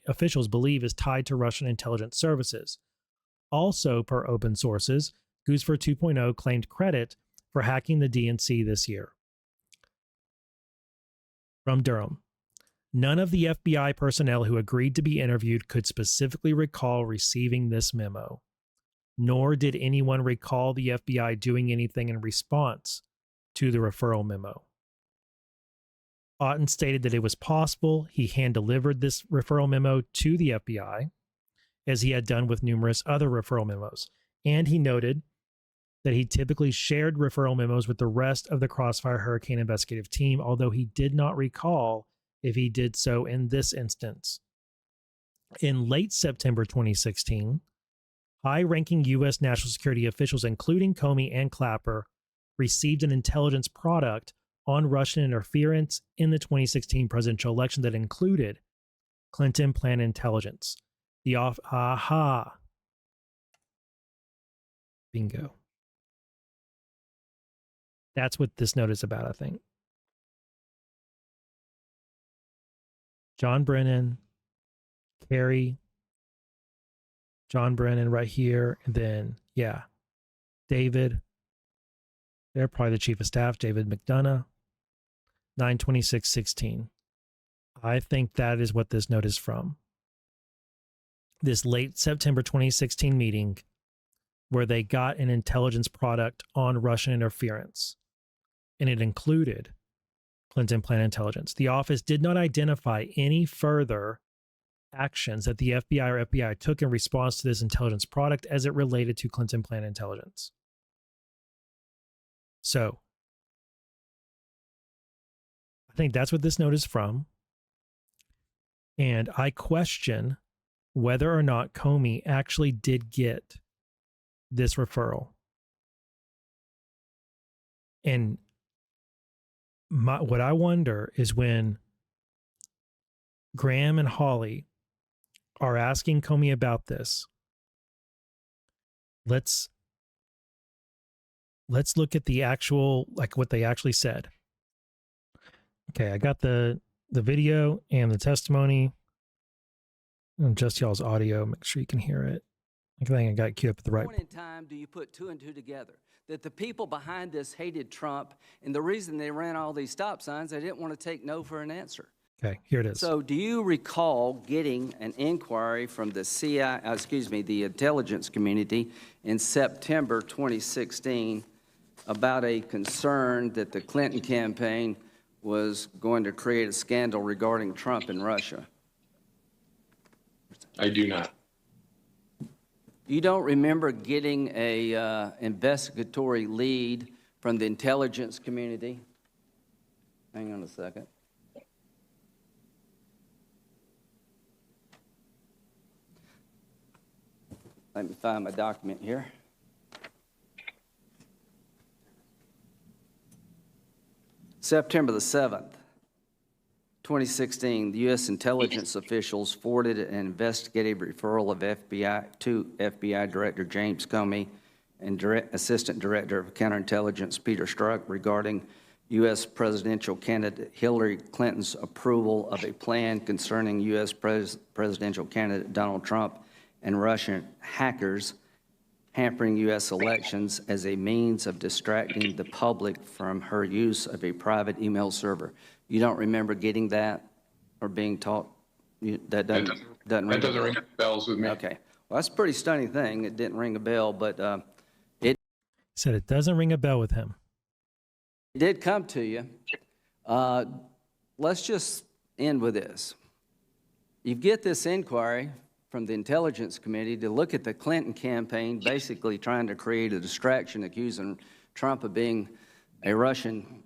officials believe is tied to Russian intelligence services. Also, per open sources, Guccifer 2.0 claimed credit for hacking the DNC this year. From Durham. None of the FBI personnel who agreed to be interviewed could specifically recall receiving this memo, nor did anyone recall the FBI doing anything in response to the referral memo. Otten stated that it was possible he hand-delivered this referral memo to the FBI, as he had done with numerous other referral memos, and he noted that he typically shared referral memos with the rest of the Crossfire Hurricane investigative team, although he did not recall if he did so in this instance. In late September 2016, high-ranking U.S. national security officials, including Comey and Clapper, received an intelligence product on Russian interference in the 2016 presidential election that included Clinton plan intelligence. Bingo. That's what this note is about, I think. John Brennan, Kerry, John Brennan right here, and then, David. They're probably the chief of staff, David McDonough, 9/26/16. I think that is what this note is from. This late September 2016 meeting where they got an intelligence product on Russian interference, and it included Clinton plan intelligence. The office did not identify any further actions that the FBI or FBI took in response to this intelligence product as it related to Clinton plan intelligence. So, I think that's what this note is from. And I question whether or not Comey actually did get this referral. And what I wonder is when Graham and Hawley are asking Comey about this, let's look at the actual, like what they actually said. Okay, I got the video and the testimony and just y'all's audio. Make sure you can hear it. I think I got queued up at the right point in time do you put two and two together? That the people behind this hated Trump, and the reason they ran all these stop signs, they didn't want to take no for an answer. Okay, here it is. So do you recall getting an inquiry from the the intelligence community in September 2016 about a concern that the Clinton campaign was going to create a scandal regarding Trump and Russia? I do not. You don't remember getting a investigatory lead from the intelligence community? Hang on a second. Let me find my document here. September the 7th, 2016, the U.S. intelligence officials forwarded an investigative referral of FBI Director James Comey and Assistant Director of Counterintelligence Peter Strzok regarding U.S. presidential candidate Hillary Clinton's approval of a plan concerning U.S. presidential candidate Donald Trump and Russian hackers hampering U.S. elections as a means of distracting the public from her use of a private email server. You don't remember getting that or being taught? That doesn't ring bells with me. Okay. Well, that's a pretty stunning thing. It didn't ring a bell, but He said it doesn't ring a bell with him. it did come to you. Let's just end with this. You get this inquiry from the Intelligence Committee to look at the Clinton campaign, basically trying to create a distraction, accusing Trump of being a Russian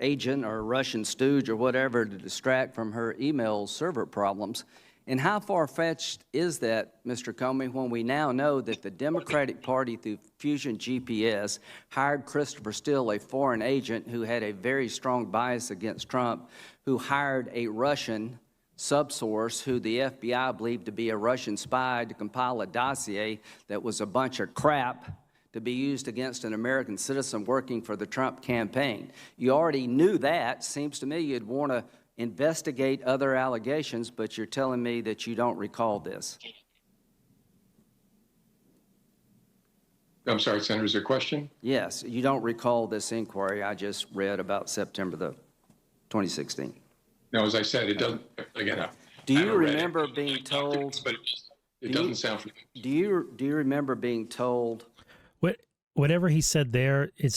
agent or a Russian stooge or whatever to distract from her email server problems. And how far-fetched is that, Mr. Comey, when we now know that the Democratic Party, through Fusion GPS, hired Christopher Steele, a foreign agent who had a very strong bias against Trump, who hired a Russian subsource who the FBI believed to be a Russian spy to compile a dossier that was a bunch of crap to be used against an American citizen working for the Trump campaign. You already knew that. Seems to me you'd want to investigate other allegations, but you're telling me that you don't recall this. I'm sorry, Senator, is there a question? Yes, you don't recall this inquiry I just read about September the 2016. No, as I said, it doesn't, again. Do you remember being told? But it doesn't sound familiar. Do you remember being told? Whatever he said there, you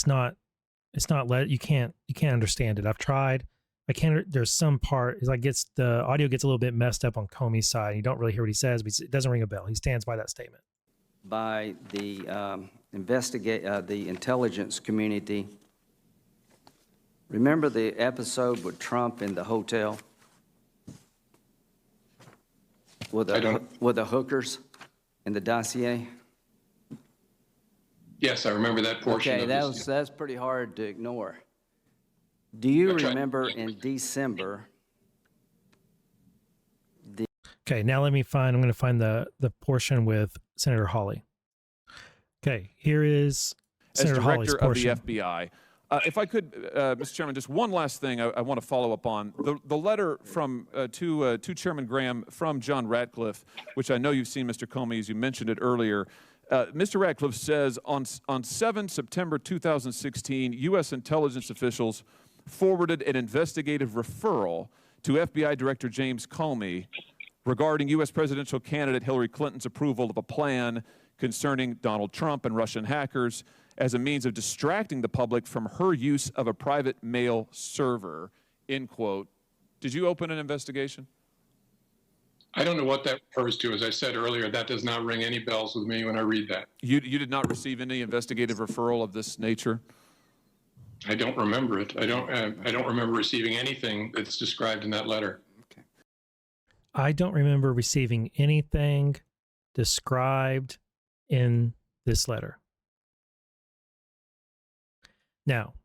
can't understand it. I've tried. I can't. There's some part. It's like the audio gets a little bit messed up on Comey's side. You don't really hear what he says, but it doesn't ring a bell. He stands by that statement. By the the intelligence community. Remember the episode with Trump in the hotel with the hookers in the dossier? Yes, I remember that portion. Okay, that's pretty hard to ignore. Do you remember in December? Okay, now I'm going to find the portion with Senator Hawley. Okay, here is Senator Hawley's portion. As Director of the FBI. If I could, Mr. Chairman, just one last thing I want to follow up on. The letter from to Chairman Graham from John Ratcliffe, which I know you've seen, Mr. Comey, as you mentioned it earlier. Mr. Ratcliffe says, on 7 September 2016, U.S. intelligence officials forwarded an investigative referral to FBI Director James Comey regarding U.S. presidential candidate Hillary Clinton's approval of a plan concerning Donald Trump and Russian hackers as a means of distracting the public from her use of a private mail server, end quote. Did you open an investigation? I don't know what that refers to. As I said earlier, that does not ring any bells with me when I read that. You did not receive any investigative referral of this nature? I don't remember it. I don't remember receiving anything that's described in that letter. Okay. I don't remember receiving anything described in this letter. Now,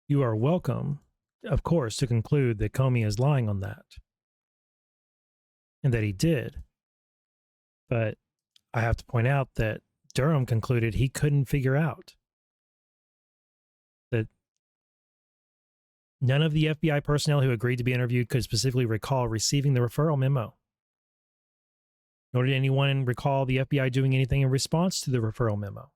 you are welcome, of course, to conclude that Comey is lying on that, and that he did. But I have to point out that Durham concluded he couldn't figure out that none of the FBI personnel who agreed to be interviewed could specifically recall receiving the referral memo. Nor did anyone recall the FBI doing anything in response to the referral memo.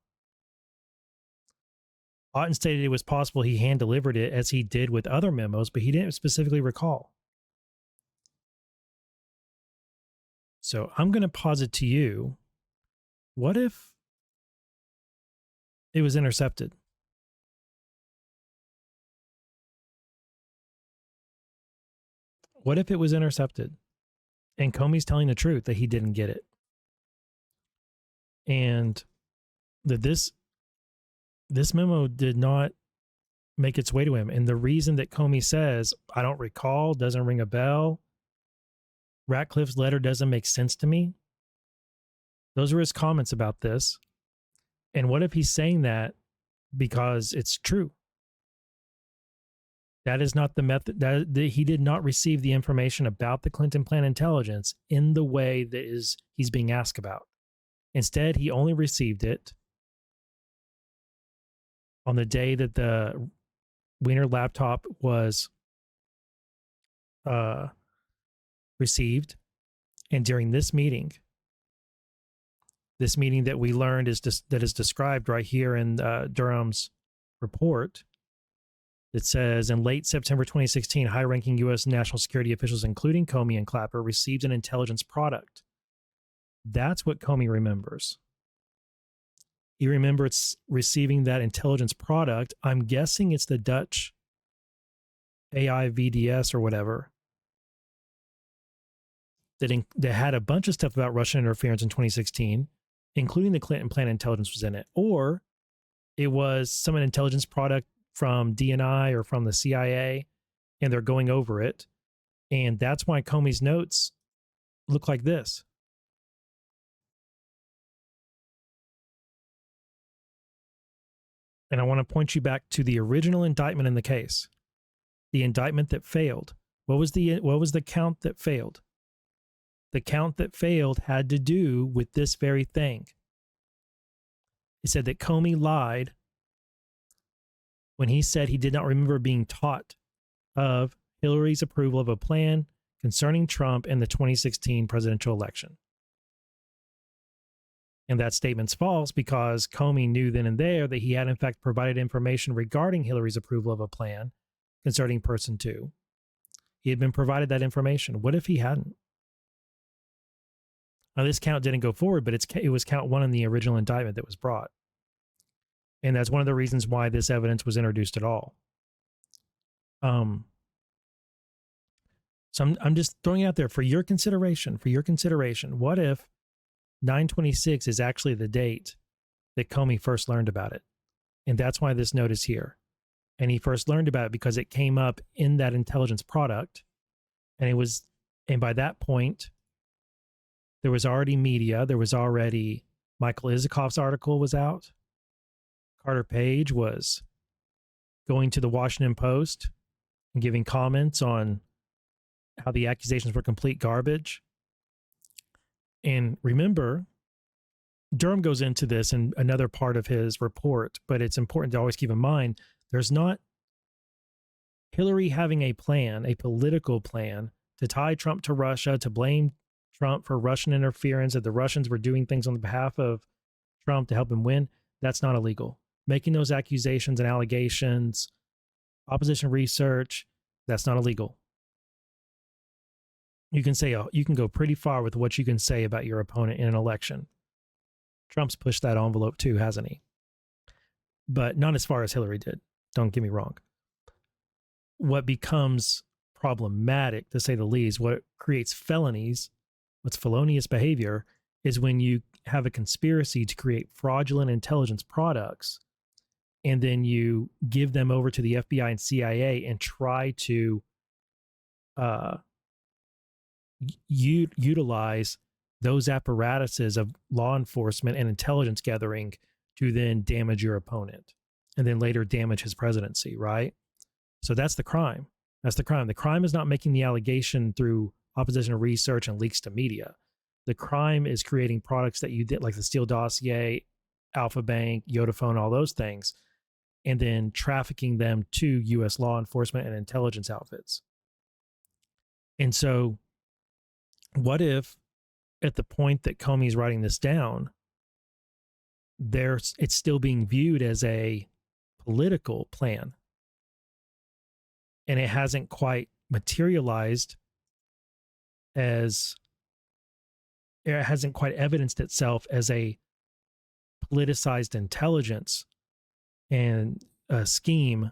Otten stated it was possible he hand-delivered it as he did with other memos, but he didn't specifically recall. So I'm going to posit to you, what if it was intercepted? What if it was intercepted and Comey's telling the truth that he didn't get it? And that this memo did not make its way to him. And the reason that Comey says, I don't recall, doesn't ring a bell, Ratcliffe's letter doesn't make sense to me, those were his comments about this. And what if he's saying that because it's true? That is not the method, that he did not receive the information about the Clinton plan intelligence in the way that he's being asked about. Instead, he only received it on the day that the Wiener laptop was received, and during this meeting that we learned that is described right here in Durham's report, that says in late September 2016, high-ranking U.S. national security officials, including Comey and Clapper, received an intelligence product. That's what Comey remembers. He remembers receiving that intelligence product. I'm guessing it's the Dutch AIVDS or whatever that had a bunch of stuff about Russian interference in 2016, including the Clinton plan intelligence was in it. Or it was some intelligence product from DNI or from the CIA, and they're going over it. And that's why Comey's notes look like this. And I want to point you back to the original indictment in the case, the indictment that failed. What was the count that failed? The count that failed had to do with this very thing. It said that Comey lied when he said he did not remember being taught of Hillary's approval of a plan concerning Trump and the 2016 presidential election. And that statement's false because Comey knew then and there that he had in fact provided information regarding Hillary's approval of a plan concerning person 2. He had been provided that information. What if he hadn't? Now, this count didn't go forward, but it was count 1 in the original indictment that was brought. And that's one of the reasons why this evidence was introduced at all. So I'm just throwing it out there for your consideration. What if 9/26 is actually the date that Comey first learned about it? And that's why this note is here. And he first learned about it because it came up in that intelligence product. And by that point, there was already media. There was already Michael Isikoff's article was out. Carter Page was going to the Washington Post and giving comments on how the accusations were complete garbage. And remember, Durham goes into this in another part of his report, but it's important to always keep in mind, there's not Hillary having a plan, a political plan, to tie Trump to Russia, to blame Trump for Russian interference, that the Russians were doing things on behalf of Trump to help him win. That's not illegal. Making those accusations and allegations, opposition research, that's not illegal. You can go pretty far with what you can say about your opponent in an election. Trump's pushed that envelope too, hasn't he? But not as far as Hillary did. Don't get me wrong. What becomes problematic, to say the least, what creates felonies, what's felonious behavior, is when you have a conspiracy to create fraudulent intelligence products, and then you give them over to the FBI and CIA and try to utilize those apparatuses of law enforcement and intelligence gathering to then damage your opponent and then later damage his presidency, right? So that's the crime. That's the crime. The crime is not making the allegation through opposition research and leaks to media. The crime is creating products that you did, like the Steele dossier, Alpha Bank, Yodaphone, all those things, and then trafficking them to U.S. law enforcement and intelligence outfits. And so what if at the point that Comey's writing this down, it's still being viewed as a political plan. And it hasn't quite materialized it hasn't quite evidenced itself as a politicized intelligence and a scheme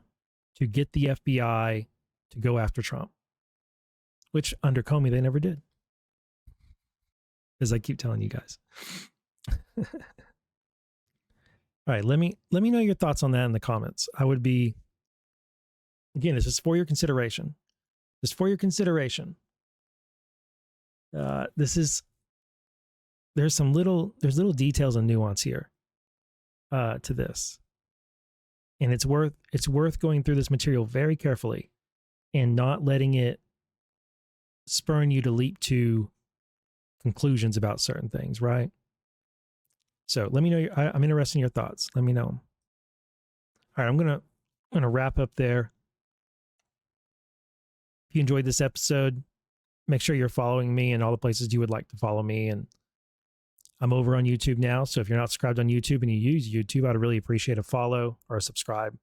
to get the FBI to go after Trump, which under Comey they never did, as I keep telling you guys. All right, let me know your thoughts on that in the comments. I would be, again, this is for your consideration. Just for your consideration. There's little details and nuance here to this. And it's worth going through this material very carefully and not letting it spurn you to leap to conclusions about certain things, right? So let me know. I'm interested in your thoughts. Let me know. All right, I'm gonna wrap up there. If you enjoyed this episode, make sure you're following me in all the places you would like to follow me. And I'm over on YouTube now, so if you're not subscribed on YouTube and you use YouTube, I'd really appreciate a follow or a subscribe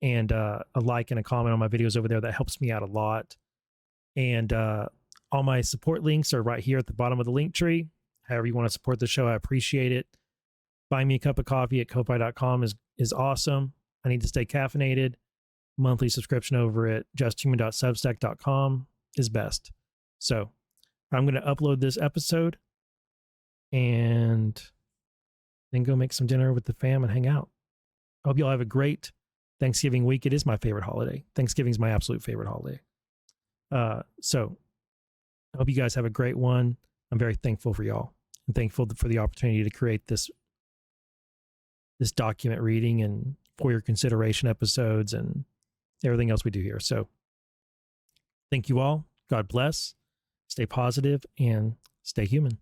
and a like and a comment on my videos over there. That helps me out a lot. And all my support links are right here at the bottom of the link tree. However you want to support the show, I appreciate it. Buy me a cup of coffee at Ko-Fi.com is awesome. I need to stay caffeinated. Monthly subscription over at justhuman.substack.com is best. So I'm going to upload this episode and then go make some dinner with the fam and hang out. I hope you all have a great Thanksgiving week. It is my favorite holiday. Thanksgiving is my absolute favorite holiday. So I hope you guys have a great one. I'm very thankful for y'all. I'm thankful for the opportunity to create this document reading and for your consideration episodes and everything else we do here. So thank you all. God bless. Stay positive and stay human.